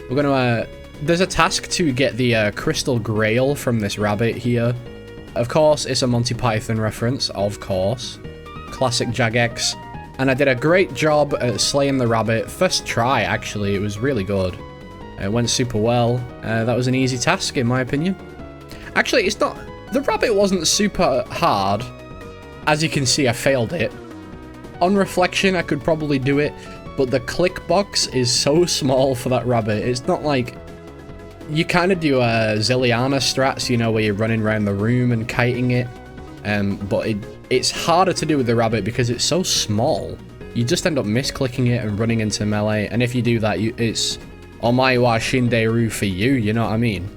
We're going to... there's a task to get the crystal grail from this rabbit here. Of course, it's a Monty Python reference, of course. Classic Jagex. And I did a great job at slaying the rabbit. First try, actually. It was really good. It went super well. That was an easy task, in my opinion. Actually, it's not... the rabbit wasn't super hard. As you can see, I failed it. On reflection, I could probably do it. But the click box is so small for that rabbit. It's not like... you kind of do Zilliana strats, you know, where you're running around the room and kiting it. But it's harder to do with the rabbit because it's so small. You just end up misclicking it and running into melee. And if you do that, it's Omae wa Shinderu for you, you know what I mean?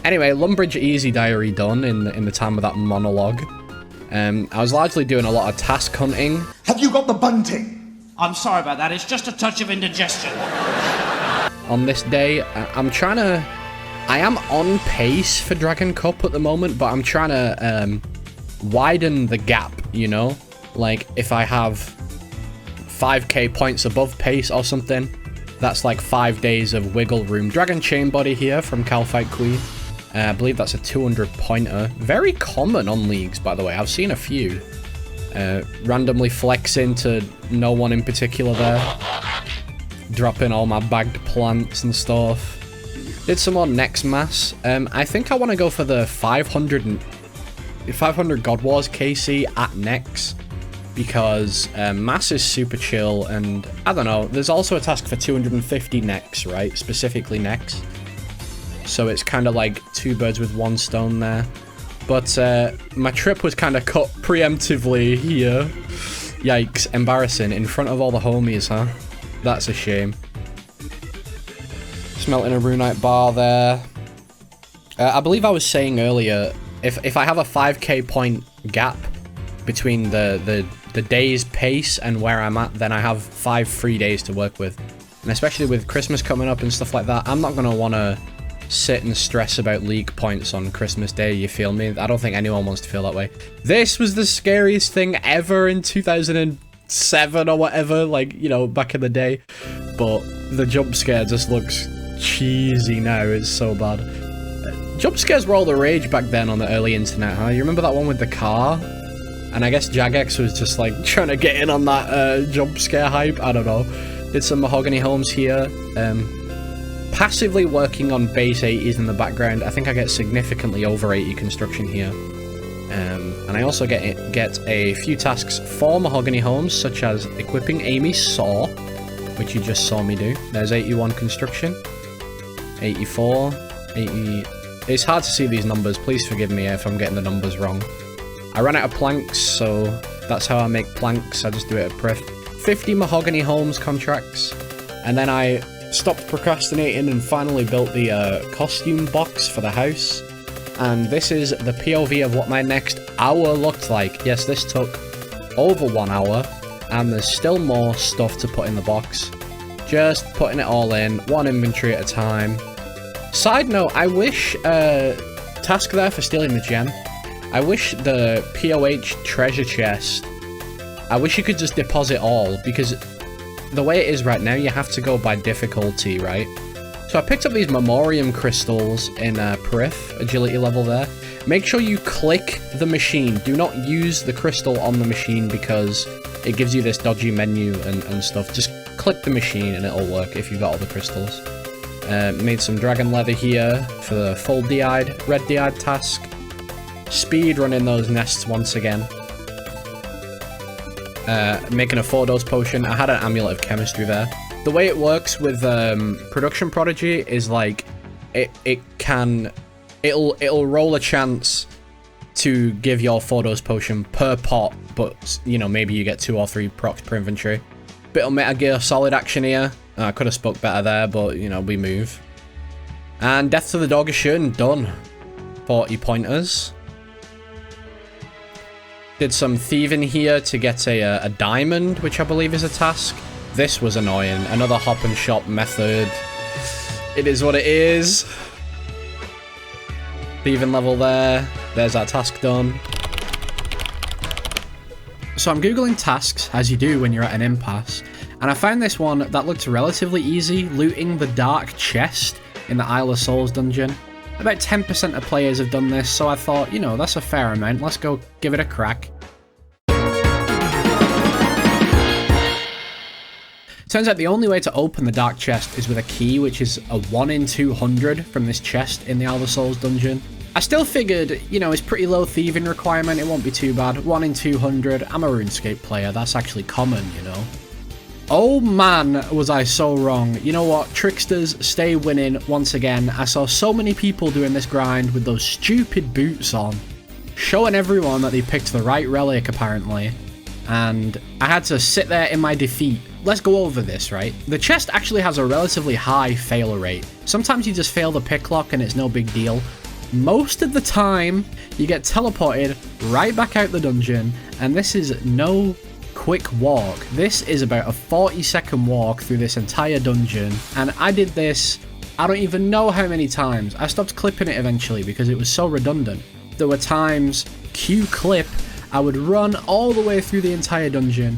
Anyway, Lumbridge Easy Diary done in the time of that monologue. I was largely doing a lot of task hunting. Have you got the bunting? I'm sorry about that. It's just a touch of indigestion. On this day, I am on pace for Dragon Cup at the moment, but I'm trying to widen the gap, you know? Like, if I have 5k points above pace or something, that's like 5 days of wiggle room. Dragon Chain Body here from Calfight Queen. I believe that's a 200 pointer. Very common on leagues, by the way. I've seen a few. Randomly flex into no one in particular there. Drop in all my bagged plants and stuff. Did some more Nex mass. I think I want to go for the 500 God Wars KC at Nex, because mass is super chill, and I don't know, there's also a task for 250 Nex, right? Specifically Nex. So it's kind of like 2 birds with 1 stone there. But my trip was kind of cut preemptively here. Yikes, embarrassing. In front of all the homies, huh? That's a shame. Smelting a runite bar there. I believe I was saying earlier, if I have a 5k point gap between the day's pace and where I'm at, then I have 5 free days to work with. And especially with Christmas coming up and stuff like that, I'm not going to want to sit and stress about league points on Christmas Day, you feel me? I don't think anyone wants to feel that way. This was the scariest thing ever in 2007 or whatever, like, you know, back in the day. But the jump scare just looks cheesy now, it's so bad. Jump scares were all the rage back then on the early internet, huh? You remember that one with the car? And I guess Jagex was just like trying to get in on that jump scare hype, I don't know. Did some mahogany homes here. Passively working on base 80s in the background. I think I get significantly over 80 construction here. And I also get a few tasks for mahogany homes, such as equipping Amy's saw, which you just saw me do. There's 81 construction. 84. 80... It's hard to see these numbers. Please forgive me if I'm getting the numbers wrong. I ran out of planks, so that's how I make planks. I just do it at pref. 50 mahogany homes contracts. And then I stopped procrastinating and finally built the costume box for the house. And this is the POV of what my next hour looked like. Yes, this took over 1 hour, and there's still more stuff to put in the box. Just putting it all in, 1 inventory at a time. Side note, I wish, task there for stealing the gem. I wish the POH treasure chest, I wish you could just deposit all, because the way it is right now, you have to go by difficulty, right? So I picked up these memoriam crystals in Perif, agility level there. Make sure you click the machine. Do not use the crystal on the machine because it gives you this dodgy menu and stuff. Just click the machine and it'll work if you've got all the crystals. Made some dragon leather here for the full DI'd, red DI'd task. Speed running those nests once again. Making a 4-dose potion. I had an amulet of chemistry there. The way it works with production prodigy is like it'll roll a chance to give your 4-dose potion per pot, but you know, maybe you get 2 or 3 procs per inventory. Bit of Metal Gear Solid action here. I could have spoke better there, but you know, we move. And Death to the Dog is shooting done. 40 pointers. Did some thieving here to get a diamond, which I believe is a task. This was annoying. Another hop and shop method. It is what it is. Thieving level there. There's our task done. So I'm googling tasks, as you do when you're at an impasse, and I found this one that looked relatively easy, looting the dark chest in the Isle of Souls dungeon. About 10% of players have done this, so I thought, you know, that's a fair amount. Let's go give it a crack. Turns out the only way to open the dark chest is with a key, which is a 1 in 200 from this chest in the Isle of Souls dungeon. I still figured, you know, it's pretty low thieving requirement, it won't be too bad. 1 in 200, I'm a RuneScape player, that's actually common, you know. Oh man, was I so wrong. You know what, tricksters stay winning once again. I saw so many people doing this grind with those stupid boots on, showing everyone that they picked the right relic apparently, and I had to sit there in my defeat. Let's go over this, right? The chest actually has a relatively high fail rate. Sometimes you just fail the pick lock and it's no big deal. Most of the time, you get teleported right back out the dungeon, and this is no quick walk. This is about a 40-second walk through this entire dungeon, and I did this, I don't even know how many times. I stopped clipping it eventually because it was so redundant. There were times, cue clip, I would run all the way through the entire dungeon,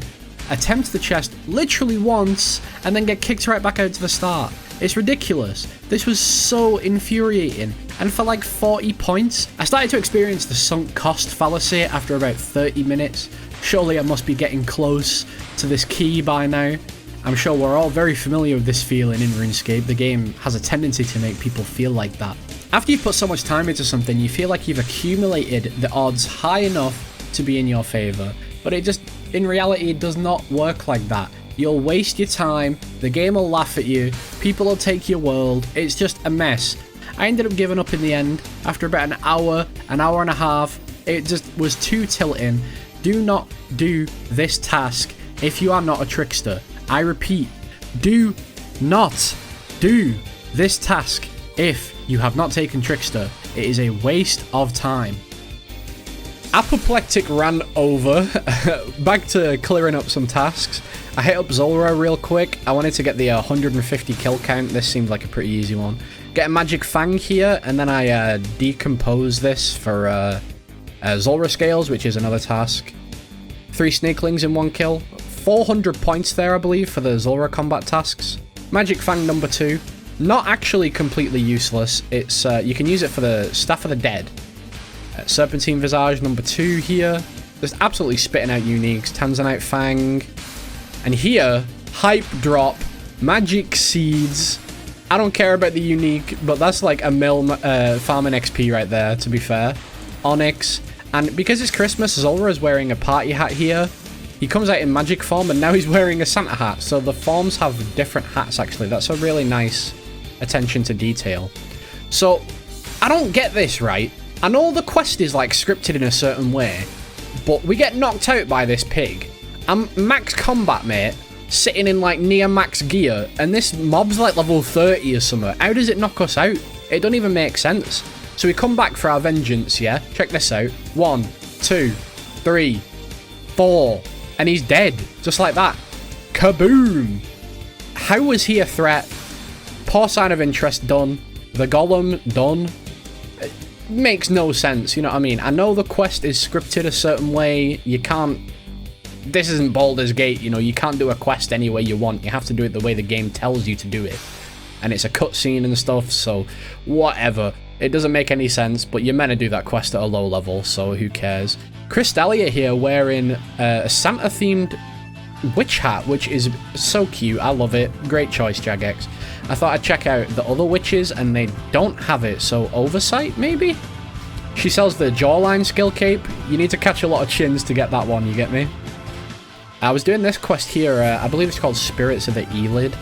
attempt the chest literally once, and then get kicked right back out to the start. It's ridiculous. This was so infuriating. And for like 40 points, I started to experience the sunk cost fallacy after about 30 minutes. Surely I must be getting close to this key by now. I'm sure we're all very familiar with this feeling in RuneScape. The game has a tendency to make people feel like that. After you've put so much time into something, you feel like you've accumulated the odds high enough to be in your favor. But it just, in reality, it does not work like that. You'll waste your time, the game will laugh at you, people will take your world, it's just a mess. I ended up giving up in the end, after about an hour and a half. It just was too tilting. Do not do this task if you are not a trickster. I repeat, do not do this task if you have not taken trickster. It is a waste of time. Apoplectic ran over. Back to clearing up some tasks. I hit up Zulrah real quick. I wanted to get the 150 kill count. This seemed like a pretty easy one. Get a magic fang here, and then I decompose this for Zulrah scales, which is another task. 3 snakelings in 1 kill. 400 points there, I believe, for the Zulrah combat tasks. Magic fang number 2. Not actually completely useless. It's you can use it for the Staff of the Dead. Serpentine Visage number 2 here. Just absolutely spitting out uniques. Tanzanite Fang. And here, Hype Drop, Magic Seeds. I don't care about the unique, but that's like a mil farming XP right there, to be fair. Onyx. And because it's Christmas, Zulrah is wearing a party hat here. He comes out in magic form, and now he's wearing a Santa hat. So the forms have different hats, actually. That's a really nice attention to detail. So, I don't get this, right? I know the quest is, like, scripted in a certain way, but we get knocked out by this pig. I'm max combat, mate, sitting in, like, near max gear, and this mob's, like, level 30 or something. How does it knock us out? It don't even make sense. So we come back for our vengeance, yeah? Check this out. 1, 2, 3, 4... and he's dead, just like that. Kaboom! How was he a threat? Poor sign of interest, done. The golem, done. It makes no sense, you know what I mean? I know the quest is scripted a certain way. You can't... This isn't Baldur's Gate, you know? You can't do a quest any way you want. You have to do it the way the game tells you to do it. And it's a cutscene and stuff, so whatever. It doesn't make any sense, but you're meant to do that quest at a low level, so who cares? Crystalia here wearing a Santa-themed witch hat, which is so cute. I love it. Great choice, Jagex. I thought I'd check out the other witches, and they don't have it, so oversight, maybe? She sells the jawline skill cape. You need to catch a lot of chins to get that one, you get me? I was doing this quest here. I believe it's called Spirits of the Elid.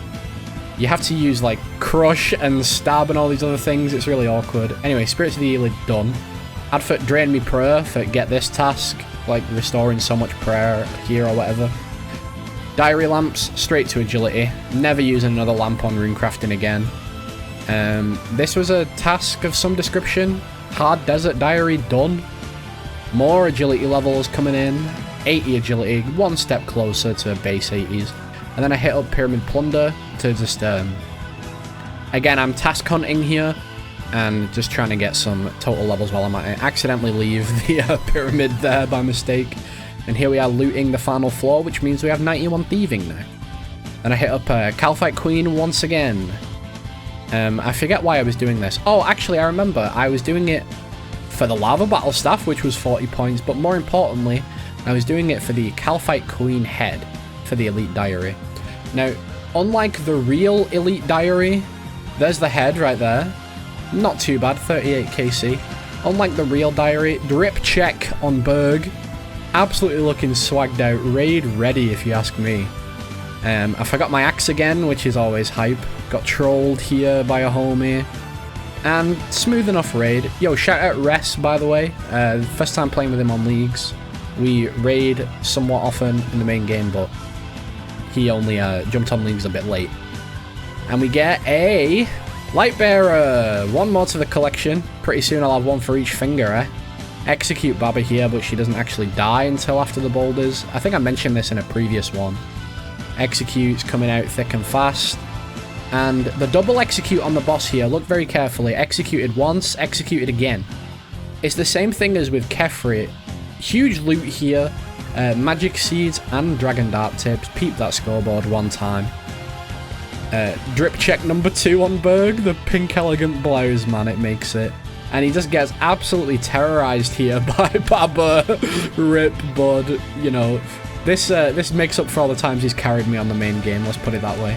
You have to use, like, crush and stab and all these other things. It's really awkward. Anyway, Spirits of the Elid done. Adfert drain me prayer for get this task, like restoring so much prayer here or whatever. Diary lamps, straight to agility. Never using another lamp on runecrafting again. This was a task of some description. Hard desert diary done. More agility levels coming in. 80 agility, one step closer to base 80s. And then I hit up pyramid plunder to just again, I'm task hunting here. And just trying to get some total levels while I'm at it. Accidentally leave the pyramid there by mistake. And here we are looting the final floor, which means we have 91 thieving now. And I hit up Calphite Queen once again. I forget why I was doing this. Oh, actually, I remember. I was doing it for the Lava Battle Staff, which was 40 points. But more importantly, I was doing it for the Calphite Queen head for the Elite Diary. Now, unlike the real Elite Diary, there's the head right there. Not too bad, 38 KC. Unlike the real diary, drip check on Berg. Absolutely looking swagged out. Raid ready, if you ask me. I forgot my axe again, which is always hype. Got trolled here by a homie. And smooth enough raid. Yo, shout out Res, by the way. First time playing with him on leagues. We raid somewhat often in the main game, but he only jumped on leagues a bit late. And we get a... Lightbearer! One more to the collection. Pretty soon I'll have one for each finger, eh? Execute Baba here, but she doesn't actually die until after the boulders. I think I mentioned this in a previous one. Execute's coming out thick and fast. And the double execute on the boss here, look very carefully. Executed once, executed again. It's the same thing as with Kefri. Huge loot here. Magic Seeds and Dragon Dart Tips. Peep that scoreboard one time. Drip check number 2 on Berg. The pink elegant blouse, man, it makes it. And he just gets absolutely terrorized here by Baba. Rip, bud. You know, this makes up for all the times he's carried me on the main game, let's put it that way.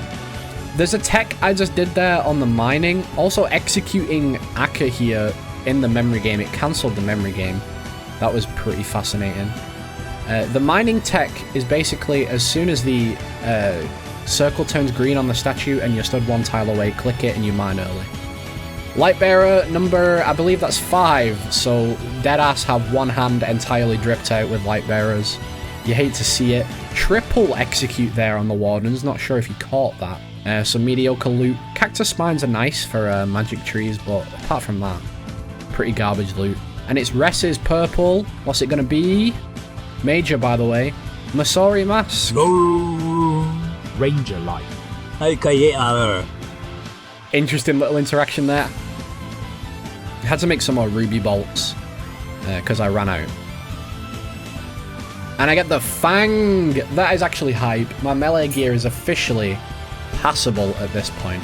There's a tech I just did there on the mining. Also executing Akka here in the memory game. It cancelled the memory game. That was pretty fascinating. The mining tech is basically as soon as the circle turns green on the statue and you're stood one tile away, click it and you mine early. Lightbearer number, I believe that's 5, so deadass have one hand entirely dripped out with Lightbearers. You hate to see it. Triple execute there on the Wardens, not sure if you caught that. Some mediocre loot. Cactus spines are nice for magic trees, but apart from that, pretty garbage loot. And it's Ress's purple. What's it gonna be? Major, by the way. Masori mask. Ranger light. Interesting little interaction there. Had to make some more ruby bolts because I ran out. And I get the Fang. That is actually hype. My melee gear is officially passable at this point.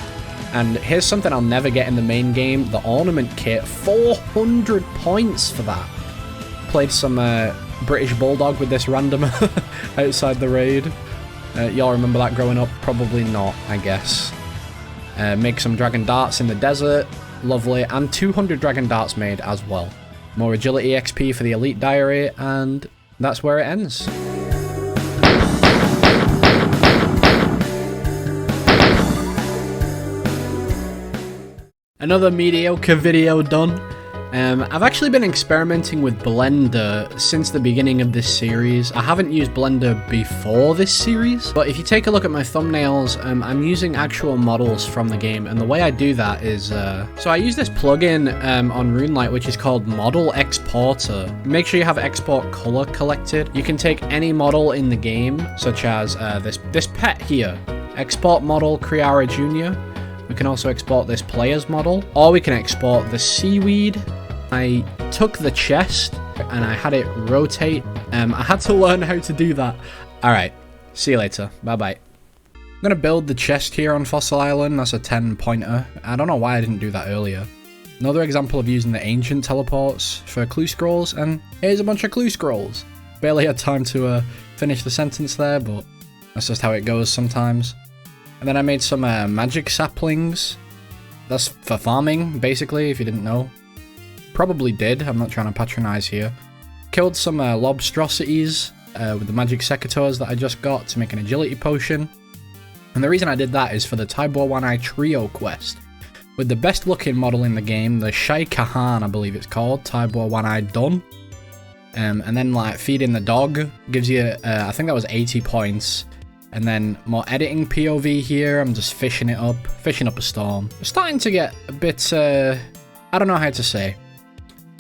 And here's something I'll never get in the main game. The ornament kit. 400 points for that. Played some British Bulldog with this randomer outside the raid. Y'all remember that growing up? Probably not, I guess. Make some dragon darts in the desert. Lovely. And 200 dragon darts made as well. More agility XP for the elite diary. And that's where it ends. Another mediocre video done. I've actually been experimenting with Blender since the beginning of this series. I haven't used Blender before this series, but if you take a look at my thumbnails, I'm using actual models from the game, and the way I do that is, so I use this plugin on RuneLite, which is called Model Exporter. Make sure you have export color collected. You can take any model in the game, such as this pet here. Export model Kriara Jr. We can also export this player's model, or we can export the seaweed. I took the chest and I had it rotate. I had to learn how to do that. Alright, see you later. Bye-bye. I'm going to build the chest here on Fossil Island. That's a 10-pointer. I don't know why I didn't do that earlier. Another example of using the ancient teleports for clue scrolls, and here's a bunch of clue scrolls. Barely had time to finish the sentence there, but that's just how it goes sometimes. And then I made some magic saplings. That's for farming, basically, if you didn't know. Probably did, I'm not trying to patronize here. Killed some lobstrosities with the magic secateurs that I just got to make an agility potion. And the reason I did that is for the Tybor One-Eye Trio quest. With the best looking model in the game, the Shai Kahan, I believe it's called, Tybor One-Eye Dun. And then like feeding the dog gives you, I think that was 80 points. And then more editing POV here, I'm just fishing up a storm. I'm starting to get a bit, I don't know how to say.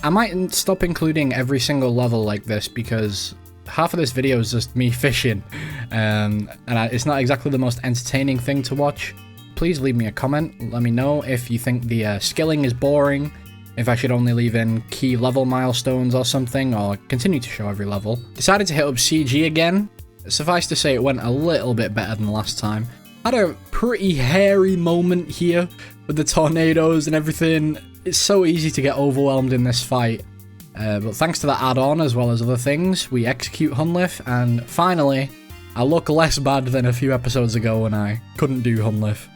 I might stop including every single level like this because half of this video is just me fishing. It's not exactly the most entertaining thing to watch. Please leave me a comment. Let me know if you think the skilling is boring, if I should only leave in key level milestones or something, or continue to show every level. Decided to hit up CG again. Suffice to say it went a little bit better than last time. Had a pretty hairy moment here with the tornadoes and everything. It's so easy to get overwhelmed in this fight. But thanks to the add-on as well as other things, we execute Hunlif, and finally, I look less bad than a few episodes ago when I couldn't do Hunlif.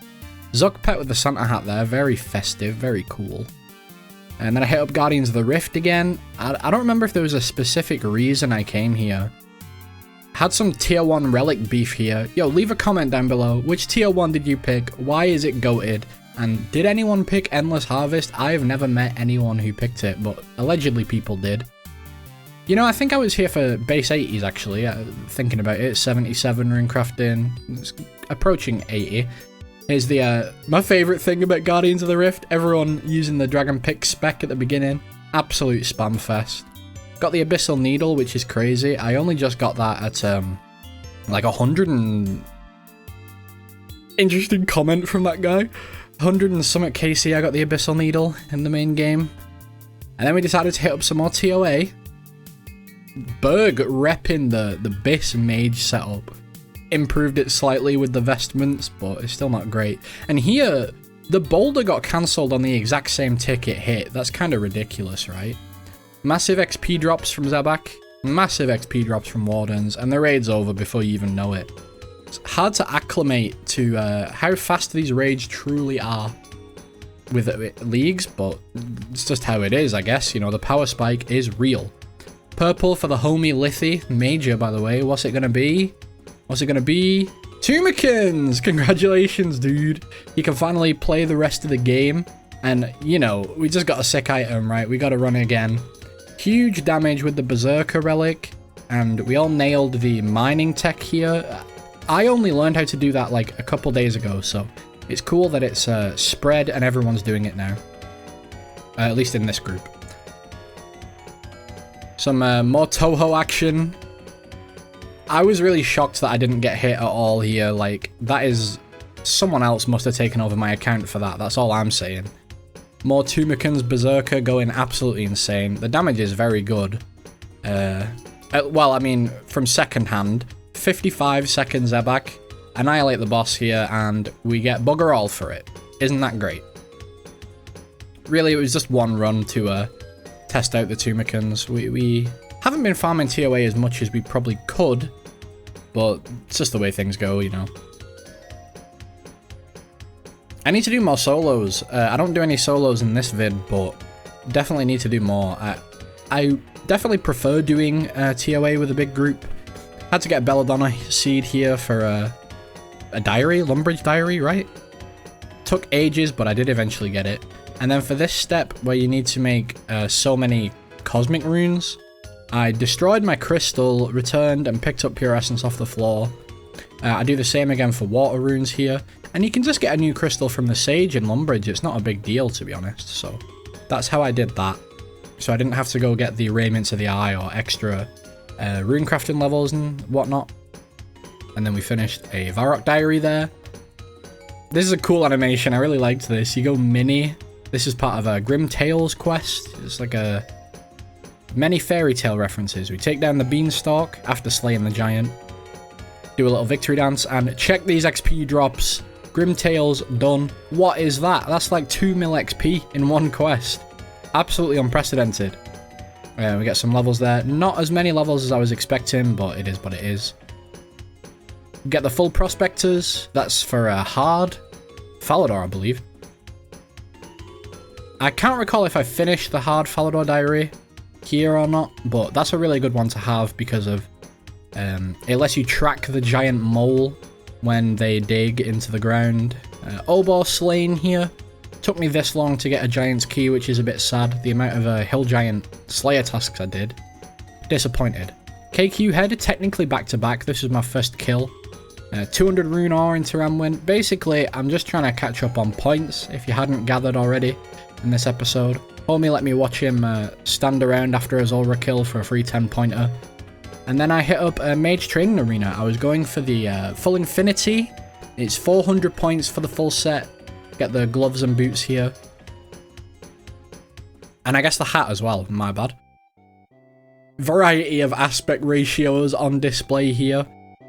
Zuck pet with the Santa hat there, very festive, very cool. And then I hit up Guardians of the Rift again. I don't remember if there was a specific reason I came here. Had some tier 1 relic beef here. Yo, leave a comment down below. Which tier 1 did you pick? Why is it goated? And did anyone pick Endless Harvest? I've never met anyone who picked it, but allegedly people did. You know, I think I was here for base 80s actually, thinking about it. 77 rune crafting, it's approaching 80. Here's the, my favourite thing about Guardians of the Rift, everyone using the Dragon Pick spec at the beginning. Absolute spam fest. Got the Abyssal Needle, which is crazy. I only just got that at, like 100 and... Interesting comment from that guy. 100 and something KC, I got the Abyssal Needle in the main game. And then we decided to hit up some more TOA. Berg repping the Biss Mage setup. Improved it slightly with the vestments, but it's still not great. And here, The boulder got cancelled on the exact same tick it hit. That's kind of ridiculous, right? Massive XP drops from Zabak, massive XP drops from Wardens, and the raid's over before you even know it. It's hard to acclimate to how fast these raids truly are with leagues, but it's just how it is, I guess. You know, the power spike is real. Purple for the homie Lithy. Major, by the way. What's it going to be? What's it going to be? Toomikins! Congratulations, dude. You can finally play the rest of the game. And, you know, we just got a sick item, right? We got to run again. Huge damage with the Berserker Relic. And we all nailed the mining tech here. I only learned how to do that like a couple days ago, so it's cool that it's spread and everyone's doing it now. At least in this group. Some more Toho action. I was really shocked that I didn't get hit at all here. Like, that is... Someone else must have taken over my account for that. That's all I'm saying. More Toomikins Berserker going absolutely insane. The damage is very good. Well, I mean, from second hand. 55 seconds Zabak. Annihilate the boss here, and we get bugger all for it. Isn't that great? Really, it was just one run to test out the Toomikins. We haven't been farming TOA as much as we probably could, but it's just the way things go, you know. I need to do more solos. I don't do any solos in this vid, but definitely need to do more. I definitely prefer doing TOA with a big group. Had to get a Belladonna seed here for a diary, Lumbridge diary, right? Took ages, but I did eventually get it. And then for this step, where you need to make so many cosmic runes, I destroyed my crystal, returned, and picked up pure essence off the floor. I do the same again for water runes here. And you can just get a new crystal from the Sage in Lumbridge. It's not a big deal, to be honest. So that's how I did that. So I didn't have to go get the Raiments of the Eye or extra rune crafting levels and whatnot. And then we finished a Varrock diary there. This is a cool animation. I really liked this. You go mini. This is part of a Grim Tales quest. It's like a many fairy tale references. We take down the beanstalk after slaying the giant. Do a little victory dance and check these XP drops. Grim Tales done. What is that? That's like 2 mil XP in one quest. Absolutely unprecedented. We get some levels there. Not as many levels as I was expecting, but it is what it is. Get the full prospectors. That's for a hard Falador, I believe. I can't recall if I finished the hard Falador diary here or not, but that's a really good one to have because of it lets you track the giant mole when they dig into the ground. Obor slain here. Took me this long to get a giant's key, which is a bit sad. The amount of hill giant slayer tasks I did. Disappointed. KQ head, technically back to back. This is my first kill. 200 rune ore into Ramwin. Basically, I'm just trying to catch up on points, if you hadn't gathered already in this episode. Homie let me watch him stand around after his Aura kill for a free 10-pointer. And then I hit up a Mage Training Arena. I was going for the full Infinity. It's 400 points for the full set. Get the gloves and boots here. And I guess the hat as well, my bad. Variety of aspect ratios on display here.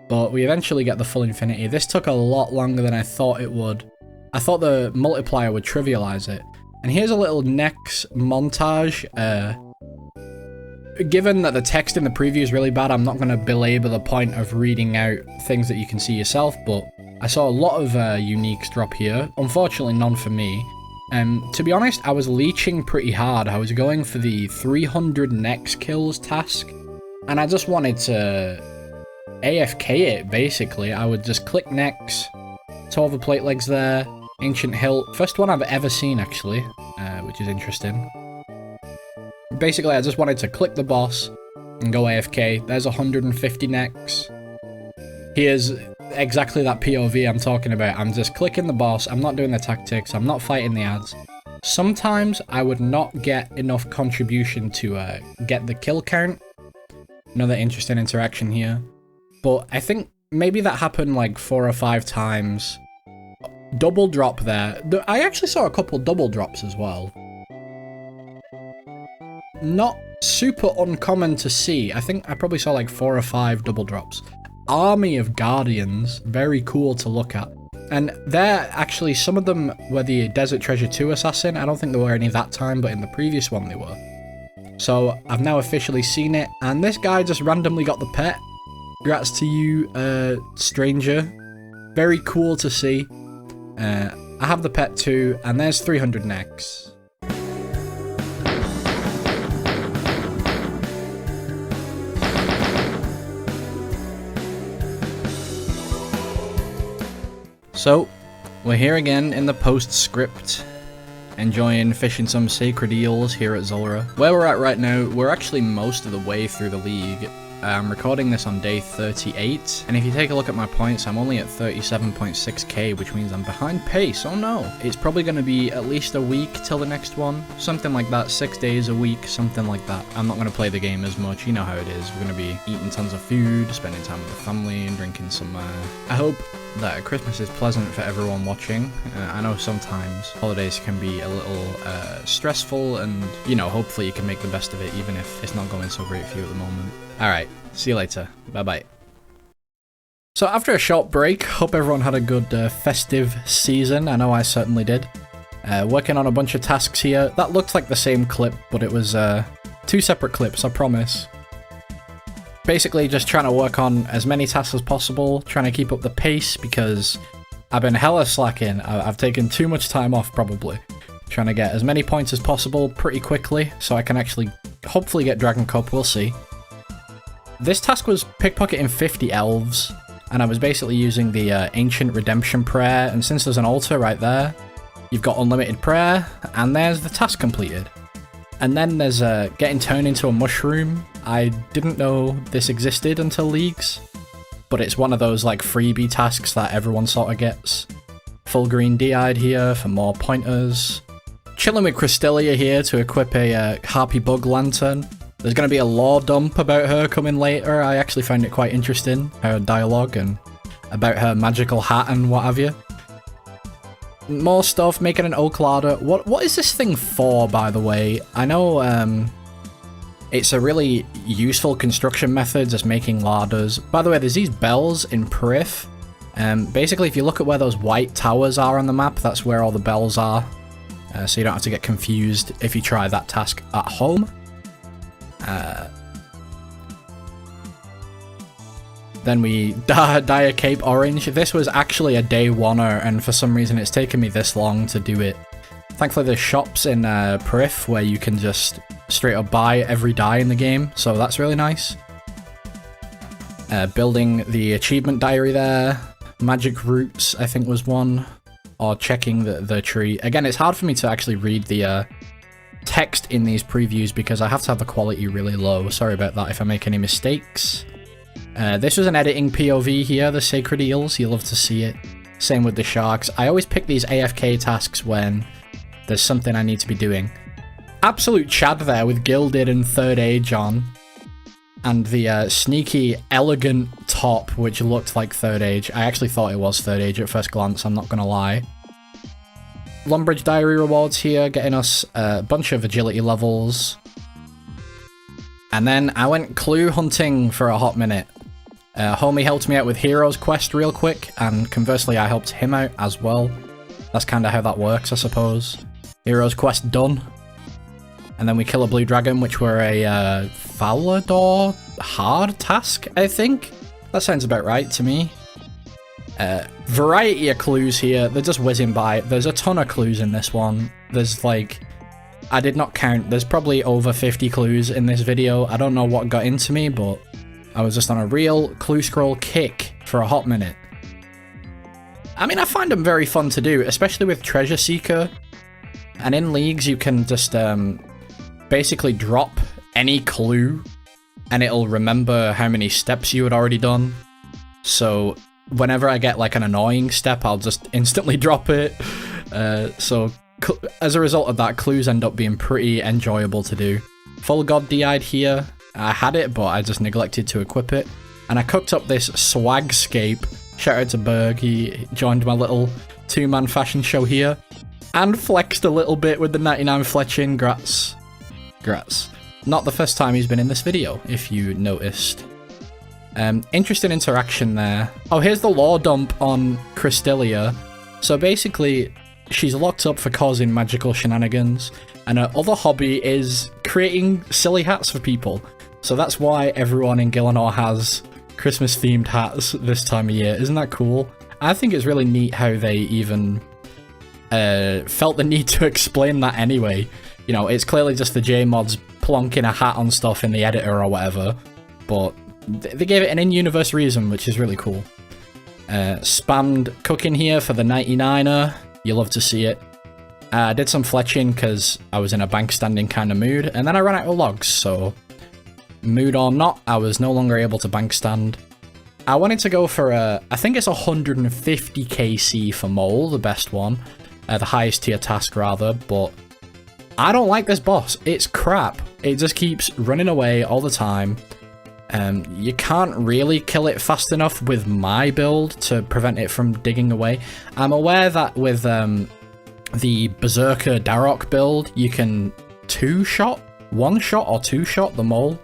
But we eventually get the full Infinity. This took a lot longer than I thought it would. I thought the multiplier would trivialize it. And here's a little next montage. Given that the text in the preview is really bad, I'm not going to belabor the point of reading out things that you can see yourself, but I saw a lot of uniques drop here. Unfortunately, none for me. To be honest, I was leeching pretty hard. I was going for the 300 next kills task, and I just wanted to AFK it, basically. I would just click next, 12 plate legs there, ancient hilt. First one I've ever seen, actually, which is interesting. Basically, I just wanted to click the boss and go AFK. There's 150 necks. Here's exactly that POV I'm talking about. I'm just clicking the boss. I'm not doing the tactics. I'm not fighting the ads. Sometimes I would not get enough contribution to get the kill count. Another interesting interaction here. But I think maybe that happened like 4 or 5 times. Double drop there. I actually saw a couple double drops as well. Not super uncommon to see. I think I probably saw like 4 or 5 double drops. Army of Guardians. Very cool to look at. And there, actually, some of them were the Desert Treasure 2 assassin. I don't think there were any that time, but in the previous one they were. So I've now officially seen it, and this guy just randomly got the pet. Congrats to you, stranger. Very cool to see. I have the pet too, and there's 300 necks. So, we're here again in the postscript, enjoying fishing some sacred eels here at Zulrah. Where we're at right now, we're actually most of the way through the league. I'm recording this on day 38, and if you take a look at my points, I'm only at 37.6k, which means I'm behind pace. Oh no! It's probably going to be at least a week till the next one. Something like that, 6 days a week, something like that. I'm not going to play the game as much, you know how it is. We're going to be eating tons of food, spending time with the family, and drinking some, I hope that Christmas is pleasant for everyone watching. I know sometimes holidays can be a little stressful, and, you know, hopefully you can make the best of it, even if it's not going so great for you at the moment. Alright, see you later. Bye-bye. So after a short break, hope everyone had a good festive season. I know I certainly did. Working on a bunch of tasks here. That looked like the same clip, but it was 2 separate clips, I promise. Basically just trying to work on as many tasks as possible, trying to keep up the pace because I've been hella slacking. I've taken too much time off probably. Trying to get as many points as possible pretty quickly so I can actually hopefully get Dragon Cup, we'll see. This task was pickpocketing 50 elves, and I was basically using the Ancient Redemption Prayer, and since there's an altar right there, you've got unlimited prayer, and there's the task completed. And then there's getting turned into a mushroom. I didn't know this existed until Leagues, but it's one of those like freebie tasks that everyone sort of gets. Full green D-eyed here for more pointers. Chilling with Crystalia here to equip a Harpy Bug Lantern. There's going to be a lore dump about her coming later. I actually found it quite interesting, her dialogue and about her magical hat and what have you. More stuff, making an oak ladder. What is this thing for, by the way? I know it's a really useful construction method, just making ladders. By the way, there's these bells in Perif. Basically, if you look at where those white towers are on the map, that's where all the bells are. So you don't have to get confused if you try that task at home. Then we dye a cape orange. This was actually a day one-er, and for some reason it's taken me this long to do it. Thankfully there's shops in Perif where you can just straight up buy every dye in the game, so that's really nice. Building the achievement diary there. Magic roots, I think, was one. Or checking the tree. Again, it's hard for me to actually read the text in these previews because I have to have the quality really low. Sorry about that if I make any mistakes. This was an editing POV here, the Sacred Eels. You'll love to see it. Same with the Sharks. I always pick these AFK tasks when there's something I need to be doing. Absolute Chad there with Gilded and Third Age on. And the sneaky, elegant top, which looked like Third Age. I actually thought it was Third Age at first glance, I'm not gonna lie. Lumbridge Diary rewards here, getting us a bunch of agility levels. And then I went clue hunting for a hot minute. Homie helped me out with Hero's Quest real quick, and conversely I helped him out as well. That's kind of how that works, I suppose. Hero's Quest done. And then we kill a blue dragon, which were a Falador hard task, I think? That sounds about right to me. Variety of clues here, they're just whizzing by. There's a ton of clues in this one. There's like, I did not count, there's probably over 50 clues in this video. I don't know what got into me, but I was just on a real clue scroll kick for a hot minute. I mean, I find them very fun to do, especially with Treasure Seeker. And in Leagues, you can just basically drop any clue, and it'll remember how many steps you had already done. So whenever I get like an annoying step, I'll just instantly drop it. So as a result of that, clues end up being pretty enjoyable to do. Full God DI'd here. I had it, but I just neglected to equip it. And I cooked up this swagscape. Shout out to Berg, he joined my little 2-man fashion show here. And flexed a little bit with the 99 fletching. Grats. Not the first time he's been in this video, if you noticed. Interesting interaction there. Oh, here's the lore dump on Crystalia. So basically, she's locked up for causing magical shenanigans, and her other hobby is creating silly hats for people. So that's why everyone in Gielinor has Christmas-themed hats this time of year. Isn't that cool? I think it's really neat how they even felt the need to explain that anyway. You know, it's clearly just the J-mods plonking a hat on stuff in the editor or whatever, but they gave it an in-universe reason, which is really cool. Spammed cooking here for the 99er. You love to see it. I did some fletching because I was in a bank standing kind of mood, and then I ran out of logs, so mood or not, I was no longer able to bank stand. I wanted to go for I think it's 150 KC for Mole, the best one. The highest tier task, rather, but I don't like this boss. It's crap. It just keeps running away all the time. You can't really kill it fast enough with my build to prevent it from digging away. I'm aware that with the Berserker Darok build, you can one-shot or two-shot the mole,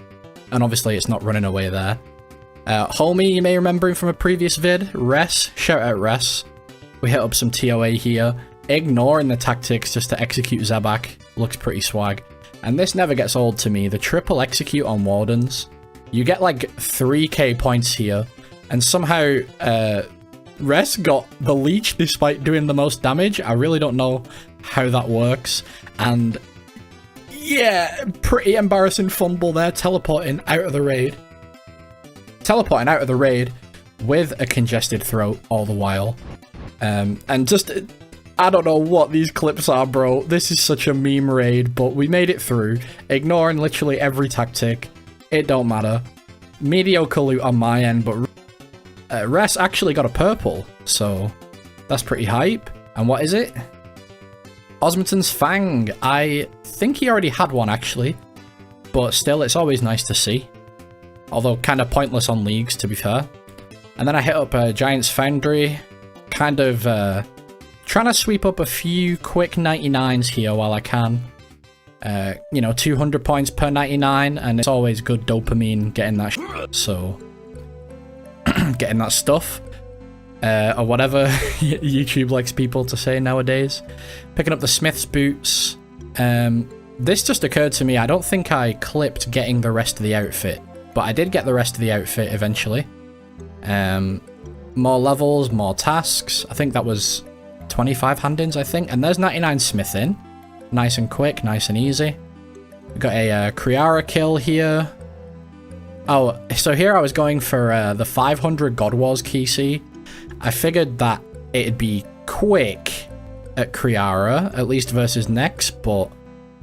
and obviously it's not running away there. Homie, you may remember him from a previous vid, Res, shout out Res. We hit up some TOA here, ignoring the tactics just to execute Zabak, looks pretty swag. And this never gets old to me, the triple execute on Wardens. You get like 3k points here, and somehow Res got the leech despite doing the most damage. I really don't know how that works, and yeah, pretty embarrassing fumble there, teleporting out of the raid. Teleporting out of the raid with a congested throat all the while. And just, I don't know what these clips are, bro. This is such a meme raid, but we made it through, ignoring literally every tactic. It don't matter. Mediocre loot on my end, but Res actually got a purple, so that's pretty hype. And what is it? Osmond's Fang. I think he already had one, actually. But still, it's always nice to see. Although kind of pointless on leagues, to be fair. And then I hit up Giant's Foundry. Kind of trying to sweep up a few quick 99s here while I can. You know, 200 points per 99, and it's always good dopamine getting that so getting that stuff, or whatever YouTube likes people to say nowadays. Picking up the Smith's boots. This just occurred to me, I don't think I clipped getting the rest of the outfit, but I did get the rest of the outfit eventually. More levels, more tasks. I think that was 25 hand-ins, I think, and there's 99 smithing. Nice and quick, nice and easy. We got a Kriara kill here. Oh, so here I was going for the 500 God Wars KC. I figured that it'd be quick at Kriara, at least versus Nex, but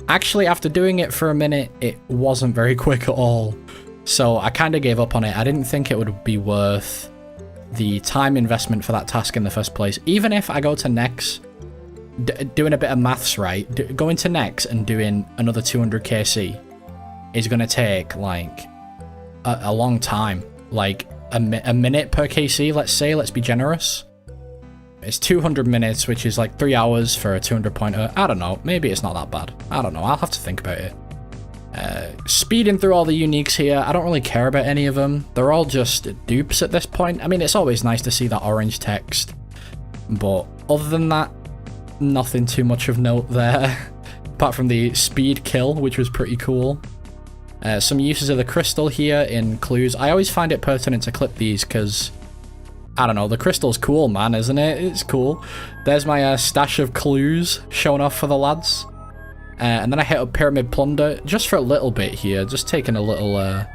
actually after doing it for a minute, it wasn't very quick at all. So I kind of gave up on it. I didn't think it would be worth the time investment for that task in the first place. Even if I go to Nex, doing a bit of maths right, going to Nex and doing another 200 KC is going to take like a long time, like a minute per KC, let's say, let's be generous. It's 200 minutes, which is like 3 hours for a 200 pointer. I don't know, maybe it's not that bad. I don't know, I'll have to think about it. Speeding through all the uniques here, I don't really care about any of them. They're all just dupes at this point. I mean, it's always nice to see that orange text, but other than that, nothing too much of note there, apart from the speed kill, which was pretty cool. Some uses of the crystal here in clues. I always find it pertinent to clip these because, I don't know, the crystal's cool, man, isn't it? It's cool. There's my stash of clues showing off for the lads. And then I hit up Pyramid Plunder just for a little bit here, just taking a little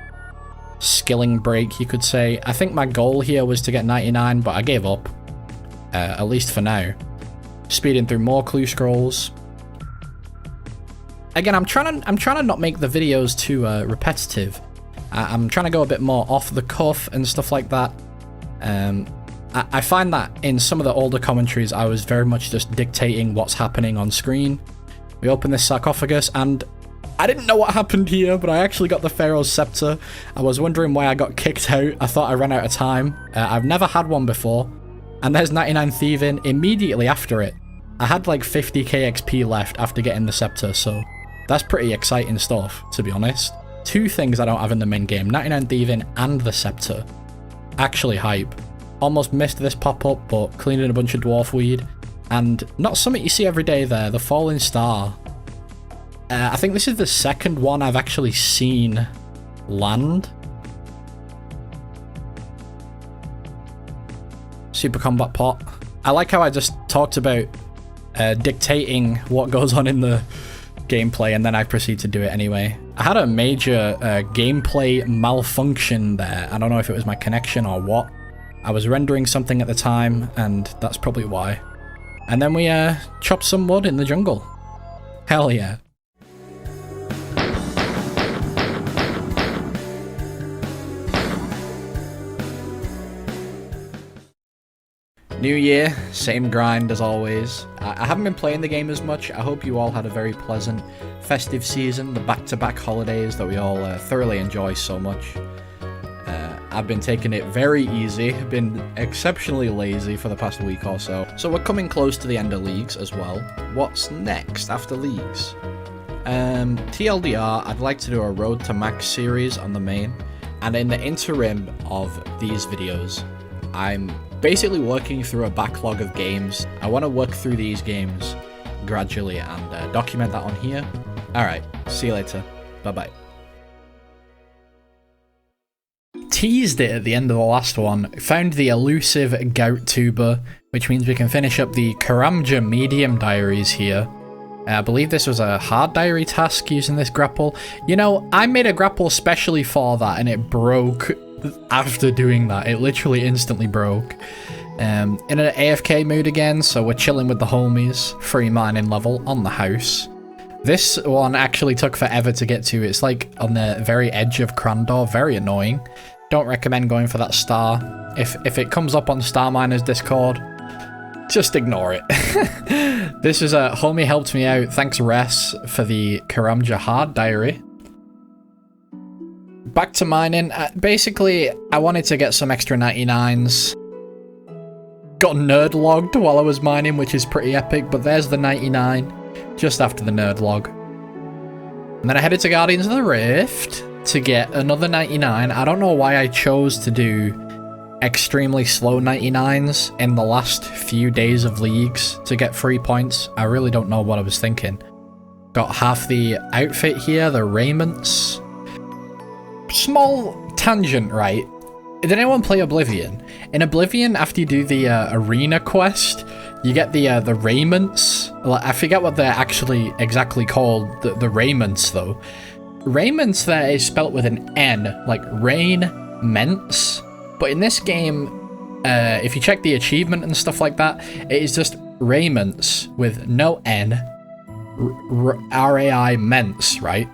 skilling break, you could say. I think my goal here was to get 99, but I gave up, at least for now. Speeding through more clue scrolls. Again, I'm trying to not make the videos too repetitive. I'm trying to go a bit more off the cuff and stuff like that. I find that in some of the older commentaries, I was very much just dictating what's happening on screen. We open this sarcophagus, and I didn't know what happened here, but I actually got the Pharaoh's Scepter. I was wondering why I got kicked out. I thought I ran out of time. I've never had one before. And there's 99 Thieving immediately after it. I had like 50k XP left after getting the Scepter, so that's pretty exciting stuff, to be honest. Two things I don't have in the main game, 99 Thieving and the Scepter. Actually hype. Almost missed this pop-up, but cleaned in a bunch of dwarf weed. And not something you see every day there, the falling star. I think this is the second one I've actually seen land. Super combat pot. I like how I just talked about dictating what goes on in the gameplay, and then I proceed to do it anyway. I had a major gameplay malfunction there. I don't know if it was my connection or what. I was rendering something at the time, and that's probably why. And then we chopped some wood in the jungle. Hell yeah. New year, same grind as always. I haven't been playing the game as much. I hope you all had a very pleasant festive season, the back-to-back holidays that we all thoroughly enjoy so much. I've been taking it very easy, been exceptionally lazy for the past week or so. So we're coming close to the end of leagues as well. What's next after leagues? TLDR, I'd like to do a Road to Max series on the main, and in the interim of these videos, I'm basically working through a backlog of games. I want to work through these games gradually and document that on here. Alright, see you later. Bye-bye. Teased it at the end of the last one. Found the elusive gout tuber, which means we can finish up the Karamja medium diaries here. I believe this was a hard diary task using this grapple. You know, I made a grapple specially for that and it broke after doing that. It literally instantly broke. In an AFK mood again, so we're chilling with the homies. Free mining level on the house. This one actually took forever to get to. It's like on the very edge of Crandor. Very annoying. Don't recommend going for that star. If it comes up on Star Miners Discord, just ignore it. This is a homie helped me out. Thanks Res for the Karamja hard diary. Back to mining. Basically, I wanted to get some extra 99s. Got nerd logged while I was mining, which is pretty epic, but there's the 99 just after the nerd log. And then I headed to Guardians of the Rift to get another 99. I don't know why I chose to do extremely slow 99s in the last few days of leagues to get 3 points. I really don't know what I was thinking. Got half the outfit here, the raiments. Small tangent, right? Did anyone play Oblivion? In Oblivion, after you do the arena quest, you get the raiments. I forget what they're actually exactly called, the raiments though. Raiments there is spelt with an N, like rain-ments. But in this game, if you check the achievement and stuff like that, it is just raiments with no N, R-A-I ments, right?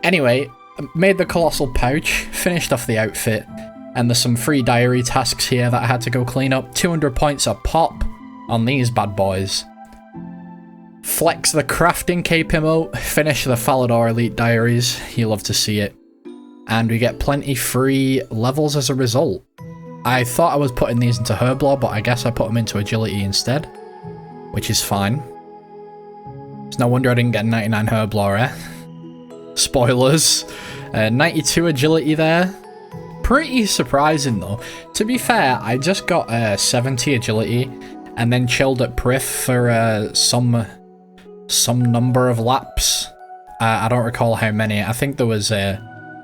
Anyway, made the colossal pouch, finished off the outfit, and there's some free diary tasks here that I had to go clean up. 200 points a pop on these bad boys. Flex the crafting cape emote, finish the Falador Elite diaries, you love to see it. And we get plenty free levels as a result. I thought I was putting these into Herblore, but I guess I put them into Agility instead, which is fine. It's no wonder I didn't get 99 Herblore, eh? Spoilers. 92 Agility there. Pretty surprising though. To be fair, I just got 70 Agility and then chilled at Prif for some number of laps. I don't recall how many. I think there was a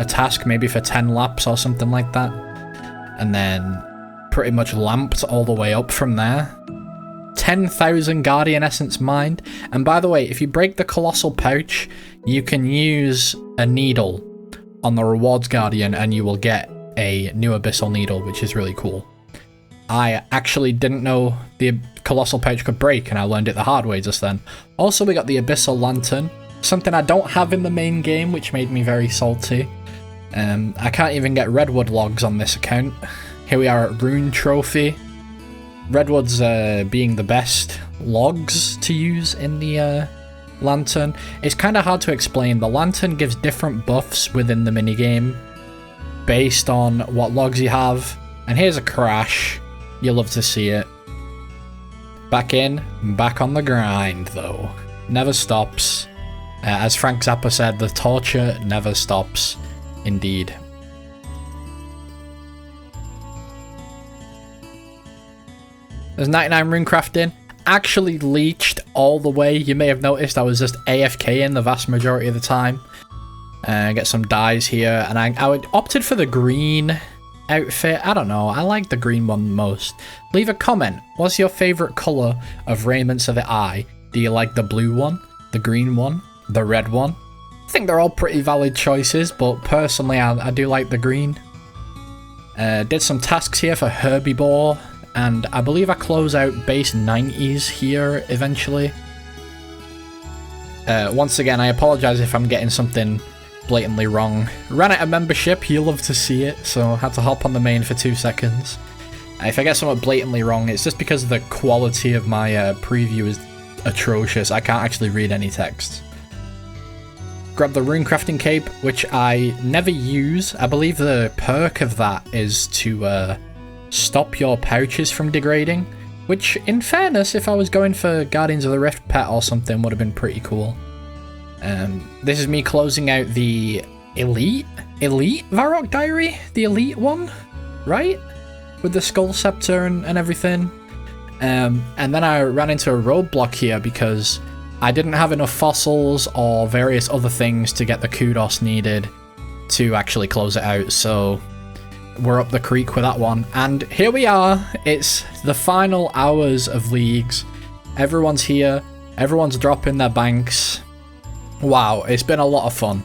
task maybe for 10 laps or something like that. And then pretty much lamped all the way up from there. 10,000 Guardian Essence mined. And by the way, if you break the Colossal Pouch, you can use a needle on the Rewards Guardian and you will get a new Abyssal Needle, which is really cool. I actually didn't know the Colossal Pouch could break, and I learned it the hard way just then. Also, we got the Abyssal Lantern, something I don't have in the main game, which made me very salty. I can't even get Redwood logs on this account. Here we are at Rune Trophy. Redwoods being the best logs to use in the Lantern. It's kind of hard to explain. The Lantern gives different buffs within the minigame based on what logs you have. And here's a crash. You'll love to see it. Back in, back on the grind though. Never stops. As Frank Zappa said, the torture never stops. Indeed. There's 99 rune crafting. Actually leached all the way. You may have noticed I was just AFK in the vast majority of the time. Get some dyes here, and I opted for the green outfit. I don't know, I like the green one most. Leave a comment. What's your favorite color of raiments of the eye? Do you like the blue one, the green one, the red one? I think they're all pretty valid choices, but personally I do like the green. Did some tasks here for Herbivore, and I believe I close out base 90s here eventually. Once again, I apologize if I'm getting something blatantly wrong. Ran out of membership, you'll love to see it, so had to hop on the main for 2 seconds. If I get something blatantly wrong, it's just because the quality of my preview is atrocious. I can't actually read any text. Grab the rune crafting cape, which I never use. I believe the perk of that is to stop your pouches from degrading, which in fairness, if I was going for Guardians of the Rift pet or something, would have been pretty cool. This is me closing out the Elite Varrock Diary? The Elite one? Right? With the Skull Scepter and everything. And then I ran into a roadblock here because I didn't have enough fossils or various other things to get the kudos needed to actually close it out, so we're up the creek with that one. And here we are, it's the final hours of leagues. Everyone's here, everyone's dropping their banks. Wow, it's been a lot of fun,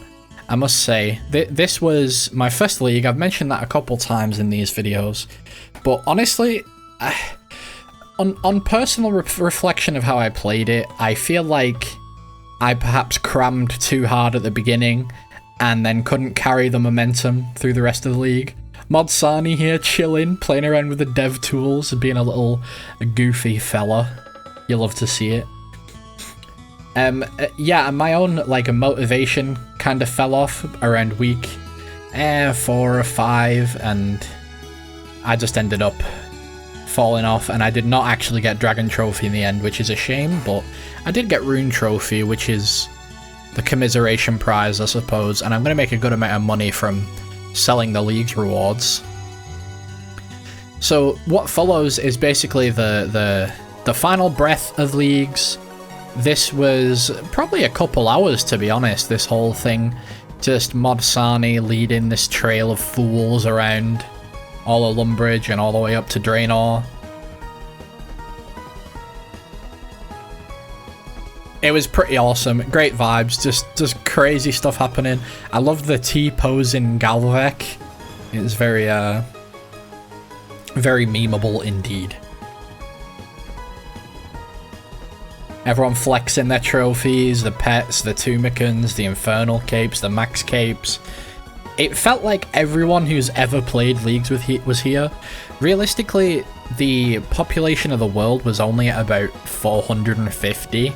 I must say. This was my first league. I've mentioned that a couple times in these videos, but honestly, on personal reflection of how I played it, I feel like I perhaps crammed too hard at the beginning and then couldn't carry the momentum through the rest of the league. Mod Sani here, chilling, playing around with the dev tools, being a little goofy fella. You love to see it. Yeah, my own motivation kind of fell off around week 4 or 5, and I just ended up falling off, and I did not actually get Dragon Trophy in the end, which is a shame, but I did get Rune Trophy, which is the Commiseration prize, I suppose, and I'm going to make a good amount of money from selling the league's rewards. So what follows is basically the final breath of leagues. This was probably a couple hours, to be honest, this whole thing. Just Mod Sani leading this trail of fools around all of Lumbridge and all the way up to Draenor. It was pretty awesome, great vibes, just crazy stuff happening. I loved the T-pose in Galvek. It was very memeable indeed. Everyone flexing their trophies, the pets, the Tumicans, the Infernal Capes, the Max Capes. It felt like everyone who's ever played Leagues was here. Realistically, the population of the world was only at about 450.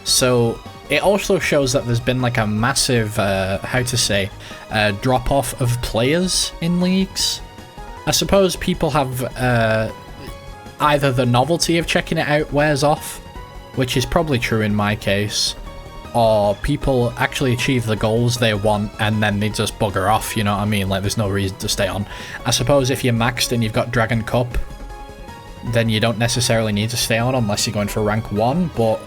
So it also shows that there's been a massive, drop-off of players in Leagues. I suppose people have either the novelty of checking it out wears off, which is probably true in my case, or people actually achieve the goals they want and then they just bugger off, you know what I mean? There's no reason to stay on. I suppose if you're maxed and you've got Dragon Cup, then you don't necessarily need to stay on unless you're going for rank 1, but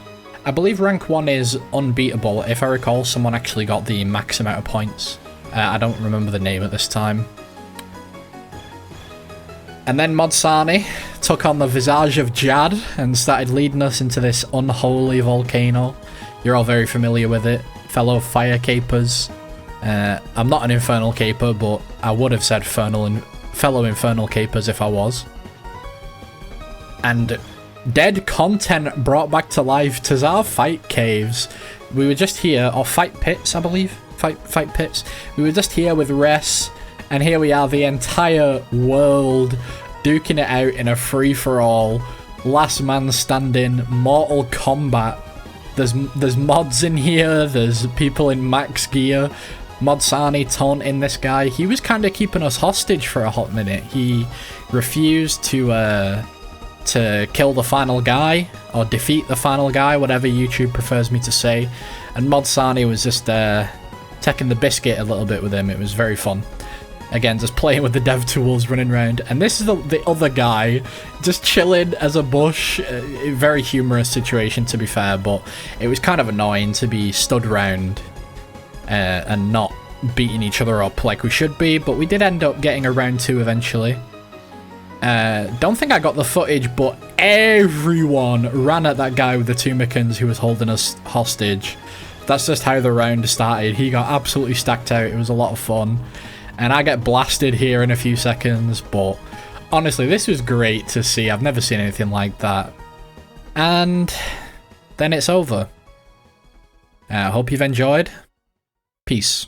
I believe rank 1 is unbeatable. If I recall, someone actually got the max amount of points. I don't remember the name at this time. And then Mod Sani took on the visage of Jad and started leading us into this unholy volcano. You're all very familiar with it, fellow fire capers. I'm not an infernal caper, but I would have said fellow infernal capers if I was. And dead content brought back to life, Tazar Fight Caves. We were just here, or Fight Pits, I believe. Fight Pits. We were just here with Res, and here we are, the entire world duking it out in a free-for-all, last man standing, Mortal Kombat. There's mods in here, there's people in max gear. Mod Sani taunting this guy. He was kind of keeping us hostage for a hot minute. He refused to kill the final guy, or defeat the final guy, whatever YouTube prefers me to say. And Mod Sani was just taking the biscuit a little bit with him. It was very fun. Again, just playing with the dev tools, running around. And this is the other guy, just chilling as a bush. A very humorous situation, to be fair, but it was kind of annoying to be stood around and not beating each other up like we should be, but we did end up getting a round 2 eventually. Don't think I got the footage, but everyone ran at that guy with the 2 Mickens who was holding us hostage. That's just how the round started. He got absolutely stacked out. It was a lot of fun. And I get blasted here in a few seconds, but honestly, this was great to see. I've never seen anything like that. And then it's over. I hope you've enjoyed. Peace.